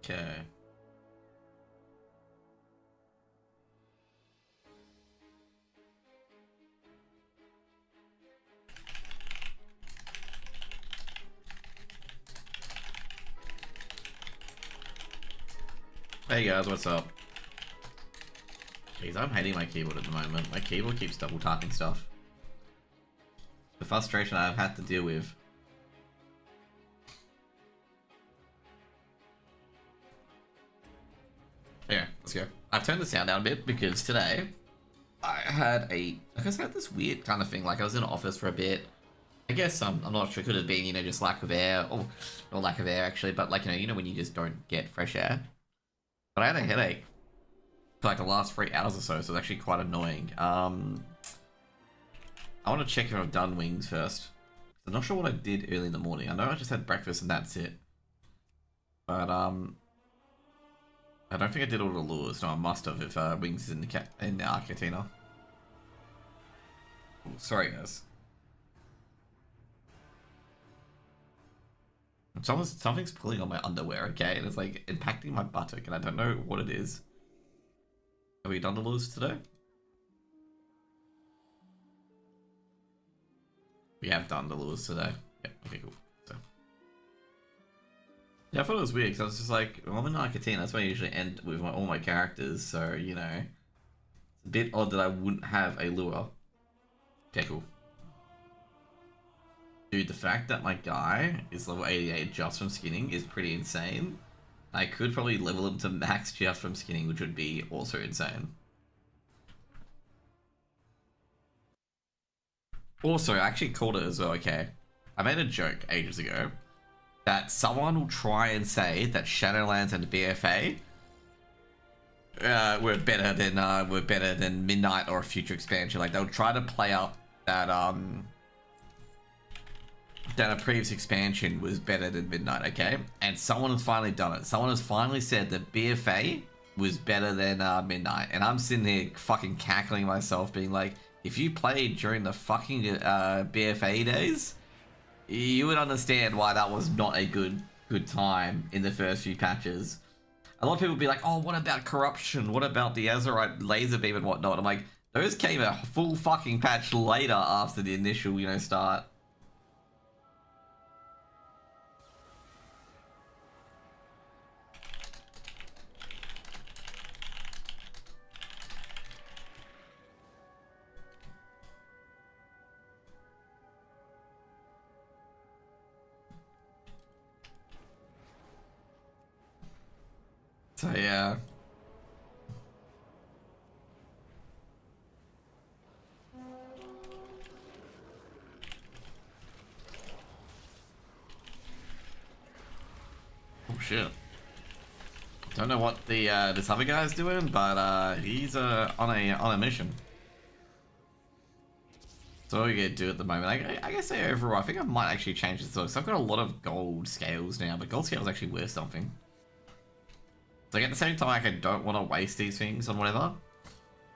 Okay. Hey guys, what's up? Jeez, I'm hating my keyboard at the moment. My keyboard keeps double tapping stuff. The frustration I've had to deal with. Yeah, let's go. I've turned the sound down a bit because today I had this weird kind of thing. Like I was in an office for a bit. I guess I'm not sure. It could have been, just lack of air or lack of air actually. But like, when you just don't get fresh air. But I had a headache for like the last 3 hours or so, so it's actually quite annoying. I want to check if I've done wings first. I'm not sure what I did early in the morning. I know I just had breakfast and that's it. But I don't think I did all the lures. No, I must have if wings is in the Arcatina. Oh, sorry guys. Something's pulling on my underwear, okay? And it's like impacting my buttock and I don't know what it is. Have we done the lures today? We have done the lures today. Yeah, okay, cool. So. Yeah, I thought it was weird because I was just like, well, I'm in Arcatina, that's where I usually end with all my characters, so, it's a bit odd that I wouldn't have a lure. Okay, cool. Dude, the fact that my guy is level 88 just from skinning is pretty insane. I could probably level him to max just from skinning, which would be also insane. Also, I actually called it as well, okay? I made a joke ages ago that someone will try and say that Shadowlands and BFA were better than Midnight or a future expansion. Like they'll try to play up that a previous expansion was better than Midnight, okay? And someone has finally done it. Someone has finally said that BFA was better than Midnight, and I'm sitting here fucking cackling myself, being like, if you played during the fucking BFA days, you would understand why that was not a good time in the first few patches. A lot of people would be like, oh, what about Corruption? What about the Azerite laser beam and whatnot? I'm like, those came a full fucking patch later after the initial, start. So yeah. Oh shit. Don't know what the this other guy's doing, but he's on a mission. So what are we gonna do at the moment? I guess overall, I think I might actually change this though. So I've got a lot of gold scales now, but gold scales actually worth something. So like at the same time, like I don't want to waste these things on whatever.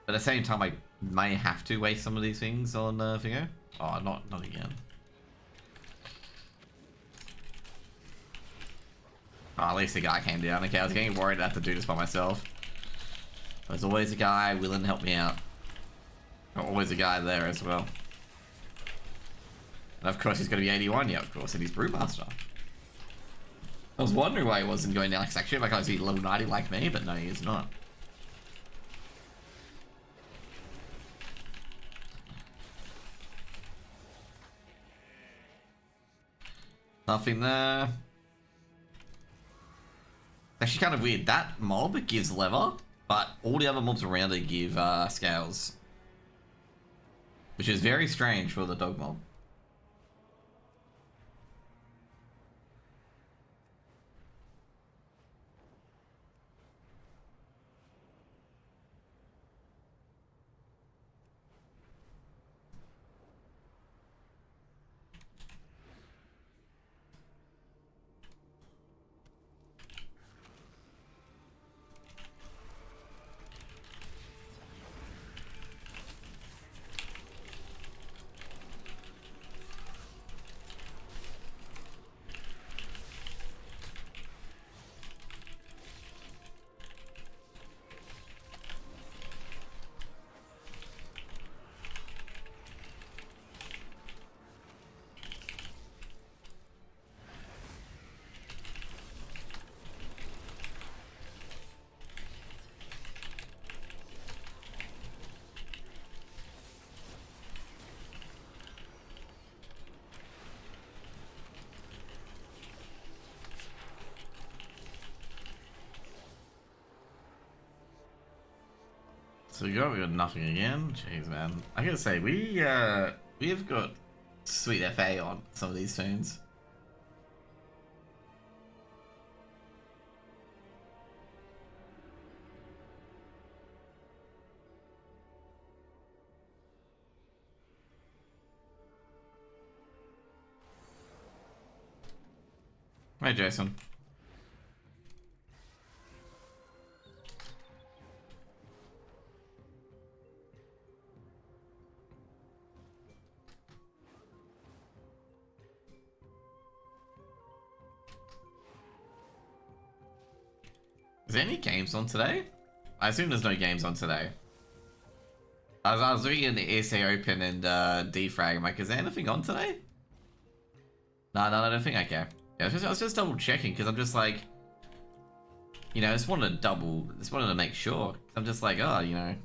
But at the same time, I may have to waste some of these things on Thingo. Oh, not again. Oh, at least the guy came down. Okay, I was getting worried I have to do this by myself. There's always a guy willing to help me out. Always a guy there as well. And of course he's going to be 81, yeah, of course, and he's Brewmaster. I was wondering why he wasn't going down, because actually like I was level 90 like me, but no, he is not. Nothing there. Actually kind of weird. That mob gives leather, but all the other mobs around it give scales. Which is very strange for the dog mob. So we got nothing again. Jeez, man. I gotta say, we've got sweet FA on some of these tunes. Hey, Jason. Is there any games on today? I assume there's no games on today. I was looking at the ESA Open and Defrag. I'm like, is there anything on today? No, I don't think I care. Yeah, I was just double checking because I'm just like, you know, I just wanted to make sure. I'm just like, oh, you know. I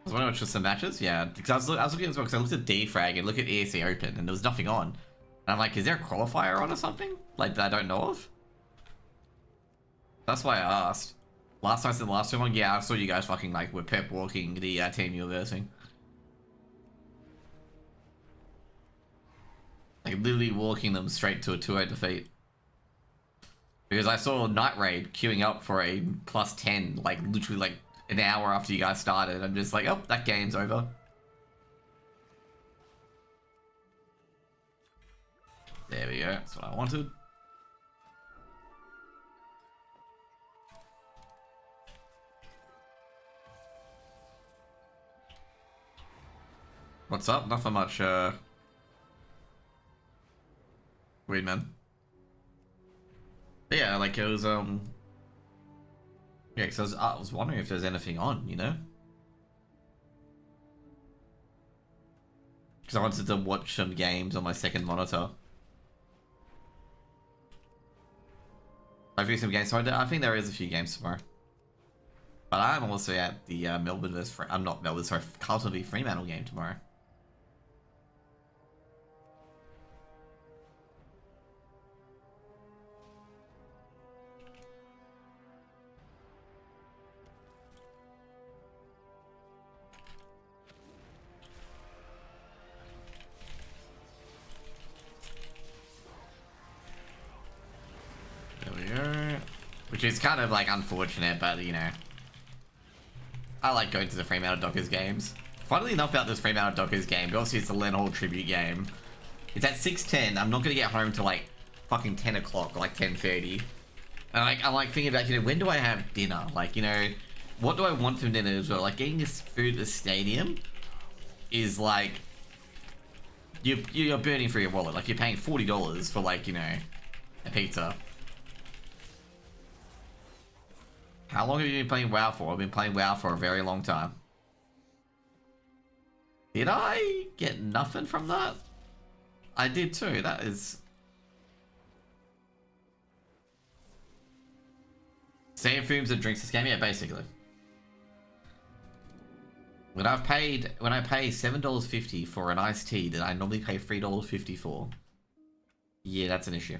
was wondering which some matches. Yeah, because I was looking as well because I looked at Defrag and looked at ESA Open and there was nothing on. And I'm like, is there a qualifier on or something? Like, that I don't know of? That's why I asked. Last time I said the last one, yeah, I saw you guys fucking, like, were pep walking the team you were versing. Like, literally walking them straight to a 2-0 defeat. Because I saw Night Raid queuing up for a +10, like, literally, like, an hour after you guys started. I'm just like, oh, that game's over. There we go, that's what I wanted. What's up? Nothing much, weird, man. But yeah, like, it was, yeah, because I was wondering if there's anything on, you know? Because I wanted to watch some games on my second monitor. Hopefully some games tomorrow. I think there is a few games tomorrow. But I'm also at the Melbourne vs. I'm not Melbourne, sorry, Carlton v Fremantle game tomorrow. Which is kind of like unfortunate, but you know, I like going to the Fremantle Dockers games. Funnily enough, about this Fremantle Dockers game, obviously it's a Len Hall tribute game. It's at 6:10. I'm not gonna get home till like fucking 10 o'clock, like 10:30. And like I'm like thinking about, you know, when do I have dinner? Like, you know, what do I want from dinner as well? Like getting this food at the stadium is like you're burning through your wallet. Like you're paying $40 for, like, you know, a pizza. How long have you been playing WoW for? I've been playing WoW for a very long time. Did I get nothing from that? I did too. That is... Same foods and drinks this game? Yeah, basically. When I pay $7.50 for an iced tea that I normally pay $3.50 for, yeah, that's an issue.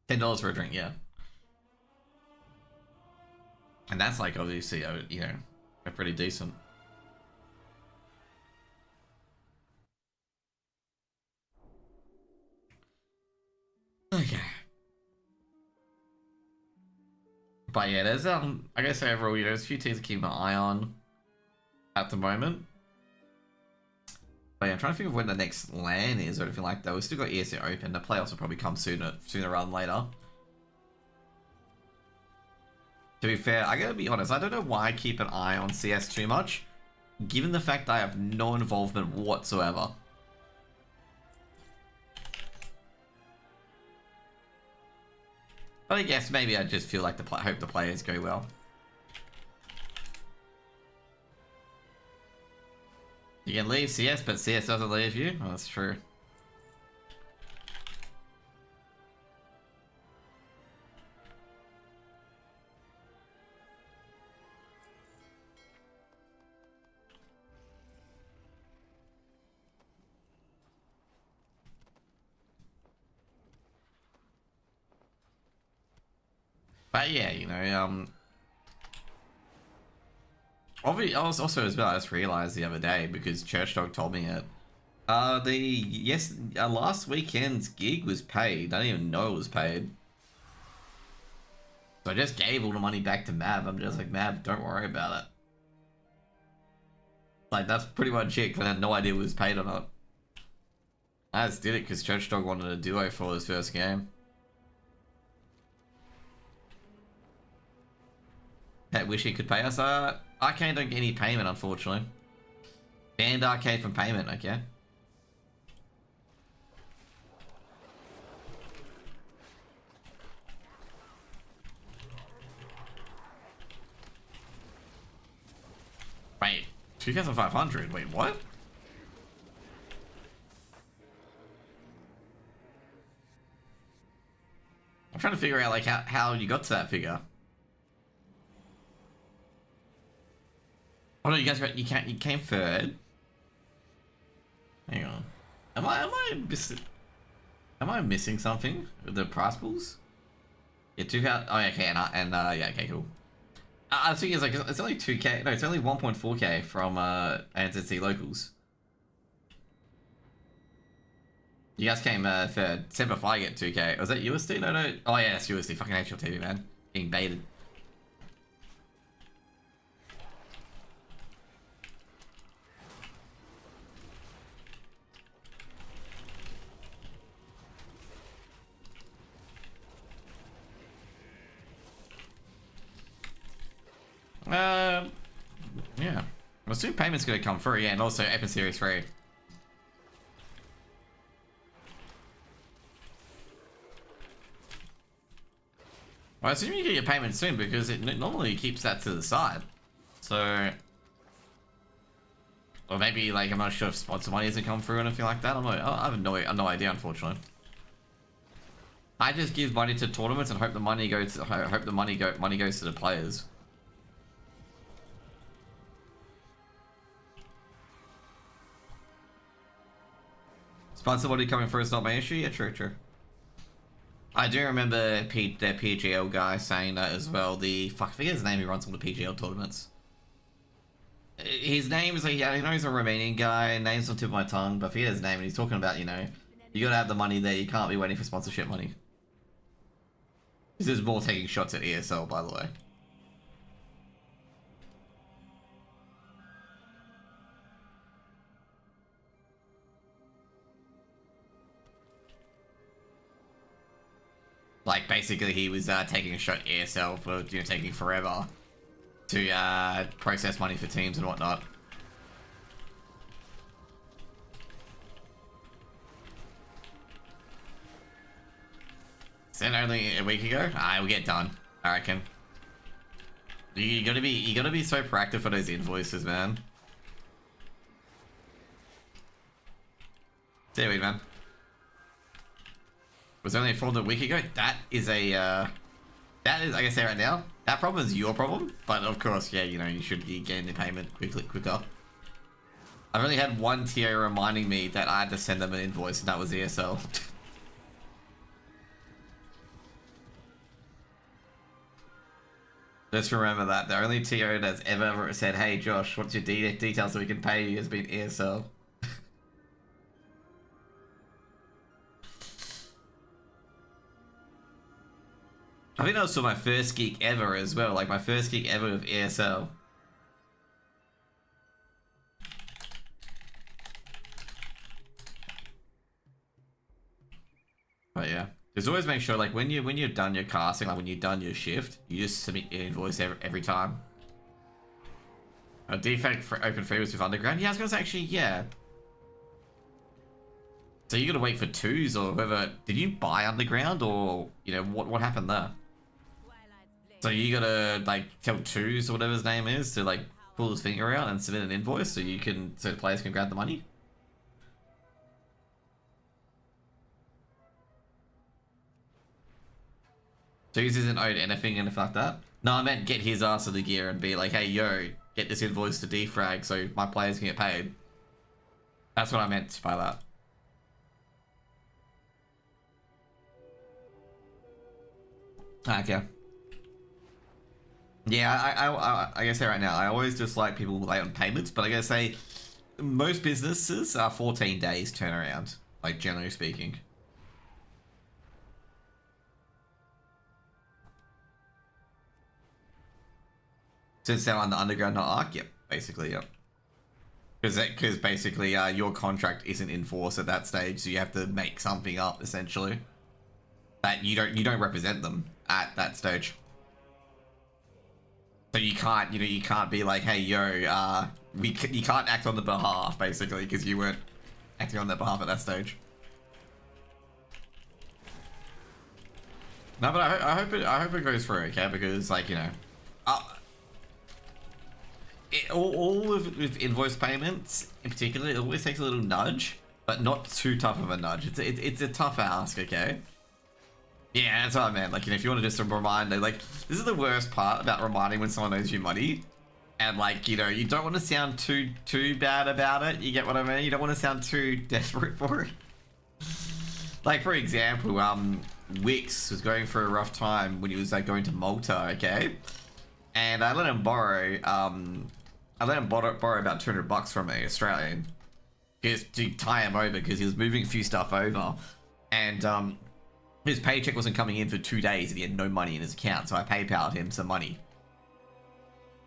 $10 for a drink, yeah. And that's like obviously, you know, a pretty decent. Okay. But yeah, there's I guess overall, you know, there's a few teams to keep an eye on at the moment. But yeah, I'm trying to think of when the next LAN is or anything like that. We've still got ESL Open. The playoffs will probably come sooner rather than later. To be fair, I gotta be honest, I don't know why I keep an eye on CS too much, given the fact I have no involvement whatsoever. But I guess maybe I just feel like hope the players go well. You can leave CS, but CS doesn't leave you? Oh, that's true. But yeah, you know, obviously, I was also as well. I just realized the other day because Church Dog told me it. Last weekend's gig was paid. I didn't even know it was paid. So I just gave all the money back to Mav. I'm just like, Mav, don't worry about it. Like, that's pretty much it, because I had no idea it was paid or not. I just did it because Church Dog wanted a duo for his first game. I wish he could pay us. Arcade don't get any payment, unfortunately. Banned Arcade from payment, okay? Wait, 2,500? Wait, what? I'm trying to figure out, like, how you got to that figure. Oh no, you came third. Hang on. Am I missing something with the prize pools? Yeah, 2,000. Oh, yeah, okay, yeah, okay, cool. I was thinking it's only 2k. No, it's only 1.4k from ANZ locals. You guys came third. Semper Fi get 2k. Was that USD? No. Oh yeah, it's USD. Fucking actual TV, man. Getting baited. Yeah. I assume payment's gonna come through, yeah, and also Epic Series 3. Well, I assume you get your payment soon because it normally keeps that to the side. So, or maybe like I'm not sure if sponsor money hasn't come through or anything like that. I have no idea, unfortunately. I just give money to tournaments and hope the money goes to the players. Sponsor money coming through is not my issue. Yeah, true. I do remember their PGL guy saying that as well. I forget his name. He runs all the PGL tournaments. His name is like, yeah, I know he's a Romanian guy. Name's on the tip of my tongue, but I forget his name. And he's talking about, you know, you gotta have the money there. You can't be waiting for sponsorship money. This is more taking shots at ESL, by the way. Like, basically, he was taking a shot at ESL for, you know, taking forever to process money for teams and whatnot. Sent only a week ago? I will get done, I reckon. You gotta be so proactive for those invoices, man. Seaweed, man. Was only informed a week ago. That is, like I say right now, that problem is your problem. But of course, yeah, you know, you should be getting the payment quicker. I've only had one TA reminding me that I had to send them an invoice, and that was ESL. Just remember that the only TO that's ever said, "Hey Josh, what's your details so we can pay you?" has been ESL. I think that was for my first gig ever as well, like my first gig ever with ESL. But yeah, just always make sure, like when you've done your casting, like when you've done your shift, you just submit your invoice every time. A defect for open favors with Underground. Yeah, I was gonna say actually, yeah. So you gotta wait for twos or whoever. Did you buy Underground or you know what happened there? So you gotta like tell twos or whatever his name is to like pull his finger out and submit an invoice so the players can grab the money. Twos isn't owed anything like that. No, I meant get his ass of the gear and be like, hey yo, get this invoice to defrag so my players can get paid. That's what I meant by that. Okay. Yeah, I gotta say right now, I always dislike people late on payments, but I gotta say, most businesses are 14 days turnaround, like generally speaking. Since they're on the underground, not Arc, yep, basically, yep. Because basically, your contract isn't in force at that stage, so you have to make something up essentially. That you don't represent them at that stage. So you can't, you can't be like, hey, yo, you can't act on the behalf, basically, because you weren't acting on their behalf at that stage. No, but I hope it goes through, okay? Because, like, all with invoice payments, in particular, it always takes a little nudge, but not too tough of a nudge. It's a tough ask, okay? Yeah, that's what I meant. Like, if you want to just remind, like, this is the worst part about reminding when someone owes you money. And, like, you don't want to sound too bad about it. You get what I mean? You don't want to sound too desperate for it. Like, for example, Wix was going through a rough time when he was, like, going to Malta, okay? And I let him borrow, borrow about 200 bucks from me, Australian. Just to tie him over, because he was moving a few stuff over. And, his paycheck wasn't coming in for 2 days and he had no money in his account, so I PayPal'd him some money.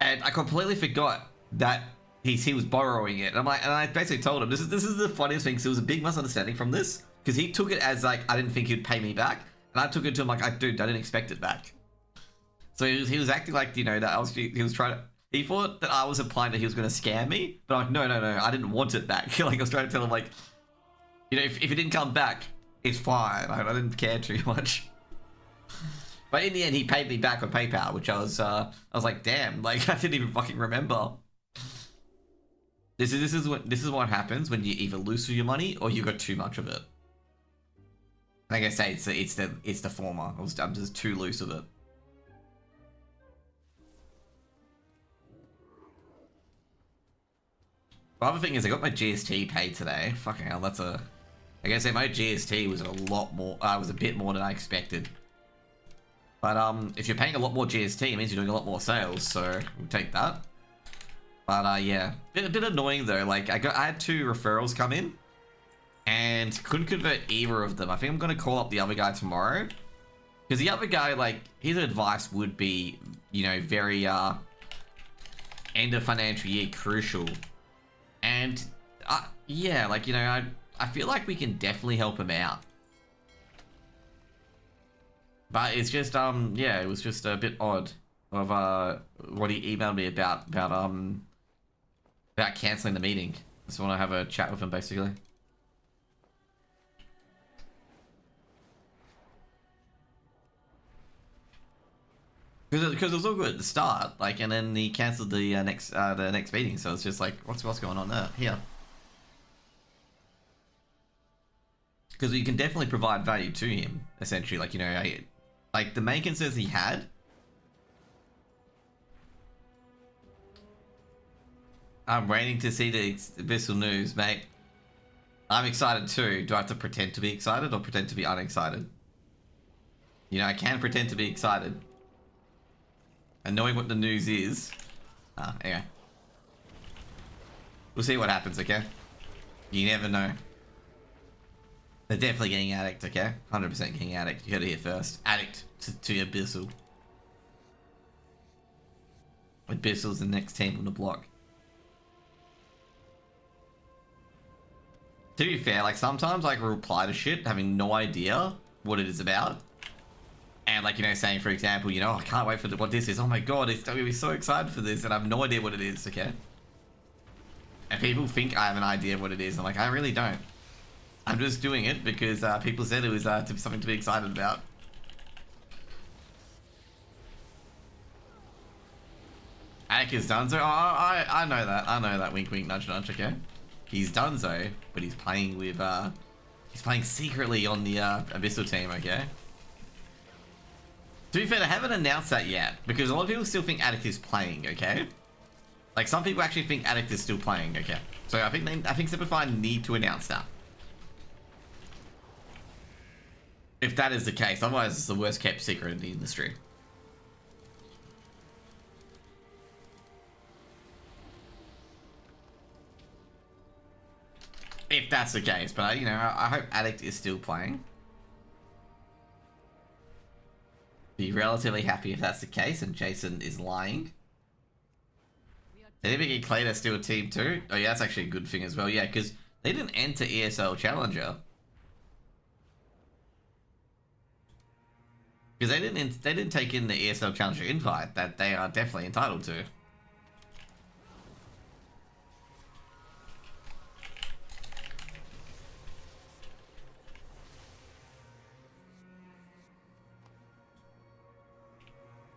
And I completely forgot that he was borrowing it. And I basically told him, this is the funniest thing, because there was a big misunderstanding from this, because he took it as, like, I didn't think he'd pay me back. And I took it to him like, dude, I didn't expect it back. So he was acting like, that he was trying to, he thought that I was implying that he was going to scam me. But I'm like, no, I didn't want it back. Like, I was trying to tell him, like, if it didn't come back, it's fine. I didn't care too much. But in the end, he paid me back on PayPal, which I was like, damn, like, I didn't even fucking remember. This is what happens when you either lose your money or you got too much of it. Like I say, it's the former. I'm just too loose of it. The other thing is, I got my GST paid today. Fucking hell, that's a. Like I say, my GST was a lot more. Was a bit more than I expected. But if you're paying a lot more GST, it means you're doing a lot more sales. So we'll take that. But yeah, a bit annoying though. Like I had 2 referrals come in, and couldn't convert either of them. I think I'm gonna call up the other guy tomorrow, because the other guy, like, his advice would be, very end of financial year crucial, and yeah, like, I feel like we can definitely help him out. But it's just, yeah, it was just a bit odd of, what he emailed me about cancelling the meeting. Just want to have a chat with him, basically. Because it was all good at the start, like, and then he cancelled the next meeting, so it's just like, what's going on there? Here. Because you can definitely provide value to him, essentially. Like, like the main concerns he had. I'm waiting to see the Abyssal news, mate. I'm excited too. Do I have to pretend to be excited or pretend to be unexcited? I can pretend to be excited. And knowing what the news is. Anyway. We'll see what happens, okay? You never know. They're definitely getting Addict, okay? 100% getting Addict. You heard it here first. Addict to Abyssal. Abyssal's the next team on the block. To be fair, like, sometimes I can reply to shit having no idea what it is about. And, like, saying, for example, I can't wait for what this is. Oh my god, I'm gonna be so excited for this, and I have no idea what it is, okay? And people think I have an idea of what it is. I'm like, I really don't. I'm just doing it because people said it was something to be excited about. Attic is Dunzo. Oh, I know that. I know that. Wink, wink, nudge, nudge. Okay, he's Dunzo, but he's playing with he's playing secretly on the Abyssal team. Okay. To be fair, they haven't announced that yet because a lot of people still think Attic is playing. Okay. Like, some people actually think Addict is still playing. Okay. So I think Simplify need to announce that. If that is the case, otherwise it's the worst kept secret in the industry. that's the case, but you know, I hope Addict is still playing. Be relatively happy if that's the case, and Jason is lying. Did even get Clay to still team too? Oh yeah, that's actually a good thing as well. Yeah, because they didn't enter ESL Challenger. Because they didn't take in the ESL Challenger invite that they are definitely entitled to.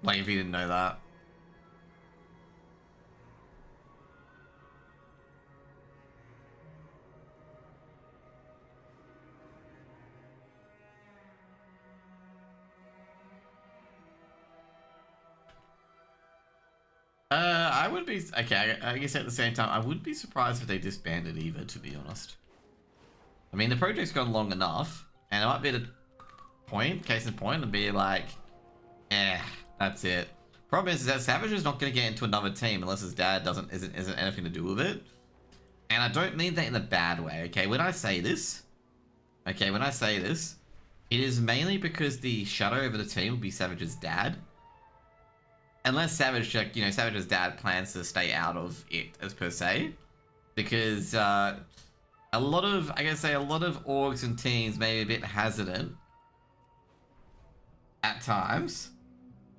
Like if you didn't know that. I would be okay. I guess at the same time, I would be surprised if they disbanded either. To be honest, I mean the project's gone long enough, and it might be the point, case in point, and be like, that's it. Problem is that Savage is not going to get into another team unless his dad isn't anything to do with it. And I don't mean that in a bad way. Okay, when I say this, it is mainly because the shadow over the team will be Savage's dad. Unless Savage, like, you know, Savage's dad plans to stay out of it as per se, because a lot of orgs and teams may be a bit hesitant at times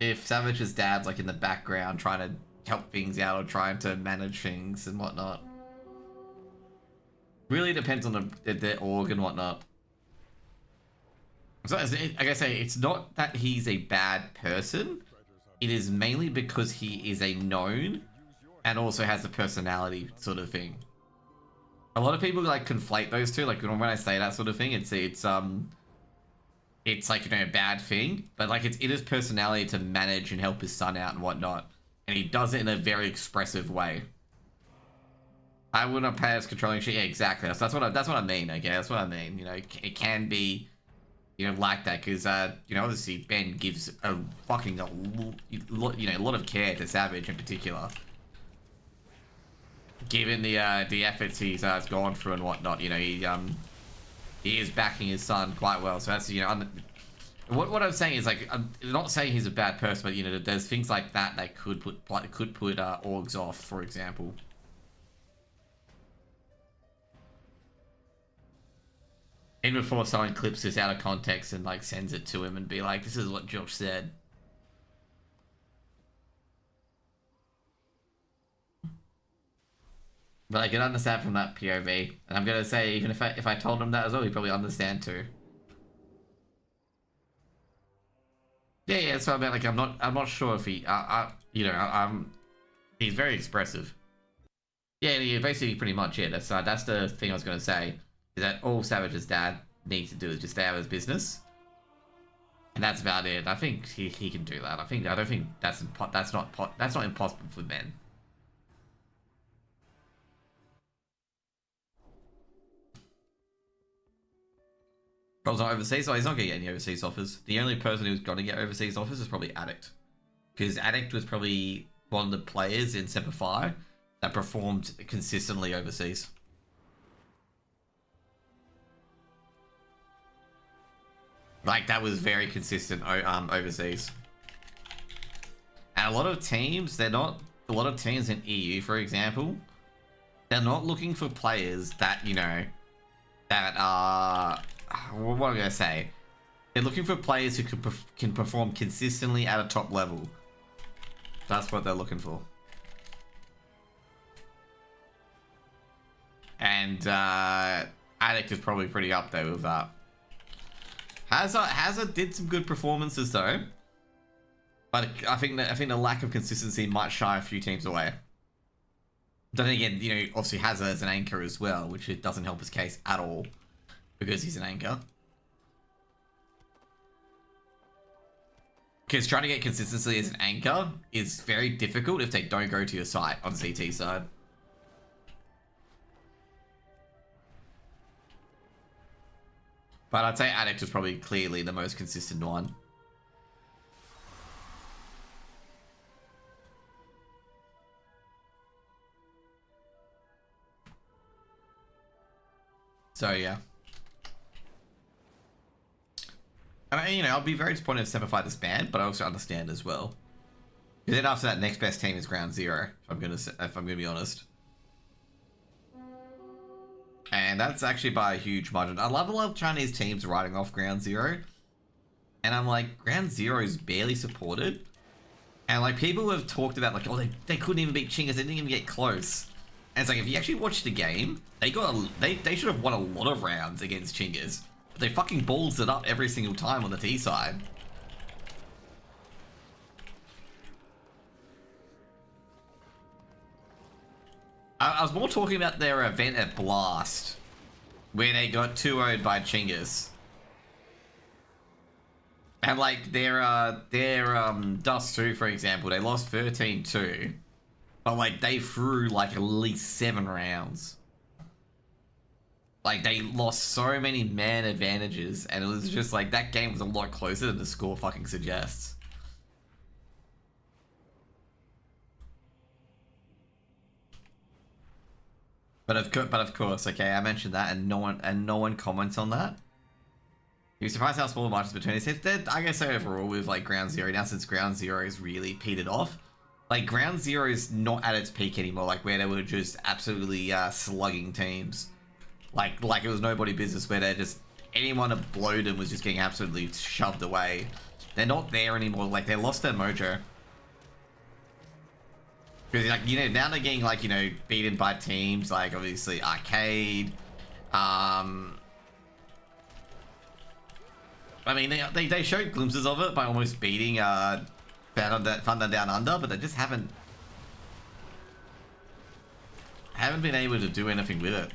if Savage's dad's like in the background trying to help things out or trying to manage things and whatnot. Really depends on the org and whatnot. So like I say, it's not that he's a bad person. It is mainly because he is a known and also has a personality sort of thing. A lot of people like conflate those two. Like when I say that sort of thing, it's like, you know, a bad thing, but like it's his personality to manage and help his son out and whatnot, and he does it in a very expressive way. I wouldn't pay as controlling shit. Yeah, exactly. That's what I mean. Okay, that's what I mean. You know, it can be, you know, like that because you know, obviously Ben gives a fucking a lot of care to Savage in particular, given the efforts he's gone through and whatnot. You know, he is backing his son quite well. So that's, you know, what I'm saying is, like, I'm not saying he's a bad person, but, you know, there's things like that that could put orgs off, for example. Even before someone clips this out of context and like sends it to him and be like, "This is what Josh said." But I can understand from that POV, and I'm gonna say even if I told him that as well, he'd probably understand too. Yeah. So I mean, like, I'm not sure if he, you know, he's very expressive. Yeah, basically, pretty much it. That's the thing I was gonna say. Is that all Savage's dad needs to do is just stay out of his business, and that's about it. I think he can do that. I don't think that's not impossible for men. Rob's not overseas, so he's not gonna get any overseas offers. The only person who's gonna get overseas offers is probably Addict, because Addict was probably one of the players in Semper Fi that performed consistently overseas. Like, that was very consistent overseas. And a lot of teams in EU, for example, they're not looking for players that, you know, that are, what am I going to say? They're looking for players who can perform consistently at a top level. That's what they're looking for. And Addict is probably pretty up there with that. Hazard did some good performances though, but I think the lack of consistency might shy a few teams away. Then again, you know, obviously Hazard is an anchor as well, which it doesn't help his case at all because he's an anchor. Because trying to get consistency as an anchor is very difficult if they don't go to your site on CT side. But I'd say Addict was probably clearly the most consistent one. So yeah. And you know, I'll be very disappointed if Semper Fi disband, but I also understand as well. Because then after that, next best team is Ground Zero. If I'm gonna be honest. And that's actually by a huge margin. I love a lot of Chinese teams writing off Ground Zero. And I'm like, Ground Zero is barely supported. And like people have talked about like, oh, they couldn't even beat Chingas, they didn't even get close. And it's like, if you actually watch the game, they should have won a lot of rounds against Chingas. But they fucking balls it up every single time on the T side. I was more talking about their event at Blast, where they got 2-0'd by Chingas. And like their Dust 2, for example, they lost 13-2. But like they threw like at least 7 rounds. Like they lost so many man advantages, and it was just like that game was a lot closer than the score fucking suggests. But of course, okay, I mentioned that, and no one comments on that. You're surprised how small the margins between us. I guess overall with like Ground Zero now, since Ground Zero is really petered off. Like Ground Zero is not at its peak anymore. Like where they were just absolutely slugging teams. Like it was nobody business, where they just anyone that blowed them was just getting absolutely shoved away. They're not there anymore. Like they lost their mojo. Because like, you know, now they're getting like, you know, beaten by teams like obviously Arcade. I mean, they showed glimpses of it by almost beating Thunder Down Under, but they just haven't been able to do anything with it.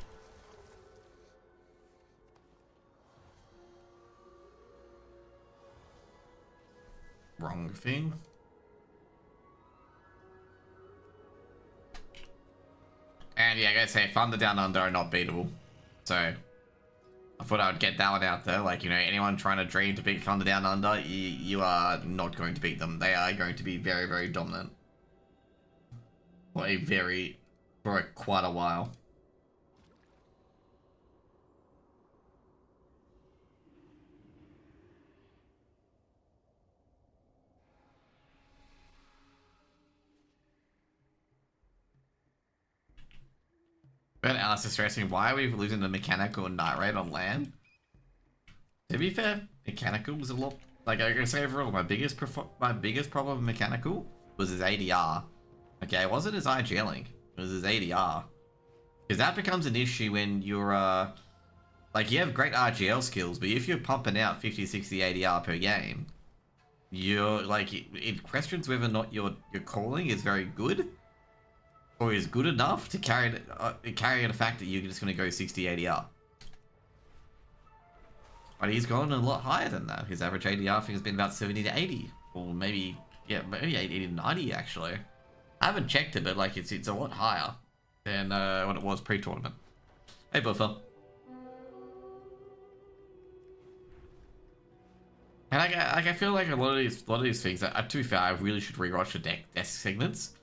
Wrong thing. And yeah, I gotta say, Thunder Down Under are not beatable. So I thought I would get that one out there. Like, you know, anyone trying to dream to beat Thunder Down Under, you are not going to beat them. They are going to be very, very dominant. For quite a while. But Alice is stressing, why are we losing the Mechanical and Night Raid on land? To be fair, Mechanical was a lot... Like, I gotta say overall, my biggest problem with Mechanical was his ADR. Okay, it wasn't his IGLing, it was his ADR. Because that becomes an issue when you're, like, you have great RGL skills, but if you're pumping out 50, 60 ADR per game, you're, like, it questions whether or not your calling is very good. Or is good enough to carry the fact that you're just going to go 60 ADR. But he's gone a lot higher than that. His average ADR I think has been about 70 to 80. Or maybe, yeah, maybe 80 to 90 actually. I haven't checked it, but like it's a lot higher than what it was pre-tournament. Hey Buffer. And I feel like a lot of these things, to be fair, I really should rewatch the desk segments.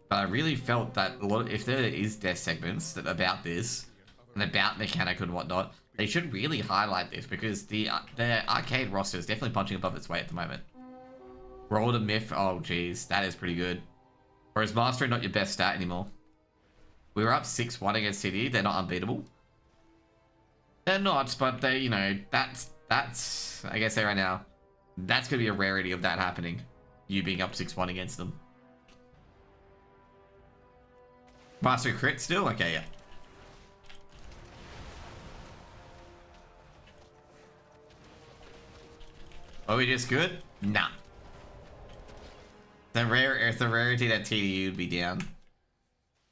But I really felt that if there is desk segments about this and about Mechanical and whatnot, they should really highlight this because the Arcade roster is definitely punching above its weight at the moment. Roll to Myth, oh geez, that is pretty good. Whereas Mastery not your best stat anymore. We were up 6-1 against TD, they're not unbeatable. They're not, but they, you know, that's I guess say right now, that's gonna be a rarity of that happening. You being up 6-1 against them. Master crit still? Okay, yeah. Are we just good? Nah. It's a rarity that TDU would be down.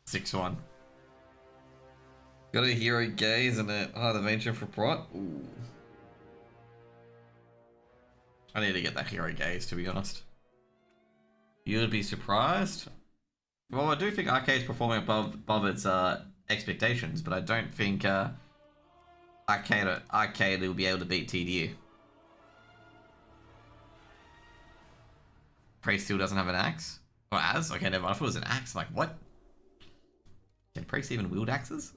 6-1. Got a hero gaze and a the venture for prot. Ooh. I need to get that hero gaze, to be honest. You would be surprised. Well, I do think Arcade is performing above its expectations, but I don't think Arcade will be able to beat TDU. Priest still doesn't have an axe? Or as? Okay, never mind. I thought it was an axe. I'm like, what? Can Priest even wield axes?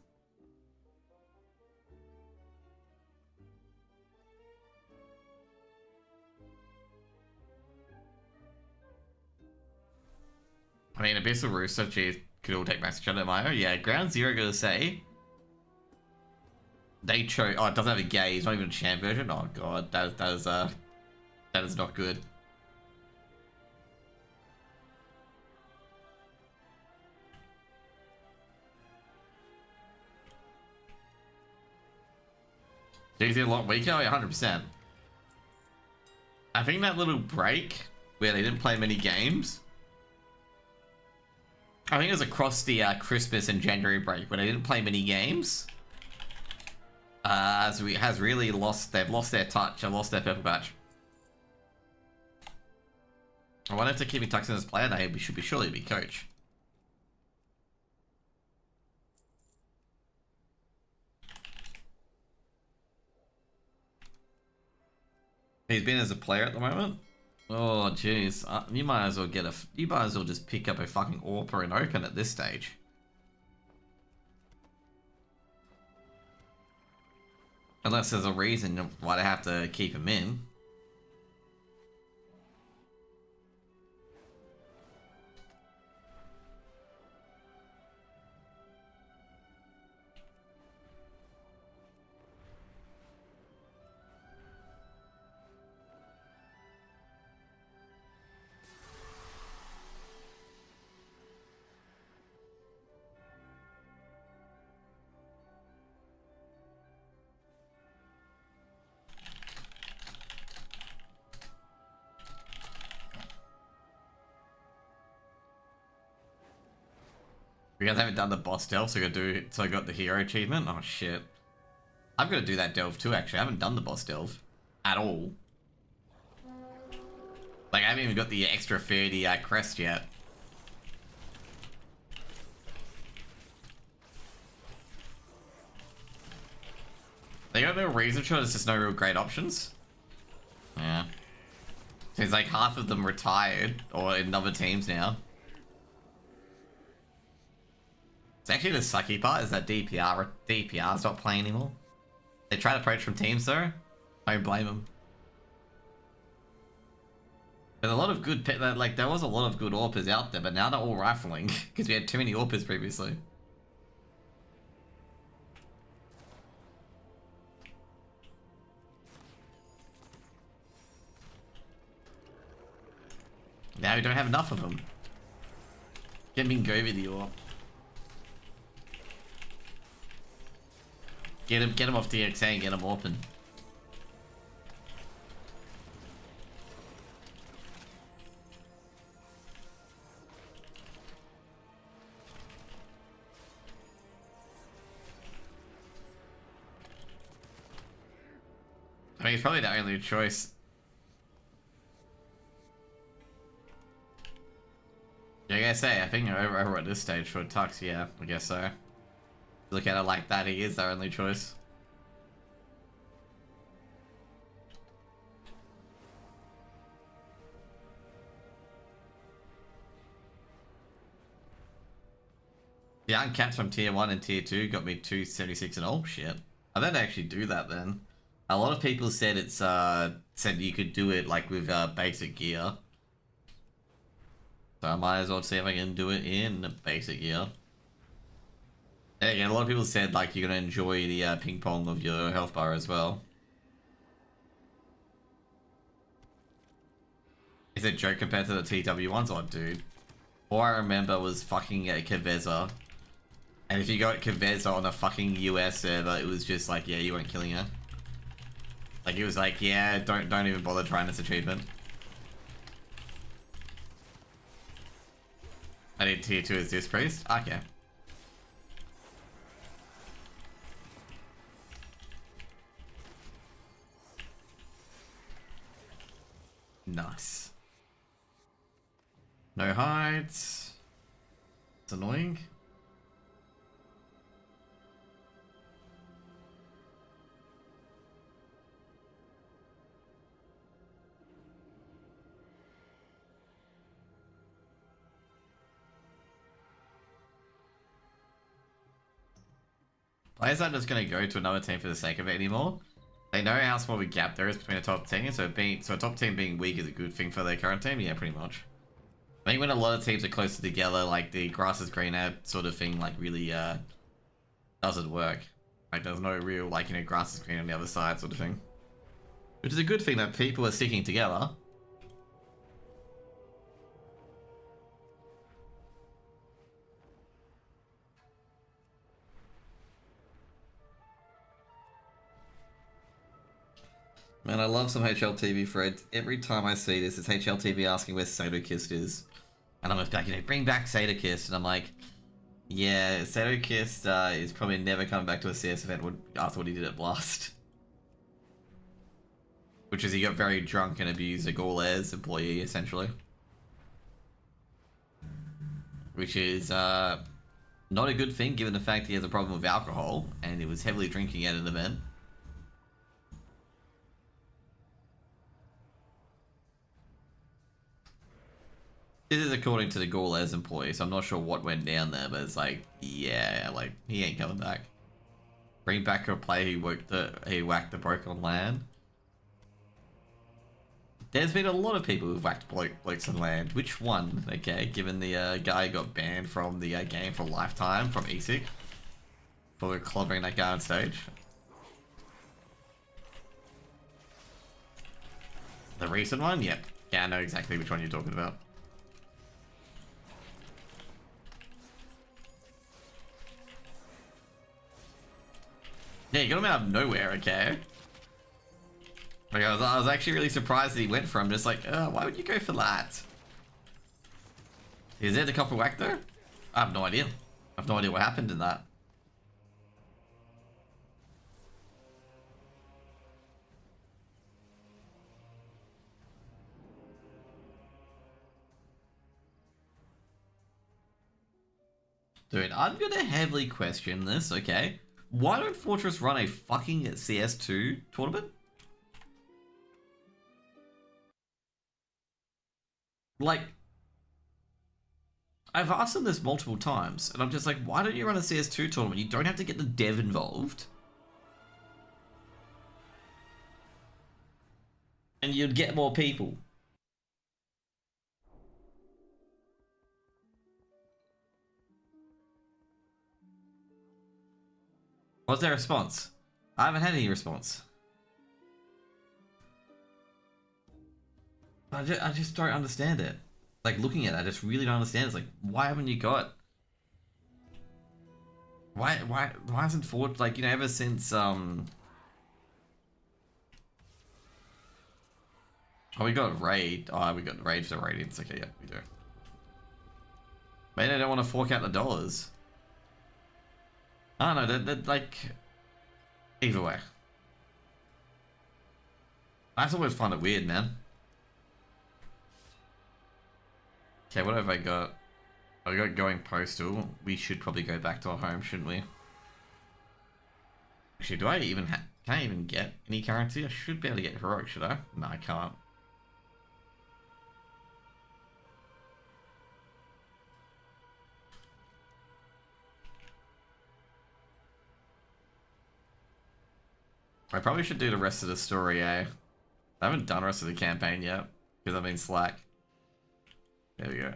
I mean, Abyssal Rooster, geez, could all take Max Shadow Mayo. Yeah, Ground Zero, gotta say. They chose. Oh, it doesn't have a gaze, not even a champ version. Oh god, that is not good. Is it a lot weaker? Yeah, 100%. I think that little break where they didn't play many games. I think it was across the Christmas and January break where they didn't play many games. Has really lost. They've lost their touch. They've lost their purple patch. I wonder if they're keeping Tuxin as player. They should be surely be coach. He's been as a player at the moment. Oh jeez, you might as well get a. You might as well just pick up a fucking Orpa and open at this stage. Unless there's a reason why they have to keep him in. You guys haven't done the boss delve, so I got the hero achievement. Oh shit! I've got to do that delve too. Actually, I haven't done the boss delve at all. Like I haven't even got the extra 30 crest yet. They got no reason to. There's just no real great options. Yeah. Seems like half of them retired or in other teams now. It's actually the sucky part is that DPR's not playing anymore. They try to approach from teams though. I don't blame them. There's a lot of good like there was a lot of good Orpas out there, but now they're all rifling because we had too many Orpas previously. Now we don't have enough of them. Get Mingovi the Orp. Get him off DXA and get him open. I mean, it's probably the only choice. Yeah, I gotta say, I think over at this stage for Tux, yeah, I guess so. Look at it like that, he is their only choice. The uncapped from tier 1 and tier 2 got me 276 and oh shit. I don't actually do that then. A lot of people said it's said you could do it like with basic gear. So I might as well see if I can do it in basic gear. And again, a lot of people said like you're gonna enjoy the ping pong of your health bar as well. Is it a joke compared to the TW ones? Oh dude. All I remember was fucking Kaveza. And if you got Kaveza on a fucking US server, it was just like, yeah, you weren't killing her. Like it was like, yeah, don't even bother trying this achievement. I need tier 2 as this priest? Okay. Nice. No hides. It's annoying. Players aren't just going to go to another team for the sake of it anymore. They know how small of a gap there is between a top team, so a top team being weak is a good thing for their current team. Yeah, pretty much. I think when a lot of teams are closer together, like the grass is greener sort of thing, like really doesn't work. Like there's no real like, you know, grass is green on the other side sort of thing. Which is a good thing that people are sticking together. Man, I love some HLTV, Fred. Every time I see this, it's HLTV asking where Sadokist is. And I'm like, you know, bring back Sadokist. And I'm like, yeah, Sadokist is probably never coming back to a CS event after what he did at Blast. Which is he got very drunk and abused a Gaules employee, essentially. Which is not a good thing, given the fact he has a problem with alcohol, and he was heavily drinking at an event. This is according to the Gaules employee, so I'm not sure what went down there, but it's like, yeah, like, he ain't coming back. Bring back a player who whacked the broke on land. There's been a lot of people who've whacked blokes on land. Which one? Okay, given the guy got banned from the game for lifetime from ESIC for clobbering that guy on stage. The recent one? Yep. Yeah, I know exactly which one you're talking about. Yeah, you got him out of nowhere, okay? Like, I was actually really surprised that he went for him. Just like, why would you go for that? Is there the copper whack though? I have no idea. I have no idea what happened in that. Dude, I'm gonna heavily question this, okay? Why don't Fortress run a fucking CS2 tournament? Like, I've asked them this multiple times, and I'm just like, why don't you run a CS2 tournament? You don't have to get the dev involved. And you'd get more people. What's their response? I haven't had any response. I just don't understand it. Like, looking at it, I just really don't understand. It's like, why haven't you got... Why hasn't Ford, like, you know, ever since, Oh, we got Raid. Oh, we got Raid for the Radiance. Okay, yeah, we do. Maybe they don't want to fork out the dollars. I don't know, they're like... Either way. I just always find it weird, man. Okay, what have I got? I got going postal. We should probably go back to our home, shouldn't we? Actually, do I even can I even get any currency? I should be able to get heroic, should I? No, I can't. I probably should do the rest of the story, eh? I haven't done the rest of the campaign yet, because I've been slack. There we go.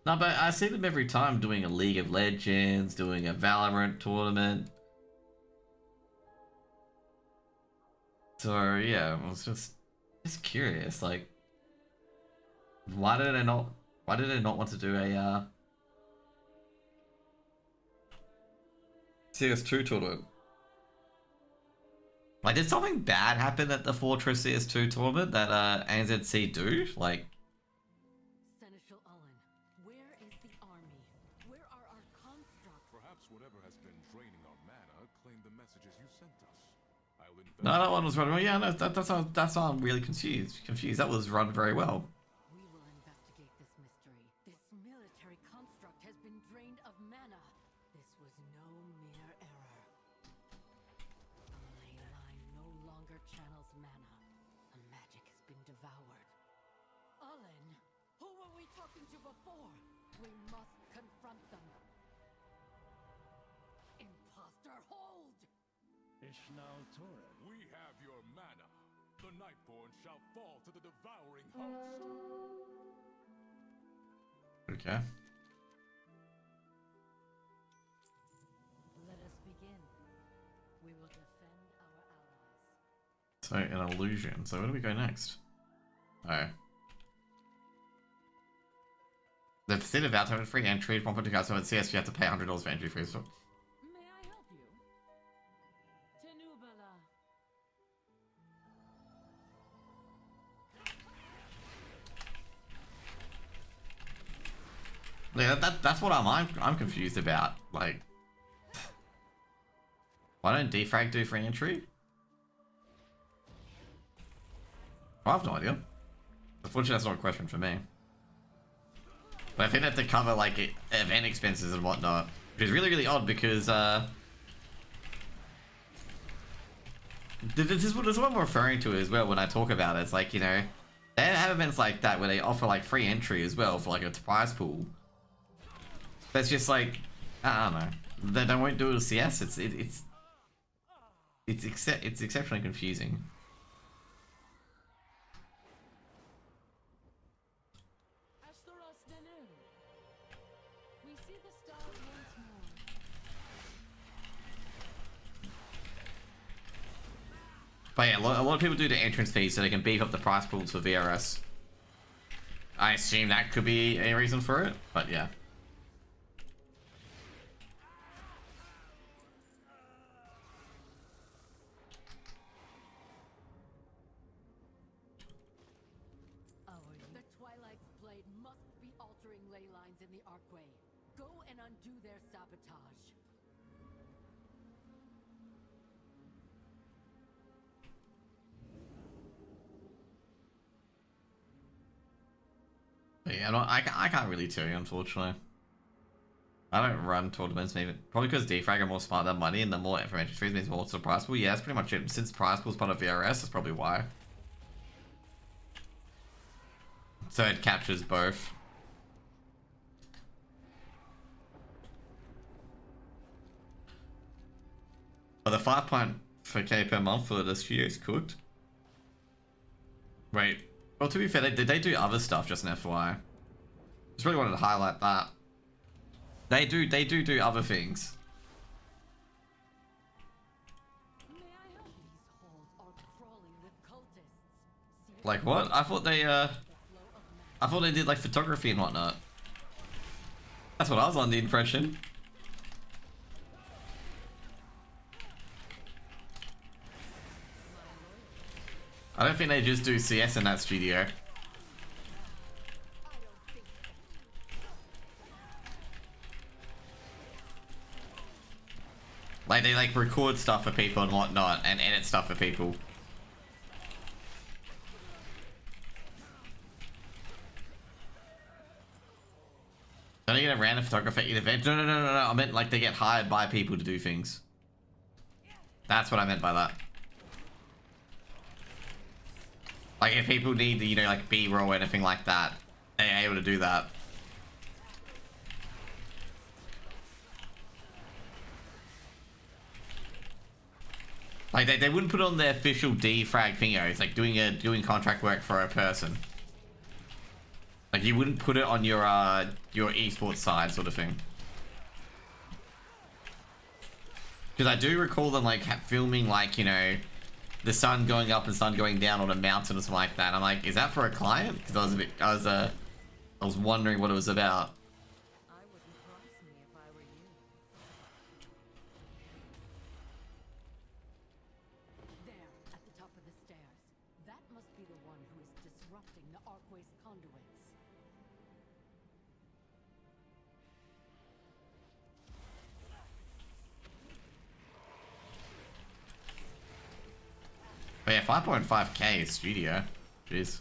No, but I see them every time doing a League of Legends, doing a Valorant tournament. So yeah, I was just curious, like, why did I not want to do a CS2 tournament? Like, did something bad happen at the Fortress CS2 tournament that ANZC do? Like, Seneschal Ullen, where is the army? Where are our constructs? Perhaps whatever has been draining our mana claimed the messages you sent us. No, that one was running well. Yeah, no, that's why I'm really confused. That was run very well. We will investigate this mystery. This military construct has been drained of mana. This was no mere error. The ley line no longer channels mana. The magic has been devoured. Ullen, who were we talking to before? We must confront them. Imposter, hold! We have your mana. The Nightborn shall fall to the devouring host. Okay. Let us begin. We will defend our allies. So, an illusion. So, where do we go next? Oh. The facility about to have free entry. 1.2 guys, so at CS you have to pay $100 for entry fees. May I help you? Tenubala. Yeah, that's what I'm confused about. Like, why don't defrag do free entry? I have no idea. Unfortunately, that's not a question for me. But I think they have to cover like event expenses and whatnot, which is really, really odd because this is what I'm referring to as well when I talk about it. It's like, you know, they have events like that where they offer like free entry as well for like a prize pool. That's just like, I don't know. They won't do it with CS. It's exceptionally confusing. We see the stars once more. But yeah, a lot of people do the entrance fees so they can beef up the price pools for VRS. I assume that could be a reason for it, but yeah. The Twilight's blade must be altering ley lines in the Archway. Go and undo their sabotage. But yeah, I can't really tell you, unfortunately. I don't run tournaments, maybe. Probably because defrag are more smart than money, and the more information fees means more to the prize pool. Yeah, that's pretty much it. Since prize pool's part of VRS, that's probably why. So it captures both. But the 5.4k per month for the studio is cooked. Wait. Well, to be fair, they do other stuff, just an FYI. Just really wanted to highlight that. They do other things. May I help? These halls are crawling with cultists. See Like what? I thought they did like photography and whatnot. That's what I was on the impression. I don't think they just do CS in that studio. Like they like record stuff for people and whatnot and edit stuff for people. Don't they get a random photographer at an event? No. I meant like they get hired by people to do things. That's what I meant by that. Like if people need, you know, like B-roll or anything like that, they're able to do that. Like they wouldn't put on their official defrag thing. It's like doing contract work for a person. Like you wouldn't put it on your esports side sort of thing. Because I do recall them like filming like, you know, the sun going up and sun going down on a mountain or something like that. I'm like, is that for a client? Because I was wondering what it was about. I wouldn't cross me if I were you. There, at the top of the stairs. That must be the one who is disrupting the Archway's conduits. But yeah, 5.5k studio. Jeez.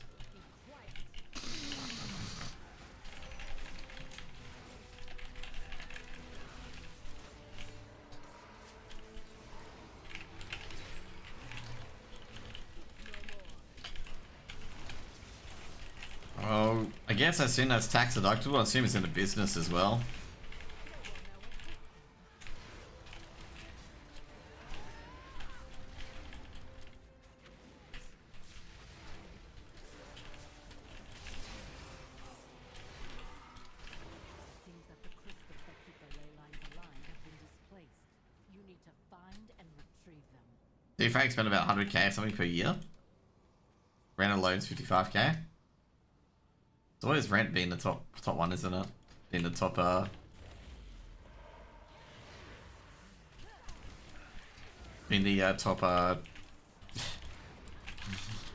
Oh, I guess as soon as tax deductible, I assume it's in the business as well. Defrag spent about 100k or something per year. Rent alone's 55k. It's always rent being the top one, isn't it? Being the top being the top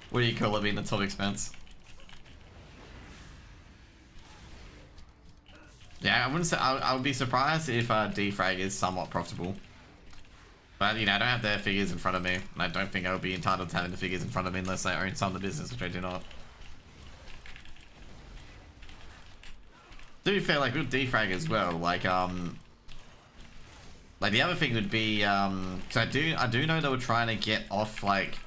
what do you call it, being the top expense? Yeah, I wouldn't say, I would be surprised if Defrag is somewhat profitable. But, you know, I don't have their figures in front of me, and I don't think I would be entitled to having the figures in front of me unless I own some of the business, which I do not. To be fair, like, with Defrag as well, like the other thing would be, so I do know they were trying to get off, like,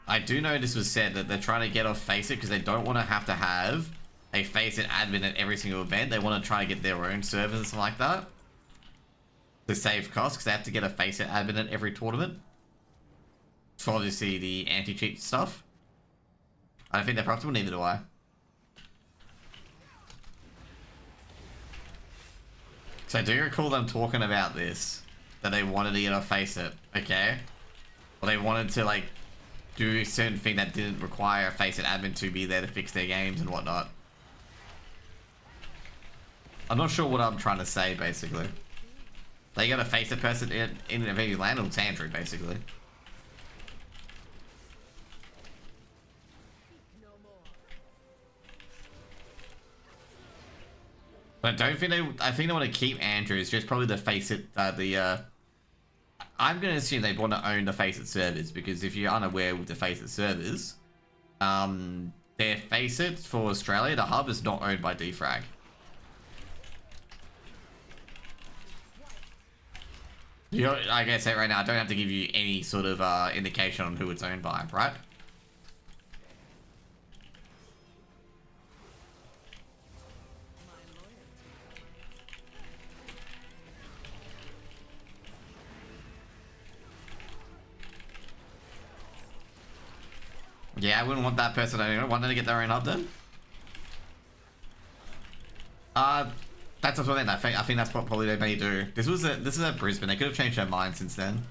I do know this was said that they're trying to get off Faceit because they don't want to have a Faceit admin at every single event. They want to try to get their own servers and stuff like that to save costs because they have to get a Faceit admin at every tournament for obviously the anti-cheat stuff. I don't think they're profitable, neither do I. So I do recall them talking about this, that they wanted to get off Faceit, okay? Or they wanted to like do a certain thing that didn't require a Faceit admin to be there to fix their games and whatnot. I'm not sure what I'm trying to say, basically. They got a Faceit person in a venue land, it's Andrew, basically. But I don't think I think they want to keep Andrew. It's just probably the Faceit, I'm going to assume they want to own the Faceit servers, because if you're unaware with the Faceit servers, their Faceit for Australia, the hub is not owned by Defrag. You know, like I say right now, I don't have to give you any sort of indication on who it's owned by, right? Yeah, I wouldn't want that person. I want them to get their own hub then. That's what I think that's what probably they may do. This is at Brisbane. They could have changed their mind since then.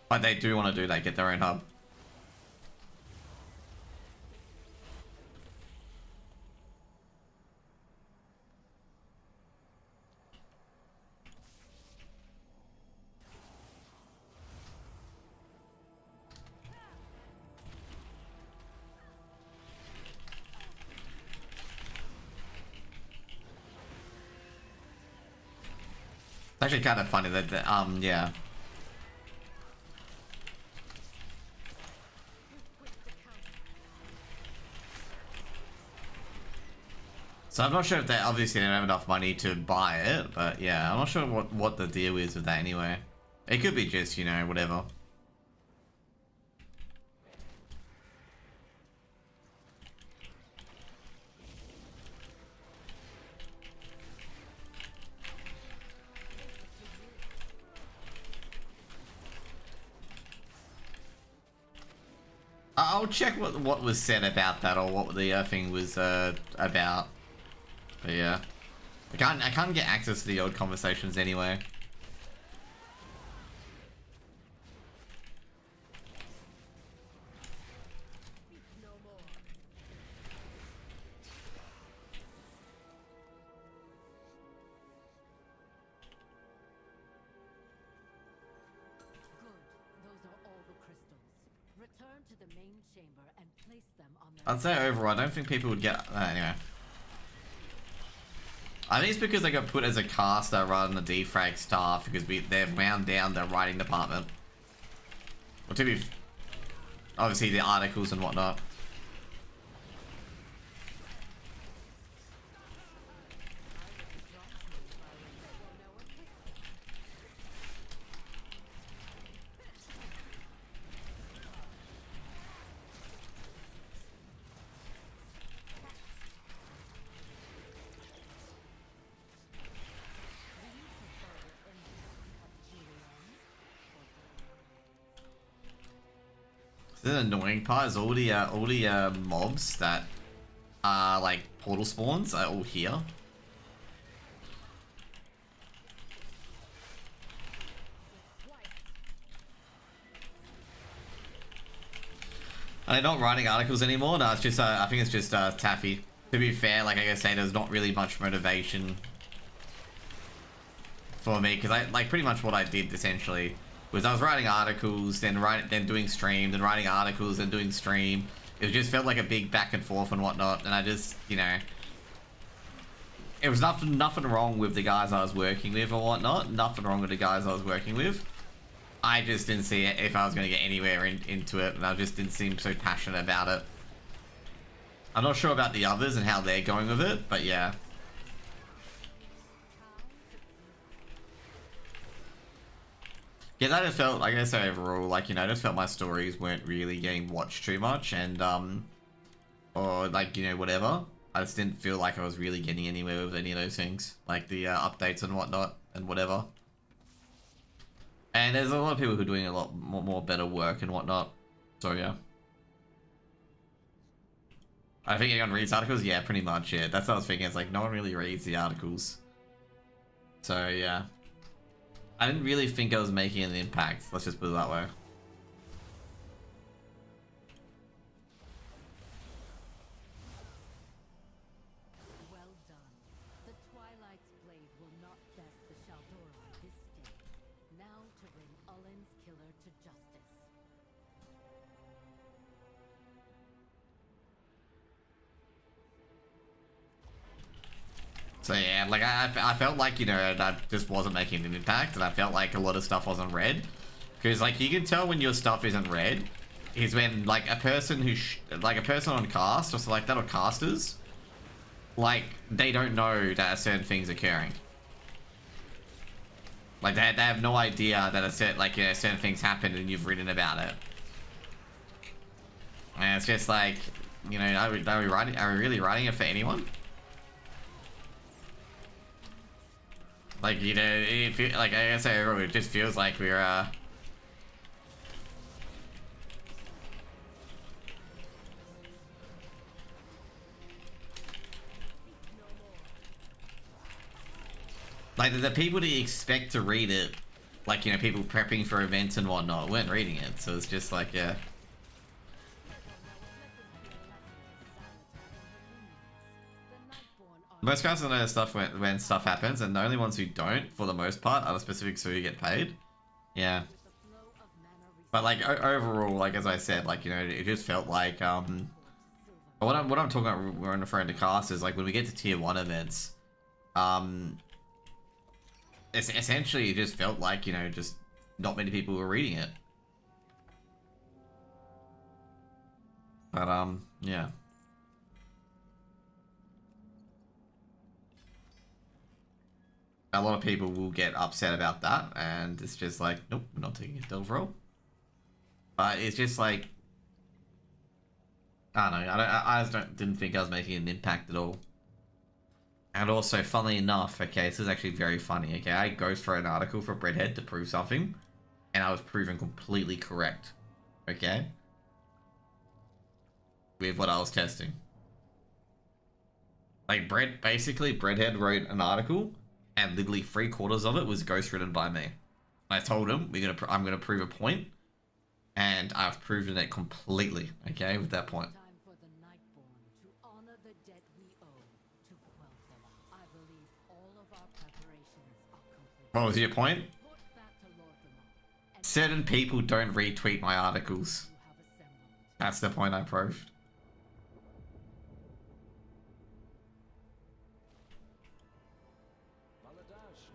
But they do want to do that, get their own hub. It's actually kind of funny that, yeah. So I'm not sure if they obviously don't have enough money to buy it, but yeah, I'm not sure what the deal is with that anyway. It could be just, you know, whatever. I'll check what was said about that, or what the thing was about. But yeah, I can't get access to the old conversations anyway. I'd say overall, I don't think people would get anyway. I think it's because they got put as a caster rather than the Defrag staff, because they've wound down their writing department. Or to be, obviously the articles and whatnot. The annoying part is all the mobs that are like portal spawns are all here. Are they not writing articles anymore? No, it's just, I think it's just Taffy. To be fair, like I say, there's not really much motivation for me, because like pretty much what I did essentially was I was writing articles, then doing stream, then writing articles, then doing stream. It just felt like a big back and forth and whatnot, and I just, you know, it was nothing wrong with the guys I was working with or whatnot. Nothing wrong with the guys I was working with. I just didn't see it if I was going to get anywhere into it, and I just didn't seem so passionate about it. I'm not sure about the others and how they're going with it, but yeah. Yeah, I just felt, like I say overall, like, you know, I just felt my stories weren't really getting watched too much, and, or, like, you know, whatever. I just didn't feel like I was really getting anywhere with any of those things, like the updates and whatnot, and whatever. And there's a lot of people who are doing a lot more better work and whatnot, so yeah. I think anyone reads articles? Yeah, pretty much, yeah. That's what I was thinking, it's like, no one really reads the articles. So, yeah. I didn't really think I was making an impact, let's just put it that way. Well done. The Twilight's blade will not best the Shaldora this day. Now to bring Ullin's killer to justice. So yeah, like I felt like, you know, that just wasn't making an impact, and I felt like a lot of stuff wasn't read. Because like you can tell when your stuff isn't read is when like a person who like a person on cast or so like that, or casters, like they don't know that certain things are occurring. Like they have no idea that a certain, like, you know, certain things happened and you've written about it. And it's just like, you know, are we really writing it for anyone? Like, you know, like I say, it just feels like we're like the people that you expect to read it, like, you know, people prepping for events and whatnot, weren't reading it, so it's just like, yeah. Most guys know stuff when stuff happens, and the only ones who don't, for the most part, are the specifics who get paid. Yeah. But like overall, like as I said, like, you know, it just felt like what I'm talking about when referring to cast is like when we get to tier 1 events, it's essentially it just felt like, you know, just not many people were reading it. But yeah. A lot of people will get upset about that, and it's just like, nope, we're not taking a delve roll. But it's just like, I don't know, I just didn't think I was making an impact at all. And also, funnily enough, okay, this is actually very funny, okay, I ghost wrote an article for Breadhead to prove something, and I was proven completely correct, okay? With what I was testing. Like, basically, Breadhead wrote an article, and literally 3/4 of it was ghost written by me. I told him I'm gonna prove a point, and I've proven it completely. Okay, with that point. Time for the Nightborn to honor the debt we owe to quell them. I believe all of our preparations are complete. What was your point? Report back to Lorthamar, and Certain people don't retweet my articles. you have assembled. That's the point I proved. Baladash,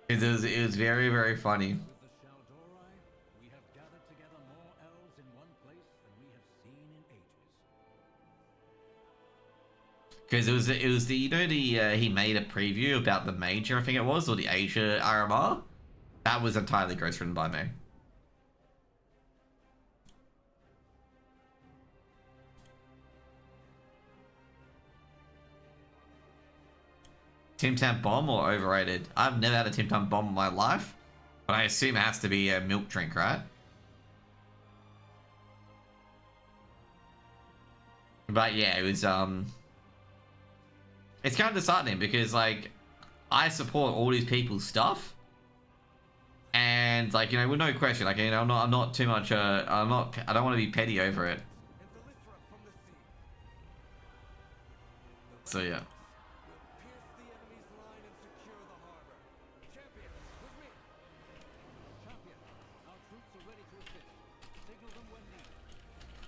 Melanoir. It was very, very funny. With the Shaldorai, we have gathered together more elves in one place than we have seen in ages. Because it was the, you know, the he made a preview about the Major, I think it was, or the Asia RMR. That was entirely ghost written by me. Tim Tam Bomb or overrated? I've never had a Tim Tam Bomb in my life, but I assume it has to be a milk drink, right? But yeah, it was it's kind of disheartening because, like, I support all these people's stuff, And like, you know, with no question, like, you know, I'm not too much, I don't want to be petty over it. So yeah.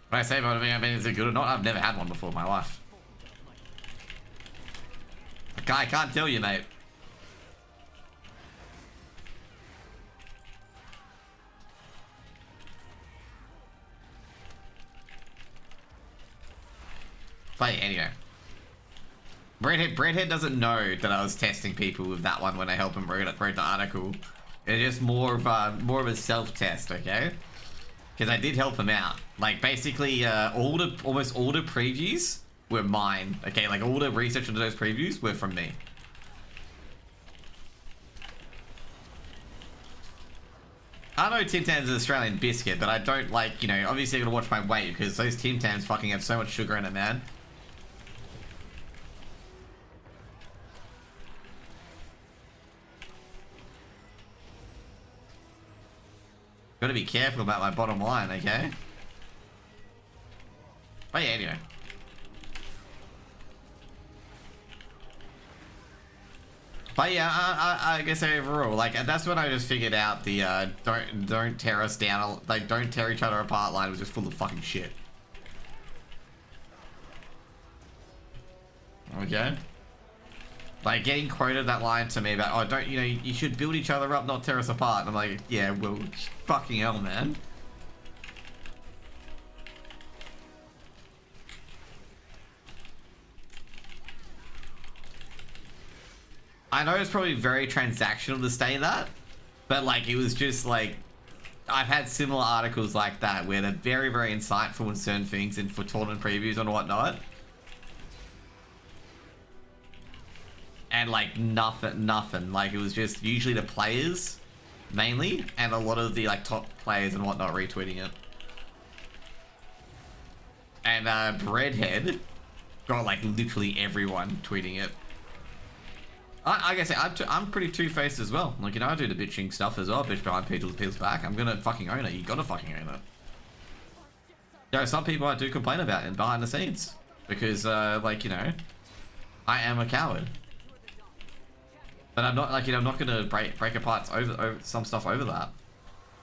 When I say motivating, I mean, is it good or not? I've never had one before in my life. I can't tell you, mate. But anyway. Breadhead doesn't know that I was testing people with that one when I helped him wrote the article. It's just more of a self-test, okay? Because I did help him out. Like, basically, almost all the previews were mine. Okay, like, all the research into those previews were from me. I know Tim Tams is an Australian biscuit, but I don't, like, you know, obviously I'm gonna watch my weight because those Tim Tams fucking have so much sugar in it, man. Gotta be careful about my bottom line, okay? But yeah, anyway. But yeah, I guess overall, like, that's when I just figured out the don't tear us down, like, don't tear each other apart line was just full of fucking shit. Okay? Like, getting quoted that line to me about, oh, don't, you know, you should build each other up, not tear us apart. And I'm like, yeah, well, fucking hell, man. I know it's probably very transactional to say that, but, like, it was just, like, I've had similar articles like that where they're very, very insightful in certain things and for tournament previews and whatnot. And like nothing. Like it was just usually the players mainly and a lot of the like top players and whatnot retweeting it. And Breadhead got like literally everyone tweeting it. I guess I'm pretty two-faced as well. Like, you know, I do the bitching stuff as well. Bitch behind people's back. I'm gonna fucking own it. You gotta fucking own it. There are some people I do complain about in behind the scenes because like, you know, I am a coward. But I'm not, like, you know, I'm not gonna break apart over some stuff over that.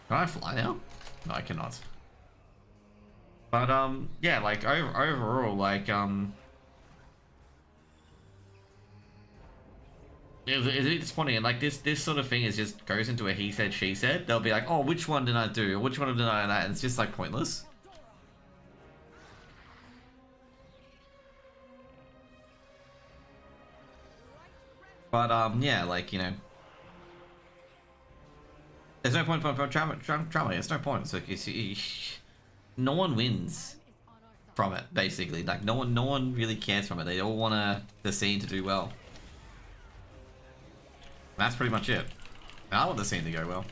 Can I fly now? No, I cannot. But yeah, like overall, like it's disappointing. And like this sort of thing is just goes into a he said she said. They'll be like, oh, which one did I do? Or which one did I? And it's just like pointless. But yeah, like, you know, there's no point for drama. There's no point. So you see, no one wins from it. Basically, like no one really cares from it. They all want the scene to do well. That's pretty much it. And I want the scene to go well.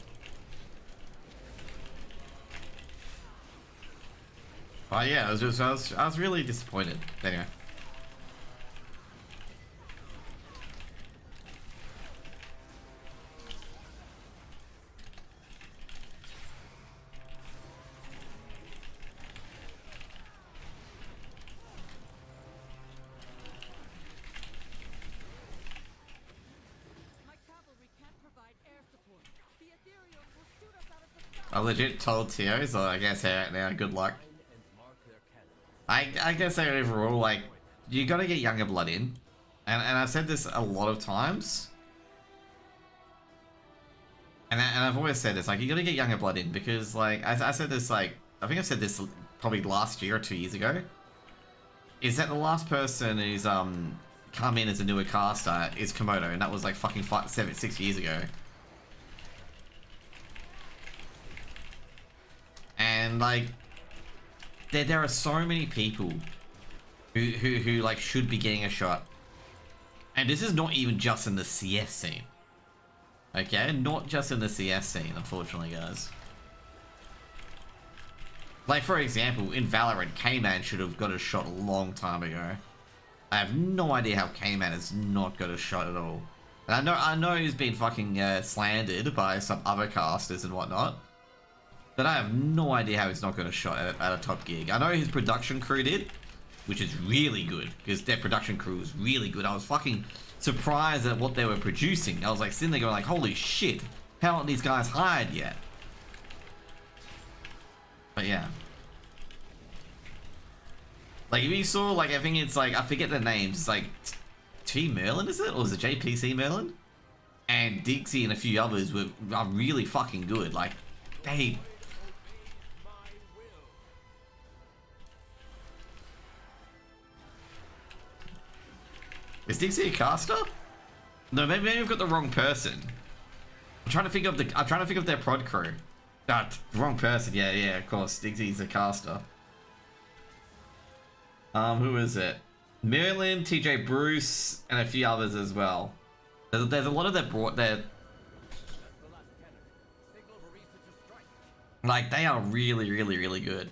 But yeah, I was really disappointed. Anyway. I legit told Tio, so I guess hey, now good luck. I guess overall, like, you gotta get younger blood in. And I've said this a lot of times. And I've always said this, like, you gotta get younger blood in because, like, I said this, like, I think I said this probably last year or 2 years ago. Is that the last person who's come in as a newer caster is Komodo, and that was like fucking 6 years ago. And like, there are so many people who like should be getting a shot. And this is not even just in the CS scene. Okay, not just in the CS scene, unfortunately, guys. Like, for example, in Valorant, K-Man should have got a shot a long time ago. I have no idea how K-Man has not got a shot at all. And I know he's been fucking slandered by some other casters and whatnot. But I have no idea how he's not got a shot at a top gig. I know his production crew did, which is really good, because their production crew was really good. I was fucking surprised at what they were producing. I was like sitting there going like, holy shit, how aren't these guys hired yet? But yeah. Like, if you saw, like, I think it's like, I forget their names, it's like T Merlin, is it? Or is it JPC Merlin? And Dixie and a few others are really fucking good. Like, they... Is Dixie a caster? No, maybe I've got the wrong person. I'm trying to think of their prod crew. Ah, wrong person. Yeah, of course. Dixie's a caster. Who is it? Merlin, TJ Bruce, and a few others as well. There's a lot of their like, they are really, really, really good.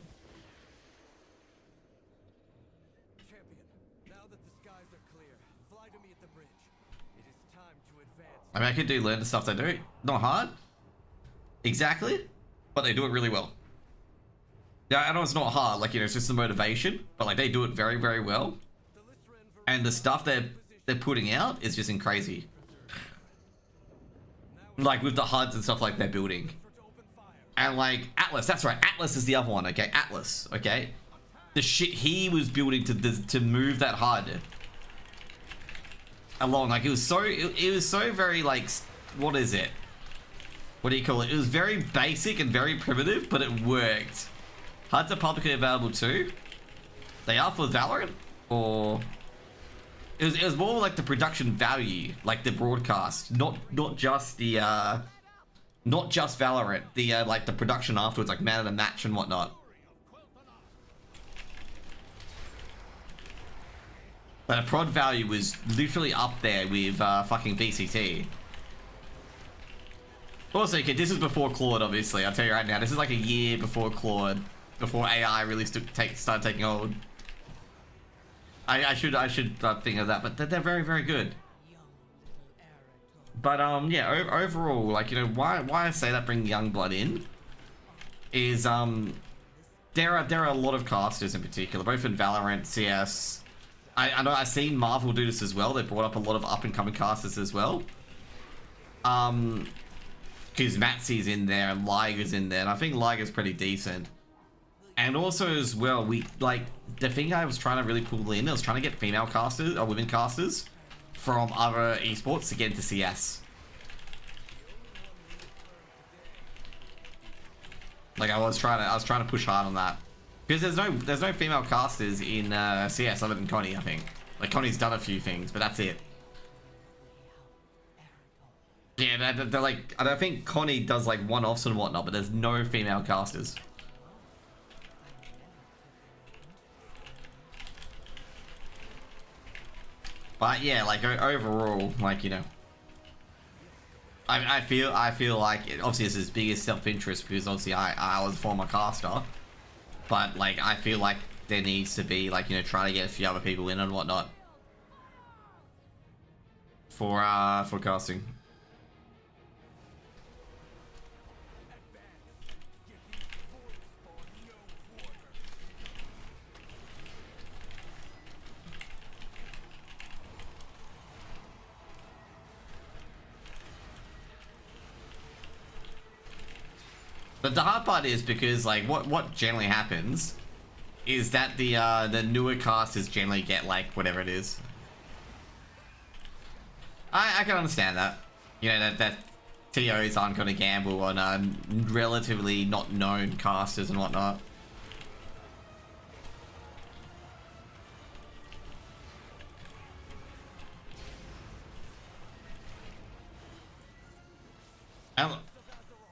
I mean, I could do learn the stuff they do. Not hard. Exactly. But they do it really well. Yeah, I know it's not hard. Like, you know, it's just the motivation. But, like, they do it very, very well. And the stuff they're putting out is just crazy. Like, with the HUDs and stuff like they're building. And, like, Atlas. That's right. Atlas is the other one, okay? Atlas, okay? The shit he was building to move that HUD along, like, it was so very, like, what is it? What do you call it? It was very basic and very primitive, but it worked. HUDs are publicly available too. They are for Valorant, or it was more like the production value, like the broadcast, not just the not just Valorant, the like the production afterwards, like Man of the Match and whatnot. But a prod value was literally up there with fucking VCT. Also, okay, this is before Claude, obviously. I'll tell you right now, this is like a year before Claude, before AI really started taking hold. I should think of that, but they're very, very good. But yeah, overall, like, you know, why I say that bring Youngblood in is there are a lot of casters in particular, both in Valorant, CS. I know I've seen Marvel do this as well. They brought up a lot of up and coming casters as well. Because Matsy's in there and Liger's in there, and I think Liger's pretty decent. And also as well, we like the thing I was trying to really pull in. I was trying to get female casters or women casters from other esports to get into CS. Like I was trying to push hard on that. Because there's no female casters in CS other than Connie, I think. Like Connie's done a few things, but that's it. Yeah, they're like, I don't think Connie does like one-offs and whatnot, but there's no female casters. But yeah, like overall, like, you know, I feel like obviously this is biggest self-interest because obviously I was a former caster. But, like, I feel like there needs to be, like, you know, trying to get a few other people in and whatnot. For casting. But the hard part is because, like, what generally happens is that the newer casters generally get, like, whatever it is. I can understand that. You know, that TOs aren't going to gamble on relatively not known casters and whatnot.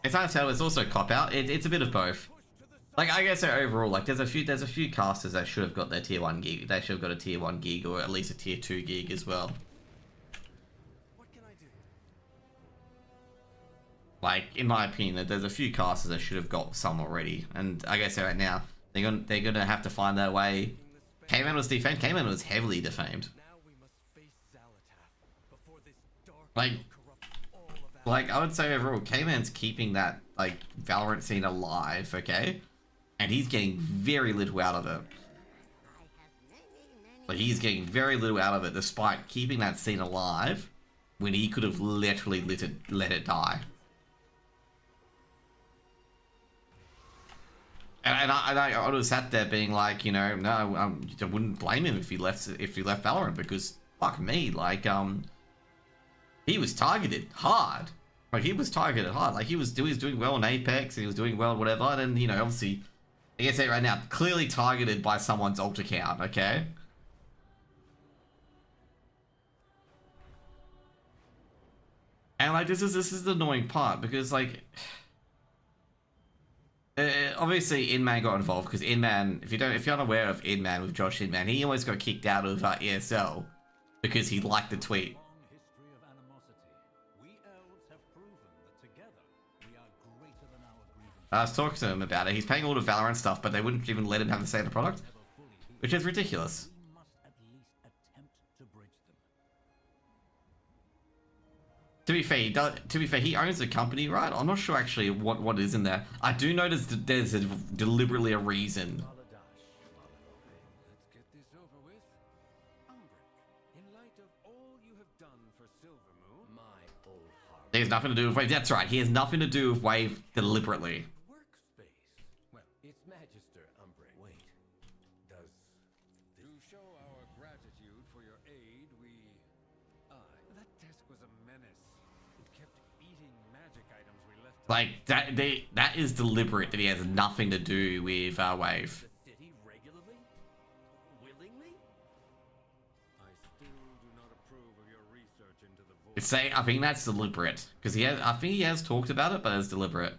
It's hard to tell. It's also cop out. It's a bit of both. Like I guess overall, like there's a few casters that should have got their tier 1 gig. They should have got a tier 1 gig or at least a tier 2 gig as well. What can I do? Like in my opinion, there's a few casters that should have got some already. And I guess right now they're gonna have to find their way. K-Man was defamed. K-Man was heavily defamed. Now we must face Xal'atath before this dark Like, All of that. like I would say overall, K-Man's keeping that like Valorant scene alive, okay? And he's getting very little out of it. Like he's getting very little out of it, despite keeping that scene alive, when he could have literally let it die. And I was sat there being like, you know, no, I wouldn't blame him if he left Valorant, because fuck me, like he was targeted hard. Like he was targeted hard. Like he was doing well in Apex, and he was doing well in whatever. And then, you know, obviously, I can say it right now, clearly targeted by someone's ult account. Okay. And like this is the annoying part, because like. Obviously, Inman got involved because Inman, if you're unaware of Inman with Josh Inman, he almost got kicked out of ESL because he liked the tweet. Long history of animosity. We elves have proven that together we are greater than our grievances. I was talking to him about it. He's paying all the Valorant stuff, but they wouldn't even let him have the say in the product, Never fully healed. which is ridiculous. We must at least attempt to bridge them. To be fair, he owns the company, right? I'm not sure actually what is in there. I do notice that there's deliberately a reason. Let's get this over with. Umbric, in light of all you have done for Silvermoon, my old heart. He has nothing to do with Wave. That's right. He has nothing to do with Wave deliberately. Workspace. Well, it's Magister, Umbric. Wait. Does to show our gratitude for your aid, that desk was a menace. It kept eating magic items we left. Like that is deliberate. That he has nothing to do with Wave. The city regularly? Willingly? I still do not approve of your research into the void. I think that's deliberate because I think he has talked about it, but it's deliberate.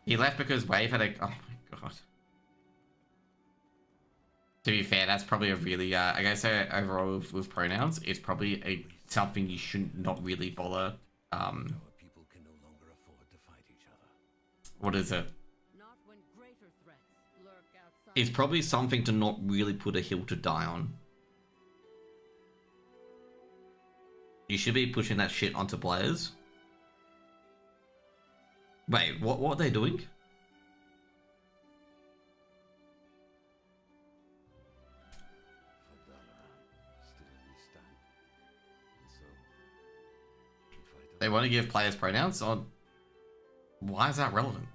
He left because Wave had a. Oh my god. To be fair, that's probably a really. I guess overall with pronouns, it's probably something you should not really bother. Our people can no longer afford to fight each other. What is it? Not when greater threats lurk outside. It's probably something to not really put a hill to die on. You should be pushing that shit onto players. Wait, what are they doing? For Dalaran, still we stand. And so, if I don't They want to give players pronouns on. Why is that relevant?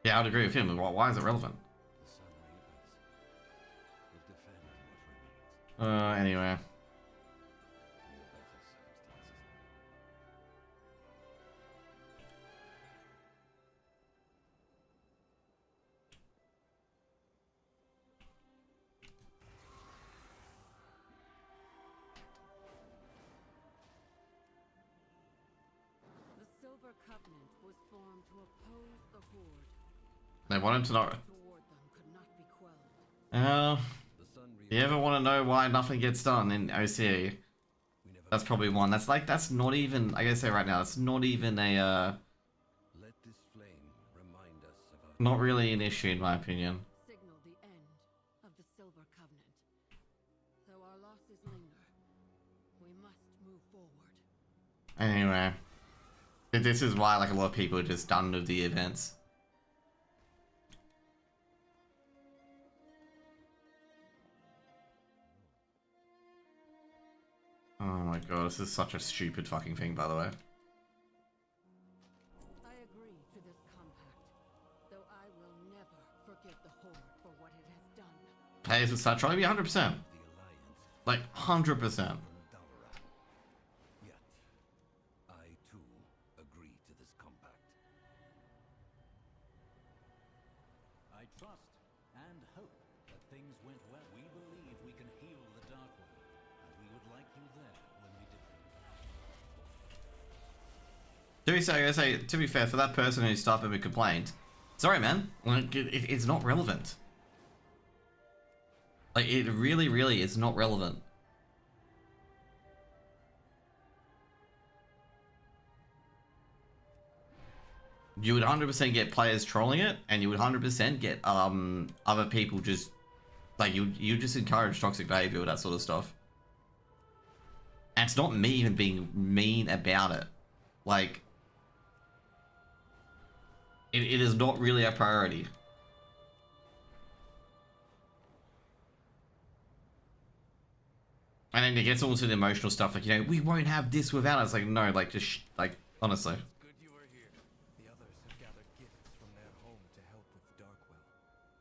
Yeah, I'd agree with him. Why is it relevant? the Sun Ravens will defend what remains Anyway. in your better circumstances. The Silver Covenant was formed to oppose the Horde. They want him to not. Toward them could not be quelled. The Sun You ever want to know why nothing gets done in OCE? we never That's probably one. That's not even. I gotta say right now, it's not even a. let this flame remind us of our Not really an issue in my opinion. Signal the end of the Silver Covenant. Though our losses linger, we must move forward. Anyway, this is why like a lot of people are just done with the events. Oh my god, this is such a stupid fucking thing, by the way. I agree to this compact, though I will never forgive the Horde for what it has done. Players will start trying to be 100%. the alliance Like 100%. on Dalaran. Yet, I too agree to this compact. I trust and hope that things went well. We believe we can heal the Darkwood, and we would like you there when we do. To be fair, for that person who started with a complaint, sorry man, like it's not relevant. Like it really is not relevant. You would 100% get players trolling it, and you would 100% get other people just Like, you just encourage toxic behavior, that sort of stuff. And it's not me even being mean about it. Like, it is not really a priority. And then it gets all into the emotional stuff, like, you know, we won't have this without us. Like, no, like, just, like, honestly. Good you are here. The others have gathered gifts from their home to help with Darkwell.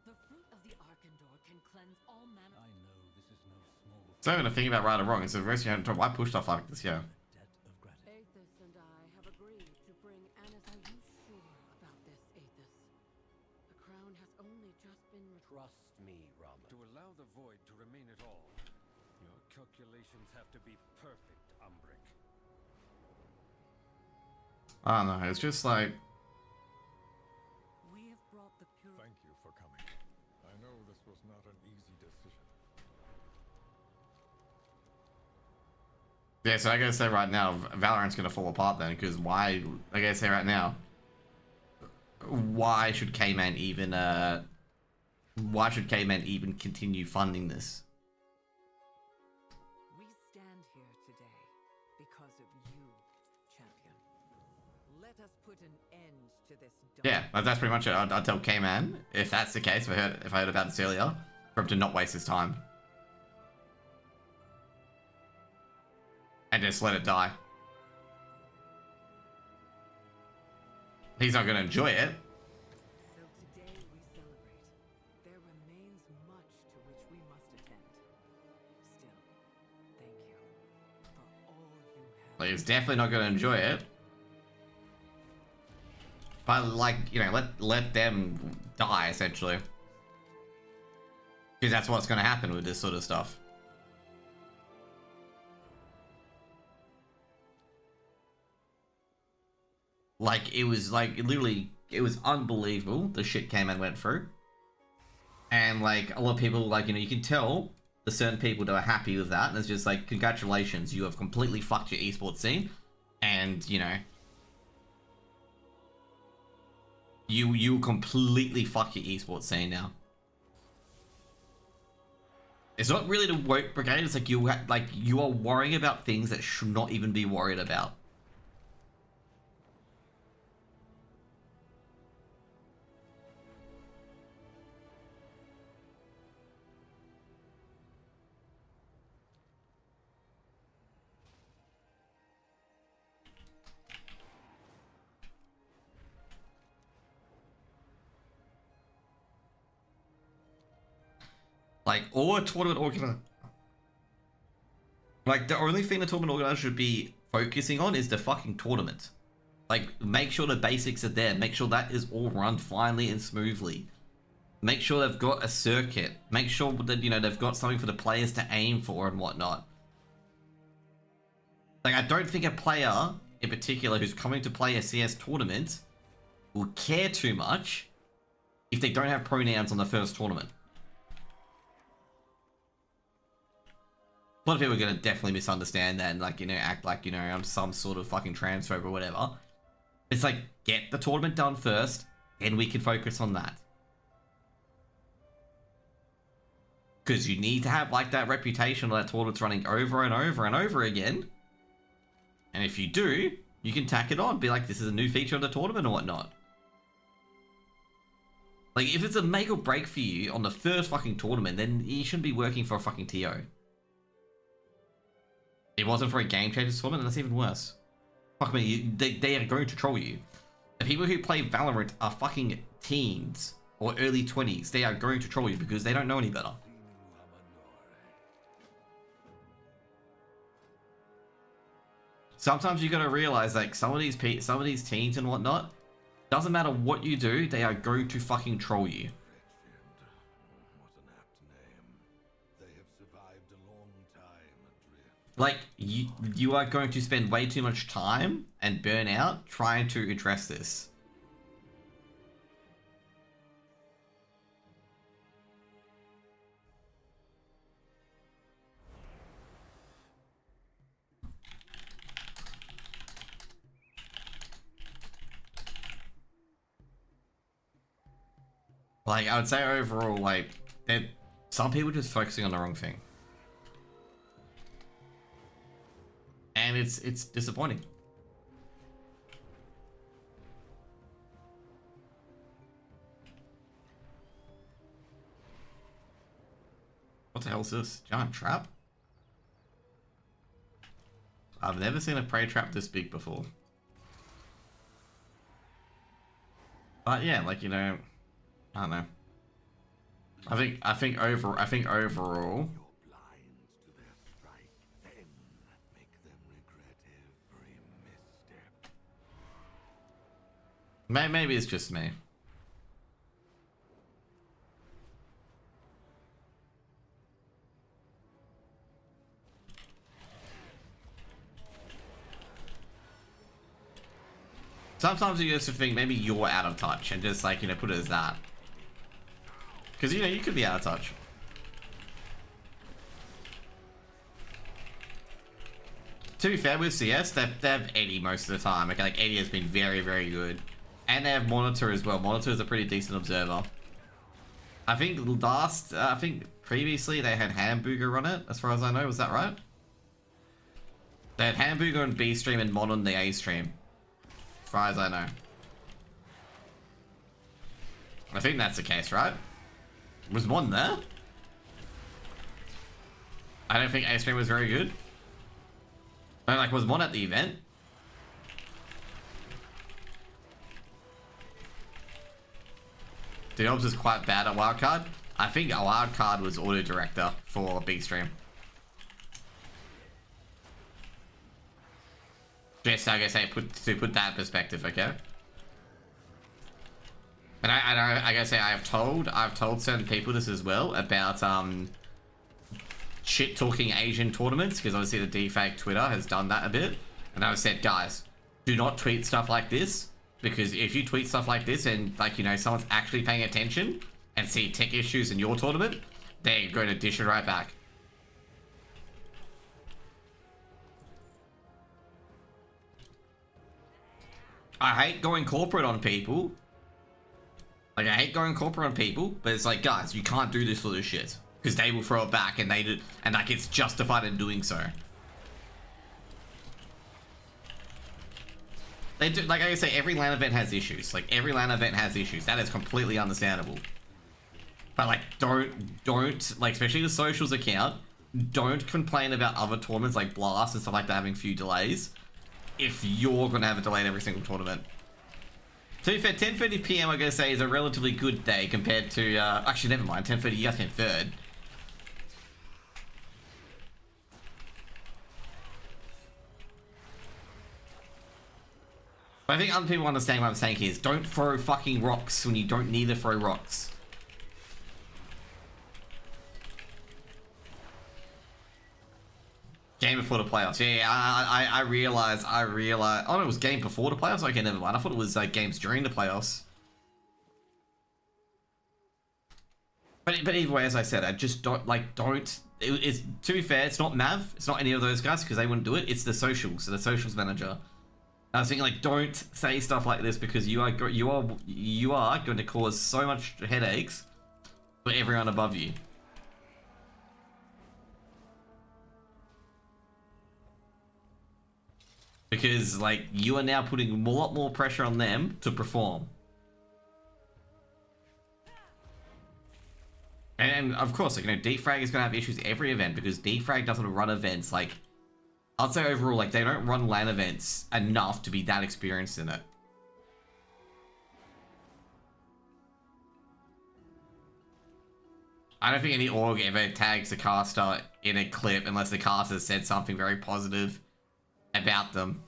The fruit of the Arkandor can cleanse all manner. I know this is no small So I'm gonna think about right or wrong. It's a very why push stuff like this, yeah. debt of gratitude. Aethys and I have agreed to bring Annas. Are you sure about this, Aethys? The crown has only just been Trust me, Rama. To allow the void to remain at all, your calculations have to be perfect, Umbric. I don't know, it's just like, We have brought the pure. Thank you for coming. I know this was not an easy decision. yeah, so I gotta say right now, Valorant's gonna fall apart then, because why, I gotta say right now, why should K-Man even, why should K-Man even continue funding this? We stand here today because of you, champion. Let us put an end to this Yeah, that's pretty much it. I'd tell K-Man, if that's the case, if I heard about this earlier, for him to not waste his time. And just let it die. He's not gonna enjoy it. Though today we celebrate, there remains much to which we must attend. Still, thank you for all you have. Like, he's definitely not gonna enjoy it. But like, you know, let them die essentially. Because that's what's gonna happen with this sort of stuff. Like, it was like, literally, it was unbelievable the shit K-Man went through. And like, a lot of people, like, you know, you can tell the certain people that are happy with that. And it's just like, congratulations, you have completely fucked your esports scene. And, you know, you completely fuck your esports scene now. It's not really the woke brigade. It's like you are worrying about things that should not even be worried about. Like, all a tournament organizer, like, the only thing the tournament organizer should be focusing on is the fucking tournament. Like, make sure the basics are there. Make sure that is all run finely and smoothly. Make sure they've got a circuit. Make sure that, you know, they've got something for the players to aim for and whatnot. Like, I don't think a player in particular who's coming to play a CS tournament will care too much if they don't have pronouns on the first tournament. A lot of people are going to definitely misunderstand that and, like, you know, act like, you know, I'm some sort of fucking transphobe or whatever. It's like, get the tournament done first, then we can focus on that. Because you need to have, like, that reputation of that tournament's running over and over and over again. And if you do, you can tack it on. Be like, this is a new feature of the tournament or whatnot. Like, if it's a make or break for you on the first fucking tournament, then you shouldn't be working for a fucking TO. It wasn't for a game changer tournament, and that's even worse. Fuck me, they are going to troll you. The people who play Valorant are fucking teens or early 20s. They are going to troll you because they don't know any better. Sometimes you gotta realize, like, some of these teens and whatnot, doesn't matter what you do, they are going to fucking troll you. What an apt name. They have survived a long time adrift. Like, you are going to spend way too much time and burn out trying to address this. Like, I would say overall, like, Some people just focusing on the wrong thing. And it's disappointing. What the hell is this? Giant trap? I've never seen a prey trap this big before. But yeah, like, you know, I don't know. I think overall, You're blind to their strife, then make them regret every misstep. maybe it's just me. Sometimes you just think maybe you're out of touch and just like, you know, put it as that. Because, you know, you could be out of touch. To be fair with CS, they have Eddie most of the time. Okay, like Eddie has been very, very good. And they have Monitor as well. Monitor is a pretty decent observer. I think previously they had Hamburger on it, as far as I know. Was that right? They had Hamburger on B stream and Mon on the A stream. As far as I know. I think that's the case, right? Was Mon there? I don't think A stream was very good. I like, was Mon at the event? The Obs is quite bad at Wildcard. I think a Wildcard was auto director for B stream. Just I guess put that in perspective, okay? And I gotta say I've told certain people this as well about shit talking Asian tournaments, because obviously the defag Twitter has done that a bit, and I've said, guys, do not tweet stuff like this, because if you tweet stuff like this and, like, you know, someone's actually paying attention and see tech issues in your tournament, they're going to dish it right back. I hate going corporate on people. Like, I hate going corporate on people, but it's like, guys, you can't do this for this shit. Because they will throw it back, and they do, and like, it's justified in doing so. They do, like I say, every LAN event has issues. Like, every LAN event has issues. That is completely understandable. But like, don't, like, especially the socials account, don't complain about other tournaments like Blast and stuff like that having few delays, if you're gonna have a delay in every single tournament. To be fair, 10:30 PM I'm gonna say is a relatively good day compared to, actually never mind, 10:30 you guys came third. But I think other people understand what I'm saying here is don't throw fucking rocks when you don't need to throw rocks. Game before the playoffs. Yeah, I realize. Oh, no, it was game before the playoffs? Okay, never mind. I thought it was games during the playoffs. But either way, as I said, I just don't. It's, to be fair, it's not Mav. It's not any of those guys because they wouldn't do it. It's the socials. So the socials manager. I was thinking, like, don't say stuff like this because you are going to cause so much headaches for everyone above you. Because, like, you are now putting a lot more pressure on them to perform. And of course, like, you know, Defrag is going to have issues every event because Defrag doesn't run events, like, I'd say overall, like, they don't run LAN events enough to be that experienced in it. I don't think any org ever tags the caster in a clip unless the caster said something very positive about them.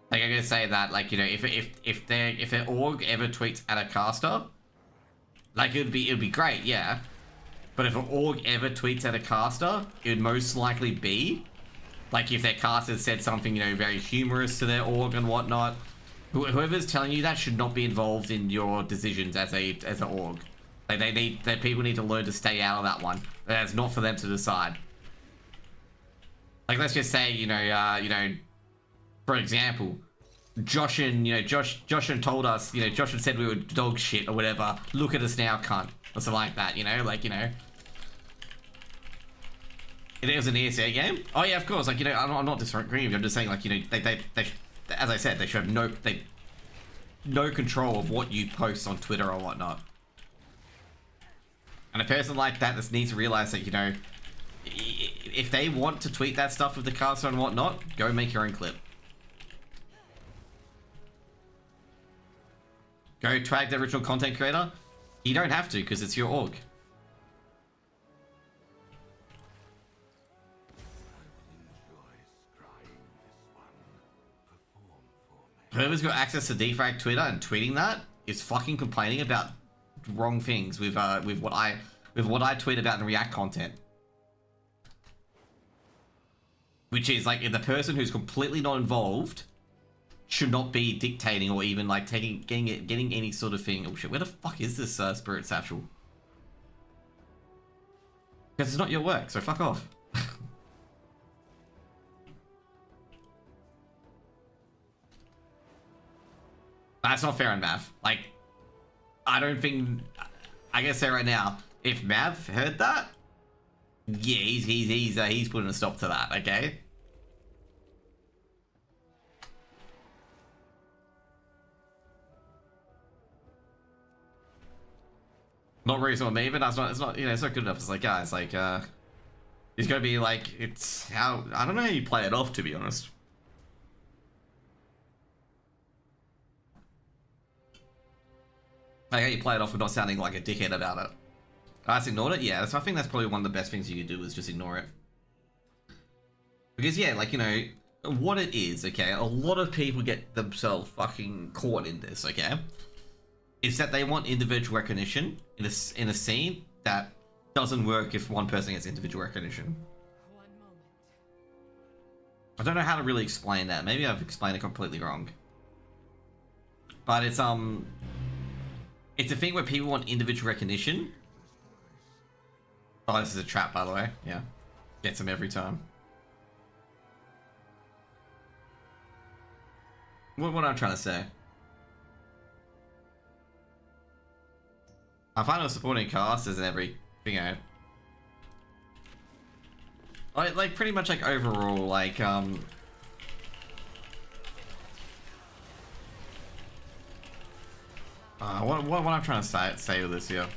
Like, I'm gonna say that, like, you know, if their org ever tweets at a caster, like, it'd be great, yeah. But if an org ever tweets at a caster, it would most likely be, like, if their caster said something, you know, very humorous to their org and whatnot. Whoever's telling you that should not be involved in your decisions as an org. Like, people need to learn to stay out of that one. That's not for them to decide. Like, let's just say, you know, for example, Joshin told us, you know, Joshin said we were dog shit or whatever. Look at us now, cunt. or something like that, you know, like, you know. It was an ESA game? Oh yeah, of course, like, you know, I'm not disagreeing with you, I'm just saying, like, you know, they as I said, they should have no control of what you post on Twitter or whatnot. And a person like that just needs to realize that, you know, if they want to tweet that stuff with the caster and whatnot, go make your own clip. Go tag the original content creator. You don't have to, because it's your org. Whoever's got access to Defrag Twitter and tweeting that is fucking complaining about wrong things with what I tweet about in React content. Which is like, if the person who's completely not involved should not be dictating or even like getting any sort of thing. Oh shit, where the fuck is this Spirit Satchel? Because it's not your work, so fuck off. That's not fair on Mav. Like, I don't think, I gotta say right now, if Mav heard that, yeah, he's putting a stop to that, okay? Not reasonable, maybe, but it's not, you know, it's not good enough. It's like, guys, like, it's gonna be like, it's how, I don't know how you play it off, to be honest. Like how you play it off with not sounding like a dickhead about it. I just ignored it? Yeah, I think that's probably one of the best things you could do is just ignore it. Because yeah, like, you know, what it is, okay, a lot of people get themselves fucking caught in this, okay? Is that they want individual recognition in a scene that doesn't work if one person gets individual recognition. One moment. I don't know how to really explain that. Maybe I've explained it completely wrong. But it's a thing where people want individual recognition. Oh, this is a trap, by the way. Yeah. Gets them every time. What am I trying to say? I find I was supporting casters and every, you know. Like pretty much like overall, like, what I'm trying to say with this here.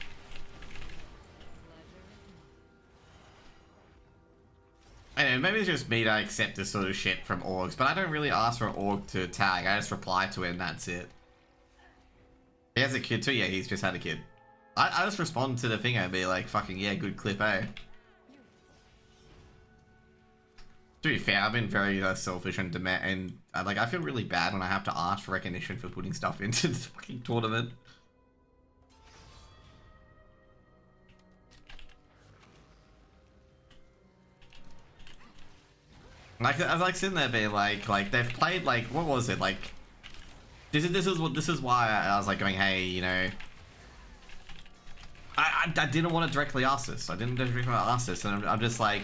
Anyway, maybe it's just me to accept this sort of shit from orgs, but I don't really ask for an org to tag. I just reply to it and that's it. He has a kid too? Yeah, he's just had a kid. I just respond to the thing and be like, fucking yeah, good clip, eh? To be fair, I've been very selfish and like, I feel really bad when I have to ask for recognition for putting stuff into this fucking tournament. Like, I was like sitting there being like they've played like, what was it, like, this is why I was like going, hey, you know, I didn't want to directly ask this. I didn't directly ask this, and I'm just like,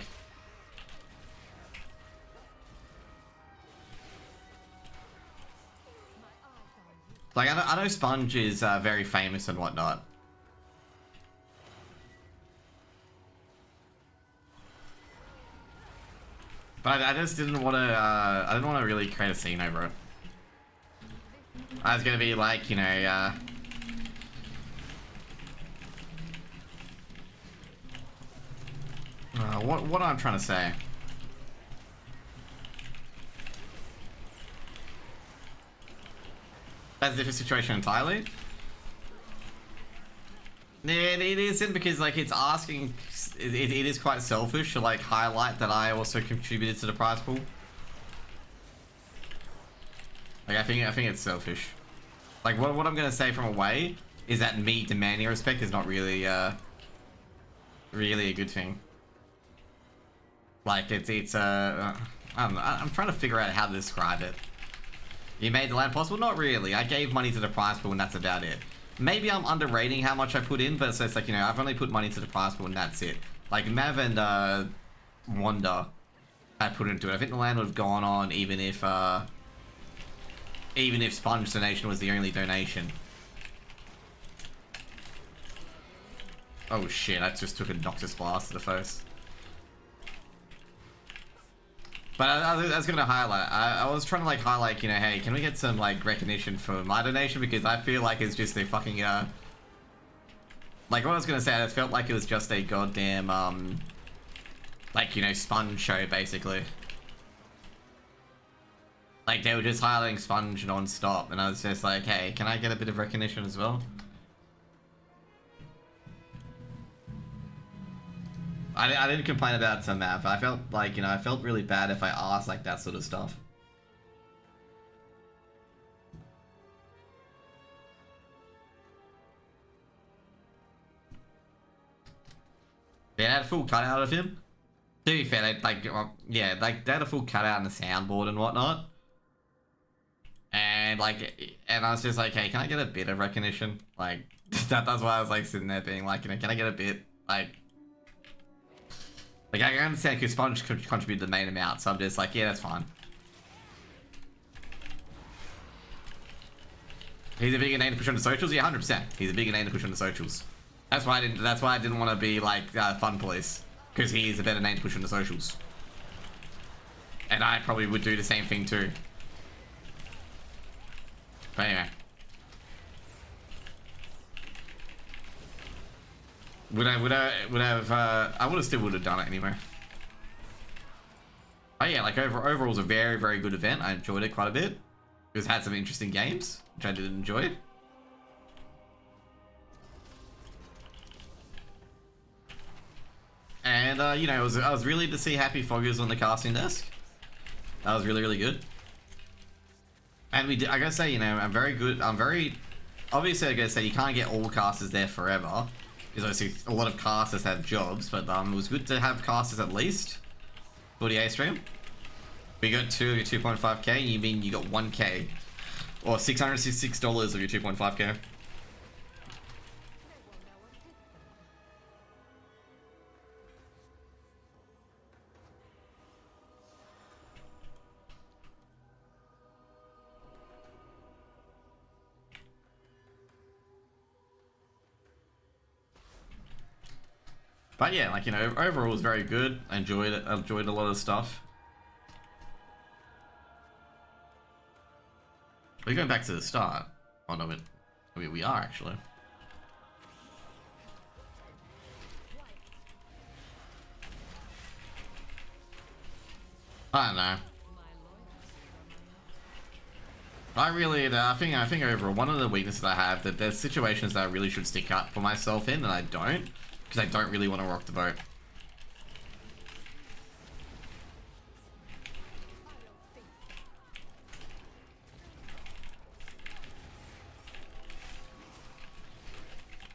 I know Sponge is very famous and whatnot. But I just didn't want to, I didn't want to really create a scene over it. I was gonna be like, you know, what I'm trying to say. That's a different situation entirely. It isn't, because like it's asking, it is quite selfish to like highlight that I also contributed to the prize pool. Like I think it's selfish. Like what I'm gonna say from away is that me demanding respect is not really really a good thing. Like it's I don't know, I'm trying to figure out how to describe it. You made the land possible? Not really. I gave money to the prize pool and that's about it. Maybe I'm underrating how much I put in, but it's like, you know, I've only put money into the prize pool and that's it. Like Mav and Wanda had put into it. I think the land would have gone on even if Sponge donation was the only donation. Oh shit, I just took a Noctis Blast to the face. But I was gonna highlight, I was trying to like highlight, you know, hey, can we get some like recognition for my donation? Because I feel like it's just a fucking, like what I was gonna say, I felt like it was just a goddamn, like, you know, Sponge show basically. Like they were just highlighting Sponge non-stop and I was just like, hey, can I get a bit of recognition as well? I didn't complain about some map. I felt like, you know, I felt really bad if I asked like that sort of stuff. They had a full cutout of him. To be fair, they like, yeah, like they had a full cutout and a soundboard and whatnot. And like, and I was just like, hey, can I get a bit of recognition? Like, that's why I was like sitting there being like, you know, can I get a bit? Like I understand because Sponge contributed the main amount, so I'm just like, yeah, that's fine. He's a bigger name to push on the socials, yeah, 100%. He's a bigger name to push on the socials. That's why I didn't. That's why I didn't want to be like Fun Police, because he is a better name to push on the socials. And I probably would do the same thing too. But anyway. I would have still would have done it anyway. Oh yeah, like overall it was a very, very good event. I enjoyed it quite a bit. It had some interesting games, which I did enjoy. And you know, I was really to see Happy Foggers on the casting desk. That was really, really good. And we did, I gotta say, you know, obviously I gotta say you can't get all casters there forever. Because obviously a lot of casters have jobs, but it was good to have casters at least for the A stream. We got 2 of your 2.5k, you mean you got 1k. Or $666 of your 2.5k. But yeah, like, you know, overall it was very good. I enjoyed it. I enjoyed a lot of stuff. We're going back to the start. Oh no, we are actually. I don't know. I think overall one of the weaknesses I have that there's situations that I really should stick up for myself in and I don't. Because I don't really want to rock the boat.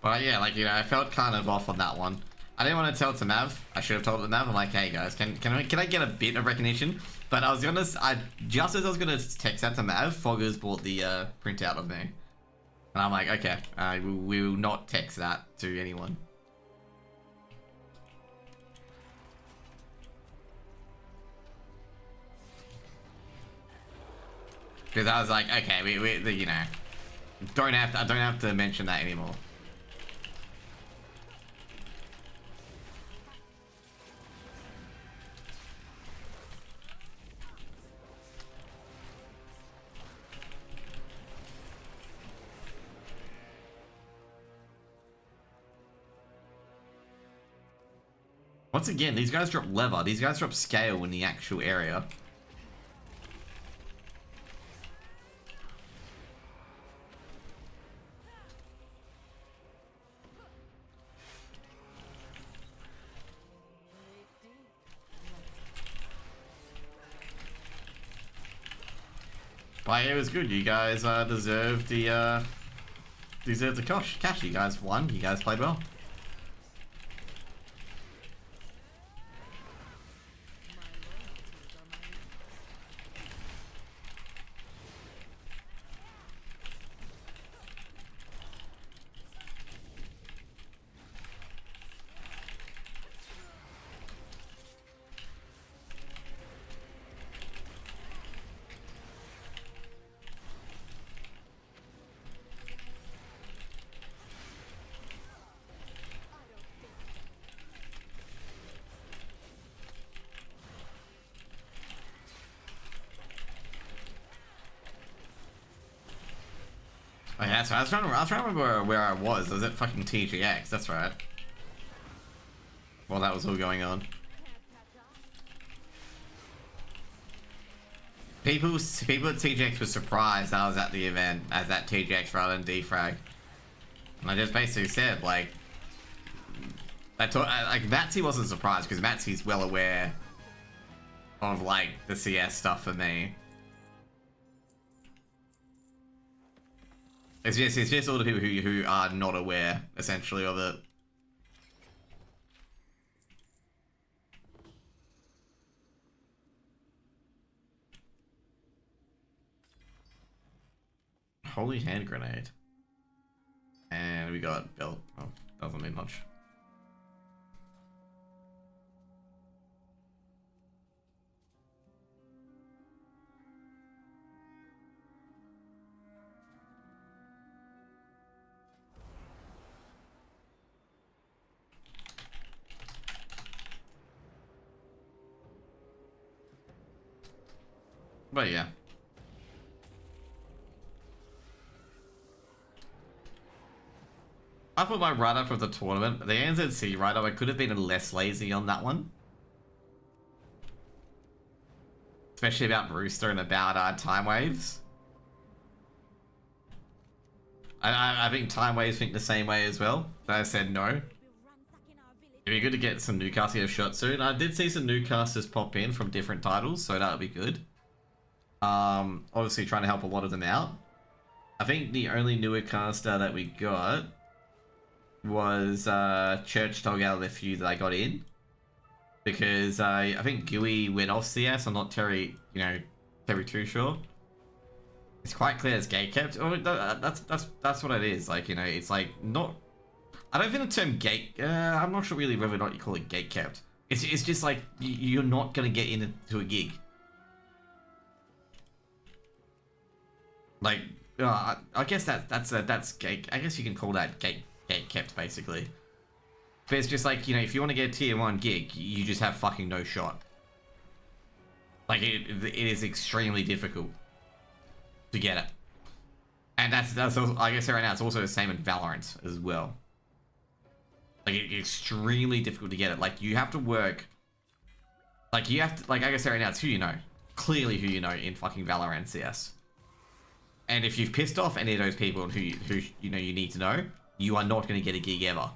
But yeah, like, you know, I felt kind of off on that one. I didn't want to tell it to Mav. I should have told it to Mav. I'm like, hey guys, can I get a bit of recognition? But just as I was gonna text that to Mav, Foggers bought the printout of me, and I'm like, okay, we will not text that to anyone. Because I was like, okay, we you know, I don't have to mention that anymore. Once again, these guys drop lever. These guys drop scale in the actual area. But it was good. You guys deserved the cash. You guys won. You guys played well. Oh, yeah, that's right. I was trying to remember where I was. I was at fucking TGX. That's right. While that was all going on. People at TGX were surprised I was at the event as at TGX rather than Defrag. And I just basically said, like, like Matsy wasn't surprised because Matsy's well aware of like the CS stuff for me. It's just all the people who are not aware essentially of it. Holy hand grenade. And we got belt. Oh, doesn't mean much. But yeah. I thought my write-up of the tournament, the NZC write-up, I could have been less lazy on that one. Especially about Brewster and about Time Waves. I think Time Waves think the same way as well. But I said no. It'd be good to get some newcasters shot soon. I did see some newcasters pop in from different titles, so that would be good. Obviously trying to help a lot of them out. I think the only newer caster that we got was Church Dog out of the few that I got in. Because I think Gui went off CS, I'm not terribly too sure. It's quite clear it's gatekept. Oh, that's what it is. Like, it's like not. I don't think the term gate. I'm not sure really whether or not you call it gatekept. It's just like you're not gonna get into a gig. Like, I guess that's gate. I guess you can call that gatekept basically. But it's just like if you want to get a tier 1 gig, you just have fucking no shot. Like it is extremely difficult to get it, and that's also, I guess right now it's also the same in Valorant as well. Like it's extremely difficult to get it. Like you have to work. Like you have to, like I guess right now it's who you know, clearly who you know in fucking Valorant CS. And if you've pissed off any of those people who you need to know, you are not going to get a gig ever.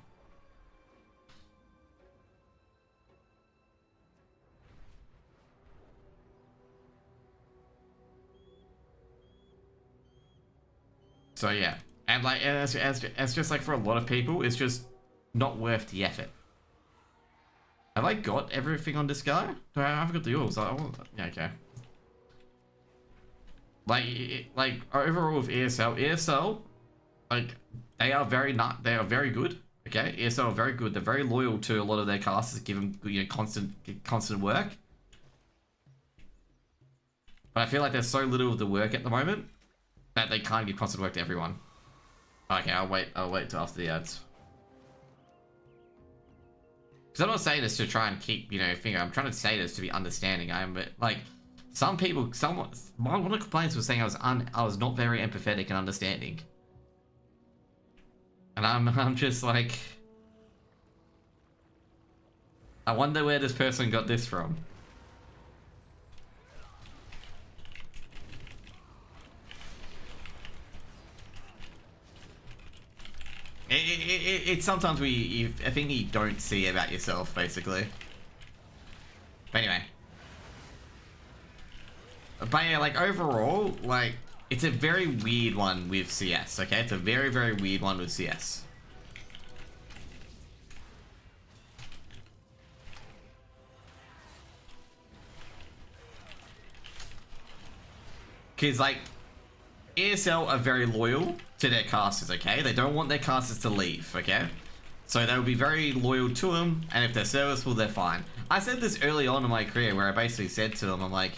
So yeah, and like it's just like for a lot of people, it's just not worth the effort. Have I got everything on this guy? No, I haven't got the oils. Yeah, okay. Like overall with ESL, like they are very good. Okay, ESL are very good. They're very loyal to a lot of their casters, give them constant work. But I feel like there's so little of the work at the moment that they can't give constant work to everyone. Okay, I'll wait till after the ads. Because I'm not saying this to try and keep finger. I'm trying to say this to be understanding. But like. Some people, one of the complaints was saying I was not very empathetic and understanding, and I'm just like, I wonder where this person got this from. It's sometimes I think you don't see about yourself basically. But anyway. But yeah, like overall, like it's a very weird one with CS, okay? It's a very, very weird one with CS. Because like ESL are very loyal to their casters, okay? They don't want their casters to leave, okay? So they'll be very loyal to them, and if they're serviceable, they're fine. I said this early on in my career where I basically said to them, I'm like,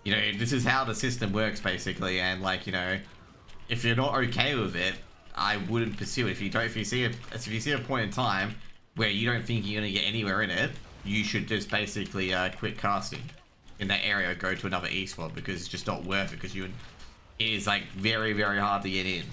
this is how the system works basically, and like, if you're not okay with it, I wouldn't pursue it. If you see a point in time where you don't think you're gonna get anywhere in it, you should just basically quit casting in that area, or go to another esport because it's just not worth it. Because it is like very, very hard to get in.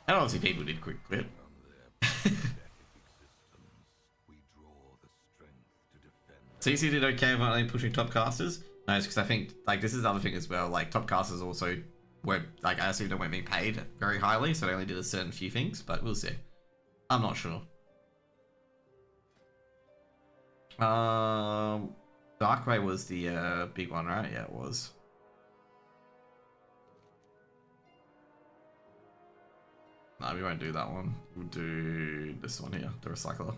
And obviously people did quick quit. From their pathetic existence, we draw the strength to defend. CC did okay with only pushing top casters. No, it's because I think like this is the other thing as well. Like top casters also weren't like I assume they weren't being paid very highly, so they only did a certain few things. But we'll see. I'm not sure. Darkway was the big one, right? Yeah, it was. No, we won't do that one. We'll do this one here, the recycler.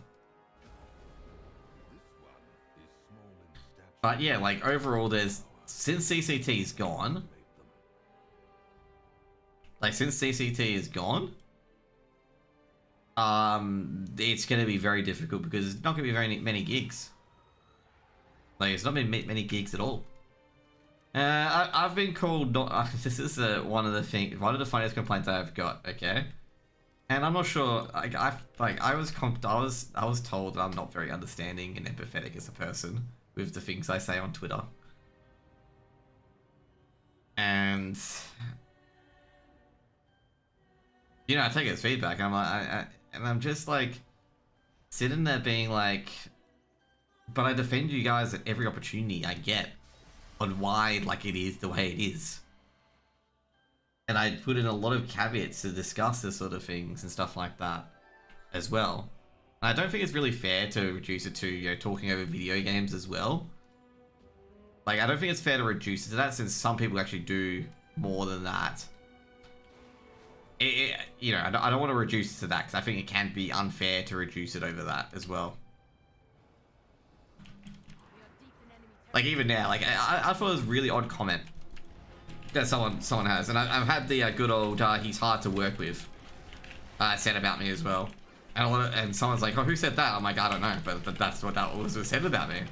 But yeah, like overall, there's since CCT's gone, it's gonna be very difficult because there's not gonna be very many gigs. Like it's not been many gigs at all. I've been called not. This is one of the funniest complaints I've got. Okay. And I'm not sure. Like I was told that I'm not very understanding and empathetic as a person with the things I say on Twitter. And you know, I take it as feedback. I'm like, I'm just like sitting there being like, but I defend you guys at every opportunity I get on why like it is the way it is. And I put in a lot of caveats to discuss this sort of things and stuff like that as well. And I don't think it's really fair to reduce it to, you know, talking over video games as well. Like, I don't think it's fair to reduce it to that since some people actually do more than that. You know, I don't want to reduce it to that because I think it can be unfair to reduce it over that as well. Like, even now, like, I thought it was a really odd comment that someone has, and I've had the good old he's hard to work with said about me as well, and someone's like, oh, who said that? I'm like, I don't know, but that's what that was said about me.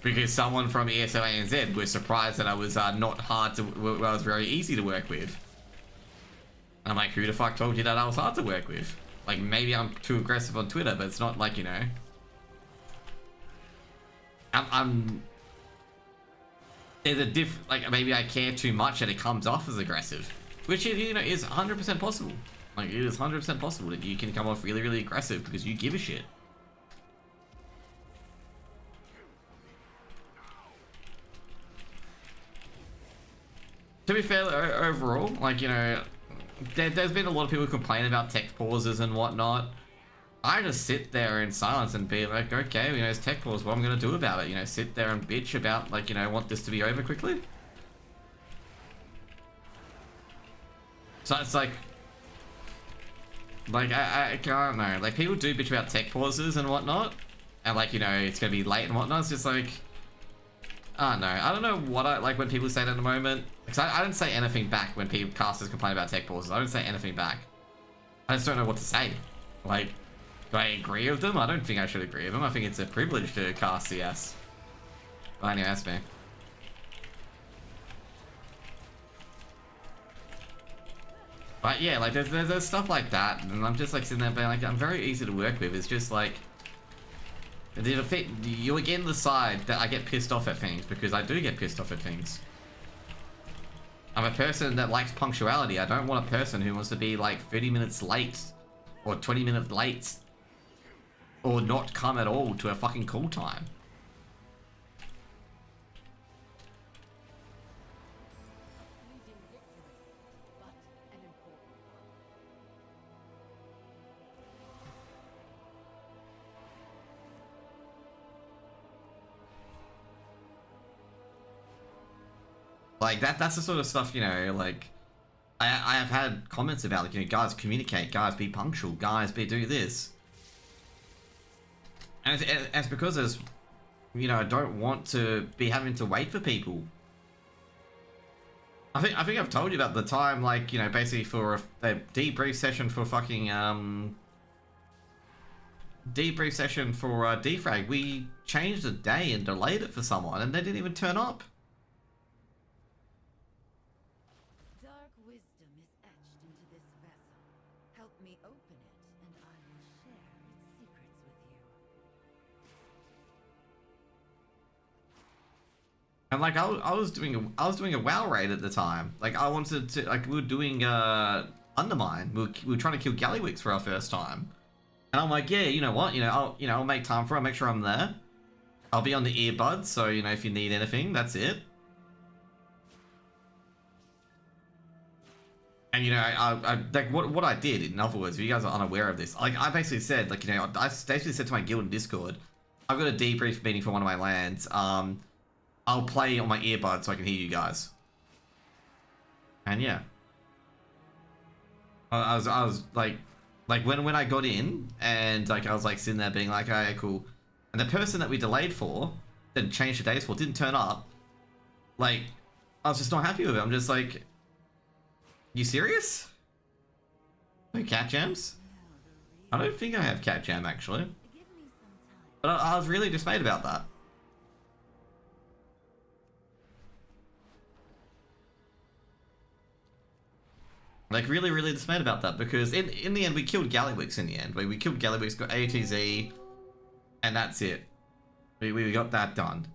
Because someone from ESO ANZ was surprised that I was not hard to, well, I was very easy to work with. And I'm like, who the fuck told you that I was hard to work with? Like, maybe I'm too aggressive on Twitter, but it's not like, you know. There's a like maybe I care too much and it comes off as aggressive, which you know is 100% possible. Like it is 100% possible that you can come off really, really aggressive because you give a shit. To be fair, overall, like, you know, there's been a lot of people who complain about tech pauses and whatnot. I just sit there in silence and be like, okay, you know, it's tech pause, what am I going to do about it? You know, sit there and bitch about, like, you know, I want this to be over quickly. So it's like I don't know, like, people do bitch about tech pauses and whatnot. And, like, you know, it's going to be late and whatnot. It's just like, I don't know. I don't know what like when people say that at the moment. Because I don't say anything back when people casters complain about tech pauses. I don't say anything back. I just don't know what to say. Like, do I agree with them? I don't think I should agree with them. I think it's a privilege to cast CS. But anyway, that's me. But yeah, like there's stuff like that, and I'm just like sitting there being like, I'm very easy to work with. It's just like, you again decide that I get pissed off at things because I do get pissed off at things. I'm a person that likes punctuality. I don't want a person who wants to be like 30 minutes late or 20 minutes late. Or not come at all to a fucking call time. Like that's the sort of stuff, you know, like I have had comments about, like, you know, guys communicate, guys be punctual, guys do this. And it's because there's, you know, I don't want to be having to wait for people. I think I've told you about the time, like, you know, basically for a debrief session for fucking defrag, we changed the day and delayed it for someone, and they didn't even turn up. Dark wisdom is etched into this vessel. Help me open it, and I will share its secrets with you. And like I was doing a WoW raid at the time. Like I wanted to, like we were doing Undermine. We were trying to kill Gallywix for our first time. And I'm like, yeah, you know what? I'll make time for it. I'll make sure I'm there. I'll be on the earbuds, so if you need anything, that's it. And I like what I did. In other words, if you guys are unaware of this, like I basically said, like I basically said to my guild in Discord, I've got a debrief meeting for one of my lands. I'll play on my earbuds so I can hear you guys. And yeah, I was like when I got in and like I was like sitting there being like, okay, cool. And the person that we delayed for, then changed the dates for, didn't turn up. Like, I was just not happy with it. I'm just like, you serious? No cat jams? I don't think I have cat jam actually. But I was really dismayed about that. Like really, really dismayed about that because in the end we killed Gallywix in the end. We killed Gallywix, got ATZ, and that's it. We got that done.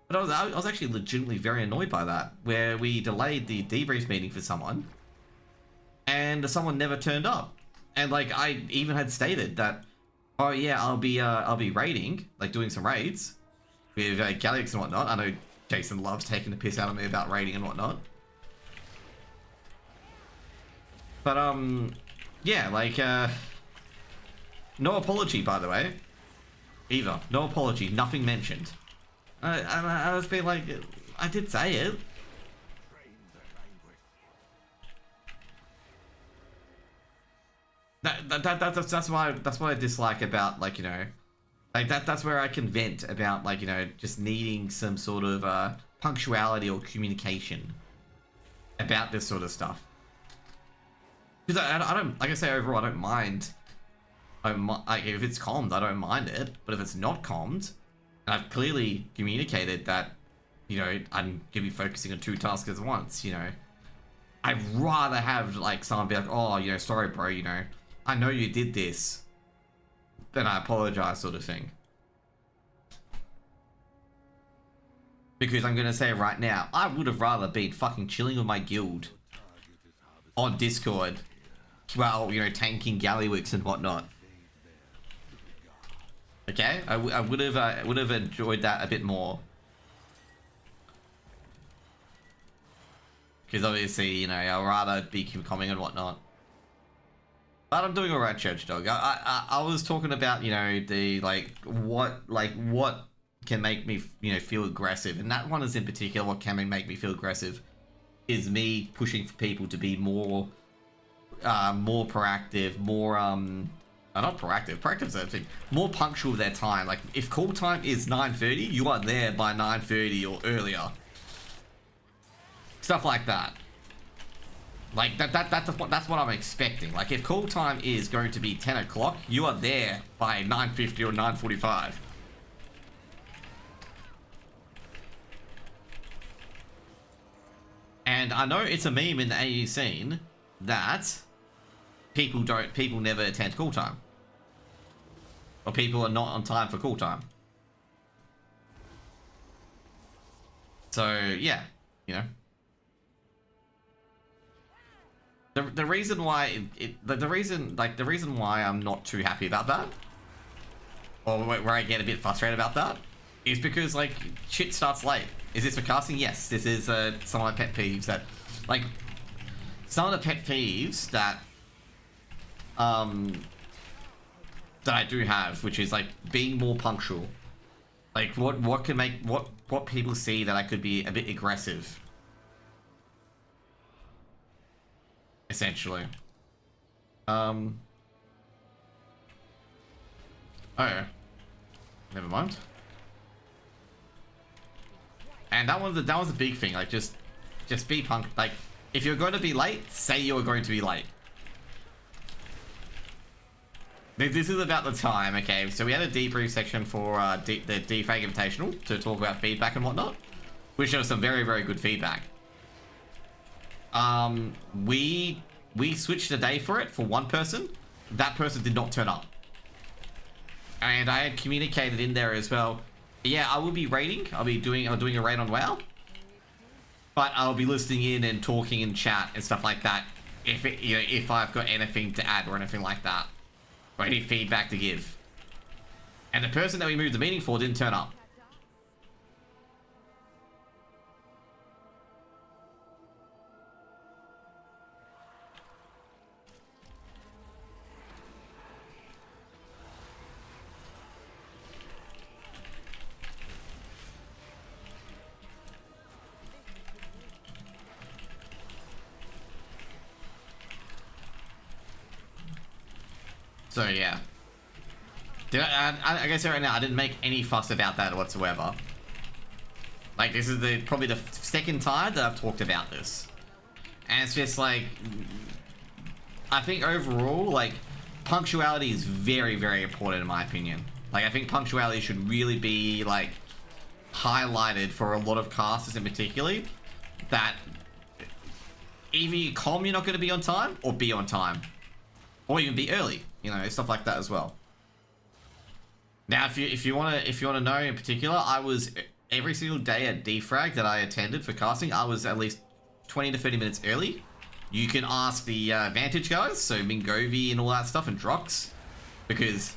But I was actually legitimately very annoyed by that, where we delayed the debrief meeting for someone, and someone never turned up. And like I even had stated that, oh yeah, I'll be raiding, like doing some raids with Gallywix and whatnot. I know Jason loves taking the piss out of me about raiding and whatnot. But yeah, like no apology by the way. Either. No apology, nothing mentioned. I was being like, I did say it. That's what I dislike about, like, like that's where I can vent about, like, just needing some sort of punctuality or communication about this sort of stuff. Because I don't, like I say, overall, I don't mind. Like, if it's commed, I don't mind it. But if it's not commed, and I've clearly communicated that, I'm going to be focusing on 2 tasks at once, I'd rather have, like, someone be like, oh, sorry, bro, I know you did this, then I apologize, sort of thing. Because I'm going to say right now, I would have rather been fucking chilling with my guild on Discord while, tanking Gallywix and whatnot. Okay, I would have enjoyed that a bit more. Because obviously, I'd rather be coming and whatnot. But I'm doing alright, Church Dog. I was talking about, the, what can make me, feel aggressive. And that one is in particular, what can make me feel aggressive is me pushing for people to be more proactive, more, not proactive, proactive's a thing, more punctual with their time. Like, if call time is 9:30, you are there by 9:30 or earlier. Stuff like that. Like, that's what I'm expecting. Like, if call time is going to be 10 o'clock, you are there by 9:50 or 9:45. And I know it's a meme in the AE scene that people never attend call time. Or people are not on time for call time. So, yeah, The reason why the reason why I'm not too happy about that, or where I get a bit frustrated about that, is because, like, shit starts late. Is this for casting? Yes, this is some of my pet peeves that, like, some of the pet peeves that I do have, which is, like, being more punctual. Like, what can make what people see that I could be a bit aggressive. Essentially. Oh. Never mind. And that was a big thing. Like, just be punk. Like, if you're going to be late, say you're going to be late. This is about the time, okay? So we had a debrief section for the DFAG Invitational to talk about feedback and whatnot, which was some very, very good feedback. We switched a day for it for one person. That person did not turn up. And I had communicated in there as well, Yeah, I will be raiding. I'll doing a raid on WoW. But I'll be listening in and talking in chat and stuff like that. If I've got anything to add or anything like that. Or any feedback to give. And the person that we moved the meeting for didn't turn up. So yeah, I guess right now I didn't make any fuss about that whatsoever. Like this is probably the second time that I've talked about this, and it's just like I think overall like punctuality is very, very important in my opinion. Like I think punctuality should really be like highlighted for a lot of casters in particular. That either you're not going to be on time or be on time, or even be early. You know, stuff like that as well. Now, if you want to know in particular, I was every single day at Defrag that I attended for casting, I was at least 20 to 30 minutes early. You can ask the Vantage guys, so Mingovi and all that stuff, and Drox, because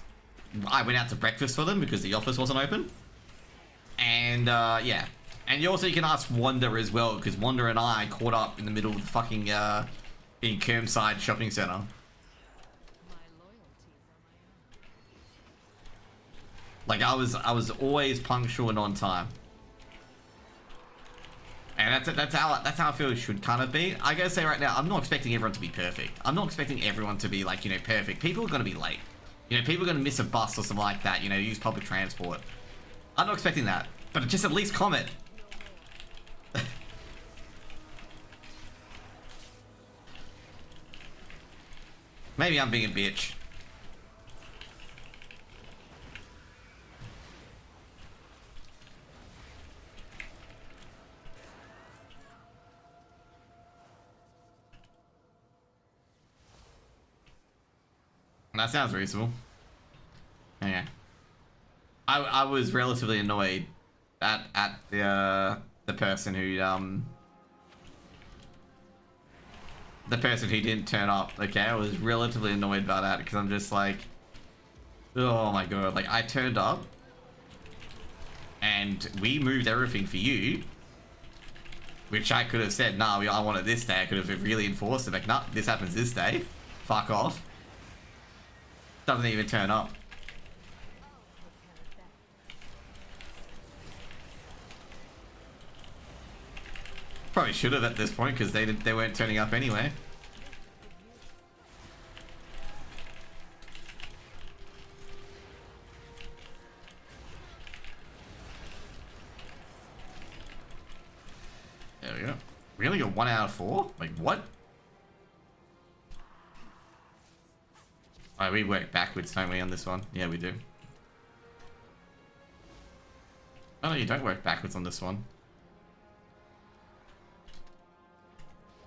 I went out to breakfast for them because the office wasn't open. And yeah, and you can ask Wanda as well, because Wanda and I caught up in the middle of the fucking in Kermside shopping center. Like I was always punctual and on time, and that's how I feel it should kind of be. I gotta say right now, I'm not expecting everyone to be perfect. I'm not expecting everyone to be like perfect. People are gonna be late. People are gonna miss a bus or something like that. Use public transport. I'm not expecting that, but just at least comment. Maybe I'm being a bitch. That sounds reasonable. Yeah. I was relatively annoyed at the person who didn't turn up. Okay, I was relatively annoyed by that because I'm just like, oh my god, like I turned up and we moved everything for you, which I could have said, nah, I want it this day. I could have really enforced it, like, nah, this happens this day. Fuck off. Doesn't even turn up. Probably should have at this point because they weren't turning up anyway. There we go. We only got 1 out of 4? Like what? Oh, we work backwards, don't we, on this one? Yeah, we do. Oh, no, you don't work backwards on this one.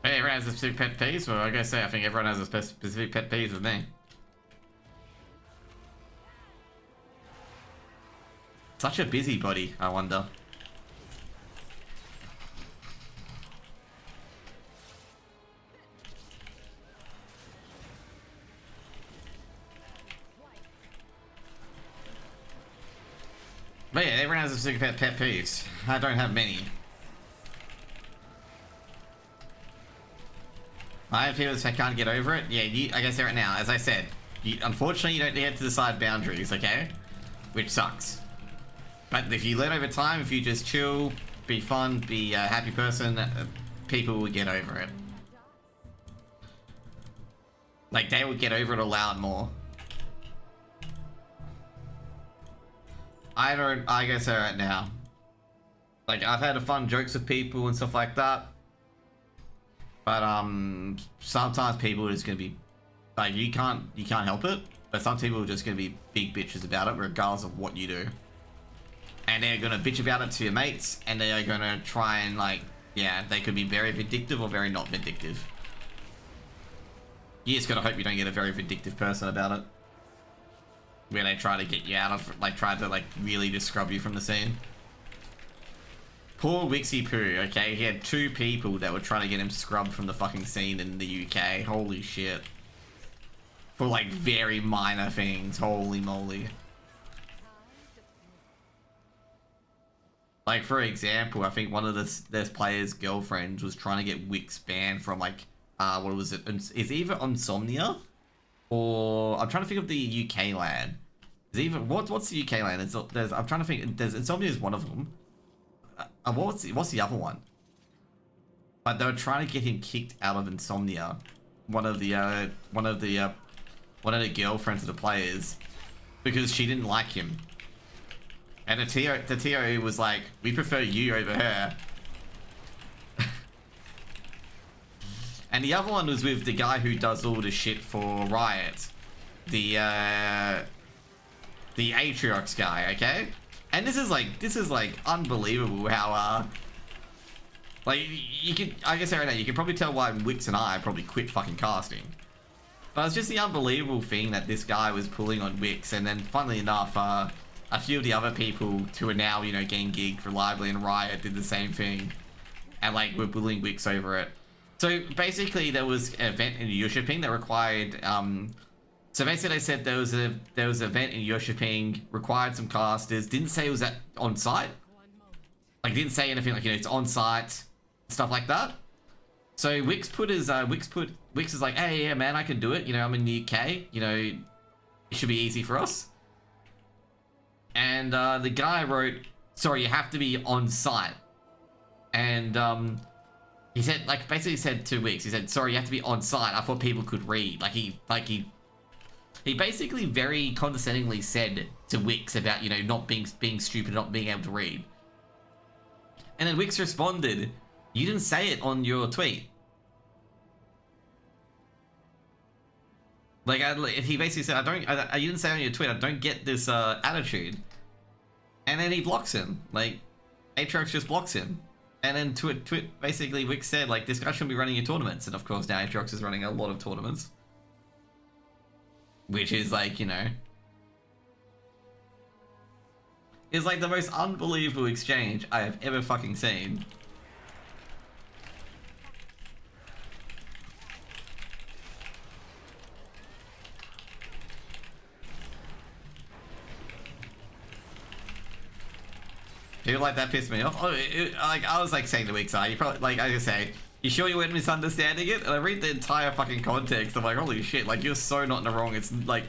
Hey, everyone has a specific pet peeve? Well, I gotta say, I think everyone has a specific pet peeve with me. Such a busybody, I wonder. But yeah, everyone has a specific pet peeves. I don't have many. I have people that can't get over it. Yeah, I guess right now, as I said, unfortunately you don't get to decide boundaries, okay? Which sucks. But if you learn over time, if you just chill, be fun, be a happy person, people will get over it. Like, they will get over it a lot more. I guess right now. Like, I've had fun jokes with people and stuff like that. But, sometimes people are just gonna be, like, you can't help it. But some people are just gonna be big bitches about it, regardless of what you do. And they're gonna bitch about it to your mates, and they are gonna try and, like, yeah, they could be very vindictive or very not vindictive. You just gotta hope you don't get a very vindictive person about it. where they try to get you out of, like, try to, like, really just scrub you from the scene. Poor Wixie Poo, okay? He had 2 people that were trying to get him scrubbed from the fucking scene in the UK. Holy shit. For, like, very minor things. Holy moly. Like, for example, I think one of this player's girlfriends was trying to get Wix banned from, like, what was it? It's either Insomnia or... I'm trying to think of the UK land. Is even what's the UK land? I'm trying to think. There's Insomnia is one of them. What's the other one? But they were trying to get him kicked out of Insomnia. One of the girlfriends of the players, because she didn't like him. And the TO was like, we prefer you over her. And the other one was with the guy who does all the shit for Riot. The Atriox guy, okay? And this is like unbelievable how like you can, I guess right now you can probably tell why Wix and I probably quit fucking casting. But it's just the unbelievable thing that this guy was pulling on Wix, and then funnily enough, a few of the other people who are now, you know, getting gigged reliably in Riot did the same thing. And like we're bullying Wix over it. So basically there was an event in Yoshiping that required so basically they said there was an event in Yoshiping, required some casters, didn't say it was on site. Like didn't say anything like, you know, it's on site, stuff like that. So Wix is like, hey, yeah, man, I can do it. You know, I'm in the UK. You know, it should be easy for us. And the guy wrote, sorry, you have to be on site. And he said, like, basically said to Wix, he said, sorry, you have to be on site. I thought people could read. He basically very condescendingly said to Wix about, you know, not being stupid, not being able to read. And then Wix responded, you didn't say it on your tweet. Like, he basically said, you didn't say it on your tweet, I don't get this attitude. And then he blocks him. Like, Atriox just blocks him. And then basically Wix said, like, this guy shouldn't be running your tournaments. And of course now Atriox is running a lot of tournaments. Which is like, you know, is like the most unbelievable exchange I have ever fucking seen. People like that pissed me off. Oh, like I was like saying to Wix, you probably, like I just say, you sure you weren't misunderstanding it? And I read the entire fucking context. I'm like, holy shit, like you're so not in the wrong. It's like,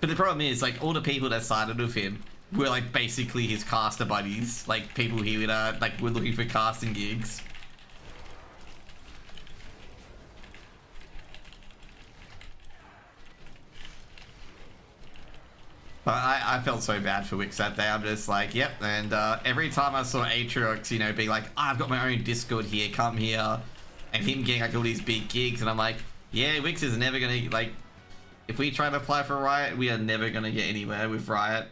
but the problem is, like, all the people that sided with him were like basically his caster buddies, like people he would like were looking for casting gigs. But I felt so bad for Wix that day. I'm just like, yep. And every time I saw Atriox, you know, being like, I've got my own Discord here, come here, and him getting like all these big gigs, and I'm like, yeah, Wix is never gonna, like, if we try to apply for Riot, we are never gonna get anywhere with Riot.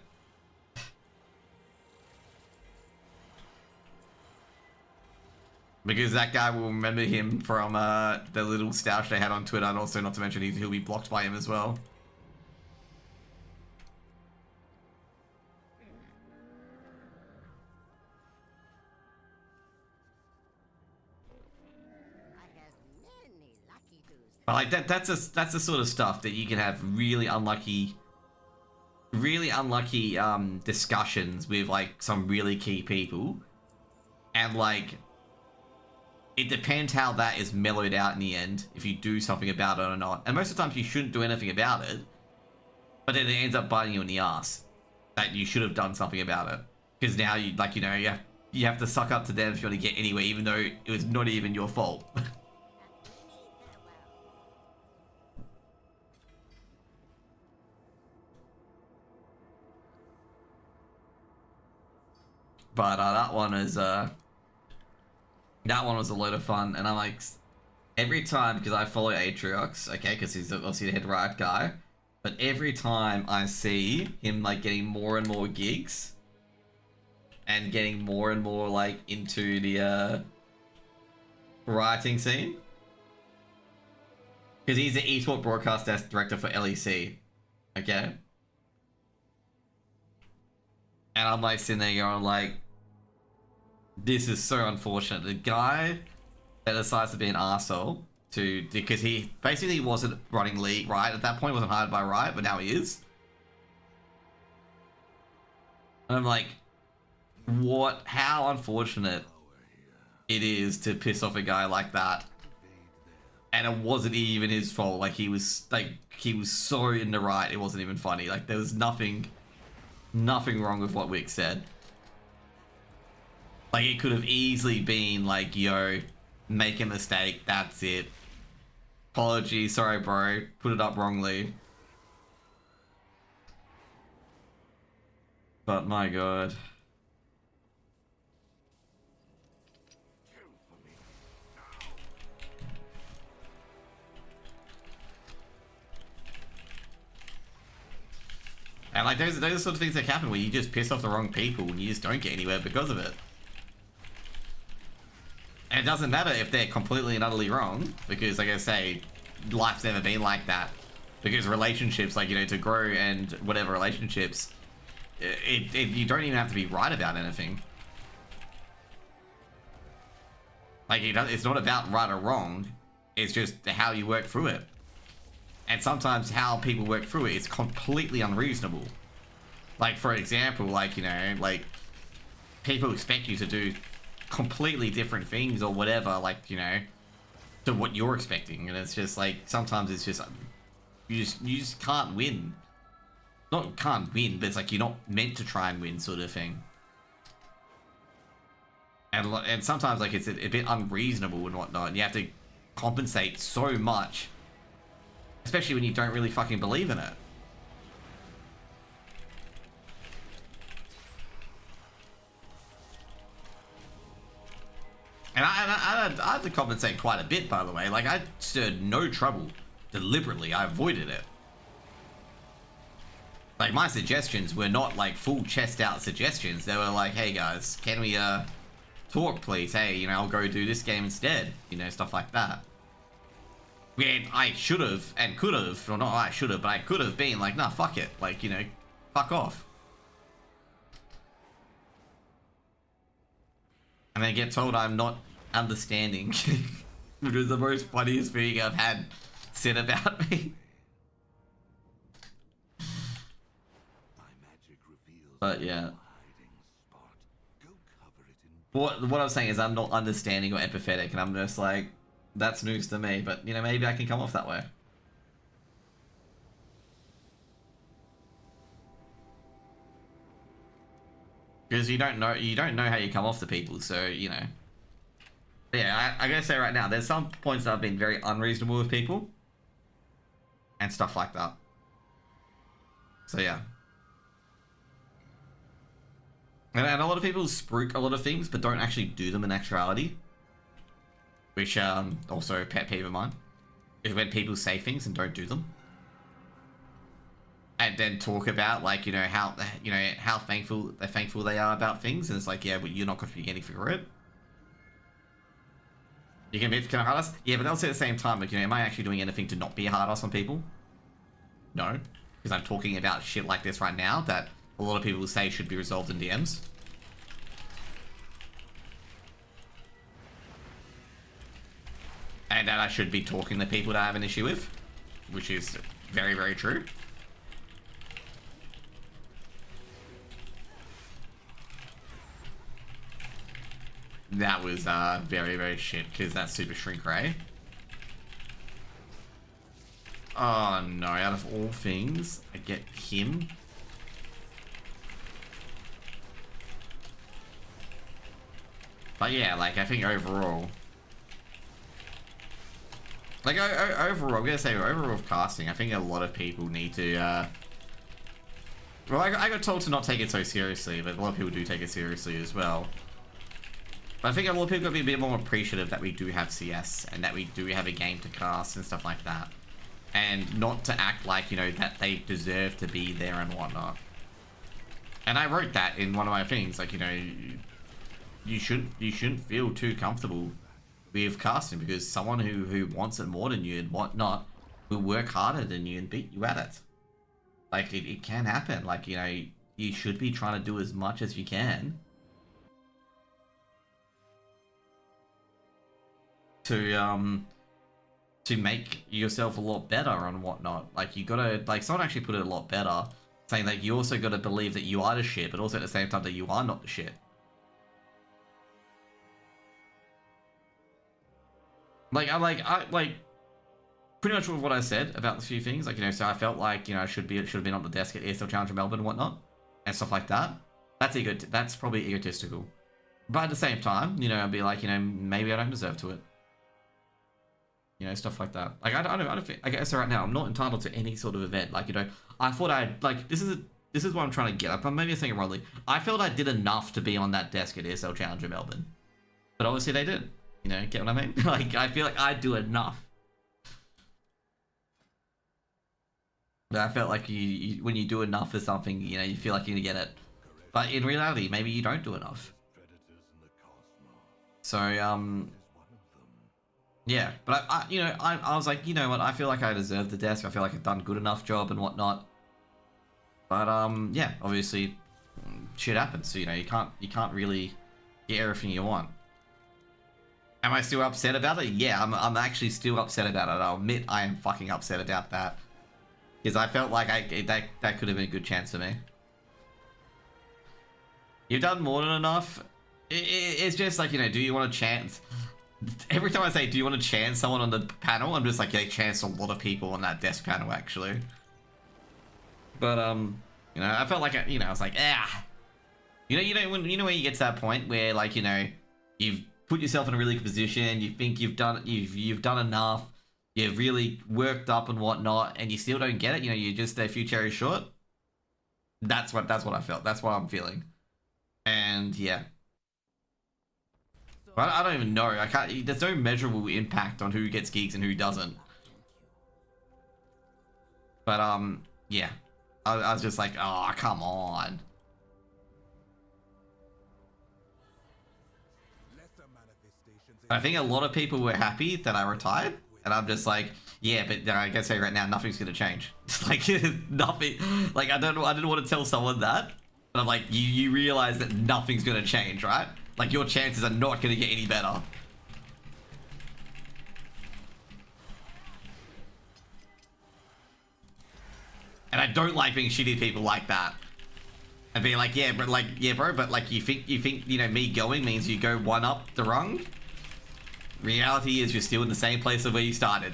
Because that guy will remember him from the little stoush they had on Twitter, and also not to mention he'll be blocked by him as well. But like that's the sort of stuff that you can have really unlucky discussions with like some really key people, and like it depends how that is mellowed out in the end, if you do something about it or not. And most of the times you shouldn't do anything about it, but then it ends up biting you in the ass that you should have done something about it, because now you, like, you know, you have to suck up to them if you want to get anywhere, even though it was not even your fault. But that one was a lot of fun, and I'm like, every time, because I follow Atriox, okay, because he's obviously the head Riot guy, but every time I see him like getting more and more gigs, and getting more and more like into the writing scene, because he's the esports broadcast desk director for LEC, okay. And I'm like sitting there going like, this is so unfortunate. The guy that decides to be an arsehole because he basically wasn't running League right at that point, wasn't hired by Riot, but now he is. And I'm like, how unfortunate it is to piss off a guy like that. And it wasn't even his fault. Like he was so in the right, it wasn't even funny. Like there was nothing wrong with what Wick said. Like it could have easily been like, yo, make a mistake, that's it. Apology, sorry bro, put it up wrongly. But my god. And like those are the sort of things that happen where you just piss off the wrong people and you just don't get anywhere because of it. And it doesn't matter if they're completely and utterly wrong, because like I say, life's never been like that. Because relationships, like, you know, to grow and whatever relationships, you don't even have to be right about anything. Like, it's not about right or wrong, it's just how you work through it. And sometimes how people work through it is completely unreasonable. Like, for example, like, you know, like, people expect you to do completely different things or whatever, like, you know, to what you're expecting. And it's just like, sometimes it's just, you just can't win. Not can't win, but it's like you're not meant to try and win sort of thing. And sometimes, like, it's a bit unreasonable and whatnot, and you have to compensate so much. Especially when you don't really fucking believe in it. And I had to compensate quite a bit, by the way. Like, I stirred no trouble. Deliberately, I avoided it. Like, my suggestions were not, like, full chest out suggestions. They were like, hey, guys, can we, talk, please? Hey, you know, I'll go do this game instead. You know, stuff like that. And I should have and could have, or not I should have, but I could have been like, nah, fuck it. Like, you know, fuck off. And then get told I'm not understanding. Which was the most funniest thing I've had said about me. But yeah. What I was saying is I'm not understanding or empathetic, and I'm just like, that's news to me, but, you know, maybe I can come off that way. Because you don't know how you come off to people, so, you know. But yeah, I gotta say right now, there's some points that I've been very unreasonable with people. And stuff like that. So yeah. And a lot of people spruik a lot of things, but don't actually do them in actuality. Which, also a pet peeve of mine, is when people say things and don't do them. And then talk about, like, you know, how thankful they are about things, and it's like, yeah, but you're not contributing anything for it. You can be kind of hard ass? Yeah, but also at the same time, like, you know, am I actually doing anything to not be a hard ass on people? No. Because I'm talking about shit like this right now that a lot of people say should be resolved in DMs. And that I should be talking to people that I have an issue with, which is very, very true. That was very, very shit, because that's Super Shrink Ray. Oh no, out of all things, I get him. But yeah, like, I think overall... Like, overall, I'm gonna say, overall with casting, I think a lot of people need to, well, I got told to not take it so seriously, but a lot of people do take it seriously as well. But I think a lot of people gotta be a bit more appreciative that we do have CS, and that we do have a game to cast and stuff like that. And not to act like, you know, that they deserve to be there and whatnot. And I wrote that in one of my things, like, you know, you shouldn't feel too comfortable with casting, because someone who wants it more than you and whatnot will work harder than you and beat you at it. Like, it can happen. Like, you know, you should be trying to do as much as you can to make yourself a lot better and whatnot. Like, you gotta, like, someone actually put it a lot better, saying that you also gotta believe that you are the shit, but also at the same time that you are not the shit. Like, pretty much what I said about the few things, like, you know, so I felt like, you know, I should have been on the desk at ESL Challenger Melbourne and whatnot, and stuff like that. That's probably egotistical. But at the same time, you know, I'd be like, you know, maybe I don't deserve to it. You know, stuff like that. Like, I don't think, I guess right now, I'm not entitled to any sort of event. Like, you know, I thought like, this is what I'm trying to get. I'm maybe saying it wrongly. I felt I did enough to be on that desk at ESL Challenger Melbourne. But obviously they didn't. You know, get what I mean? Like, I feel like I do enough. But I felt like you when you do enough for something, you know, you feel like you're gonna get it. But in reality, maybe you don't do enough. So, yeah, but I was like, you know what, I feel like I deserve the desk. I feel like I've done a good enough job and whatnot. But yeah, obviously, shit happens. So, you know, you can't really get everything you want. Am I still upset about it? Yeah, I'm actually still upset about it. I'll admit I am fucking upset about that, because I felt like that could have been a good chance for me. You've done more than enough. It's just like, you know, do you want to chance? Every time I say, do you want to chance someone on the panel? I'm just like, they chanced a lot of people on that desk panel, actually. But, you know, I felt like, I was like, You know when you get to that point where, like, you know, you've put yourself in a really good position, you think you've done enough, you've really worked up and whatnot, and you still don't get it, you know, you're just a few cherries short. That's what I felt. That's what I'm feeling. And, yeah. I don't even know. I can't. There's no measurable impact on who gets gigs and who doesn't. But yeah, I was just like, oh, come on. I think a lot of people were happy that I retired, and I'm just like, yeah, but I can say right now, nothing's gonna change. It's like nothing. Like, I didn't want to tell someone that, but I'm like, you realize that nothing's gonna change, right? Like, your chances are not going to get any better. And I don't like being shitty people like that. And being like, yeah, but like, yeah, bro, but like, you think, you know, me going means you go one up the rung? Reality is you're still in the same place of where you started.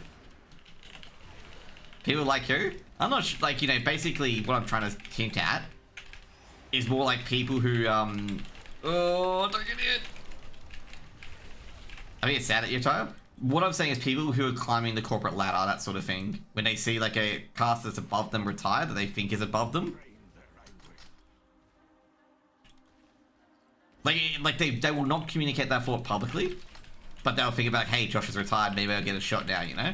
People like you? I'm not like, you know, basically what I'm trying to hint at is more like people who, oh, don't get it. I mean, it's sad at your time. What I'm saying is people who are climbing the corporate ladder, that sort of thing, when they see like a cast that's above them retire, that they think is above them. Like they will not communicate that thought publicly, but they'll think about, hey, Josh is retired, maybe I'll get a shot now, you know?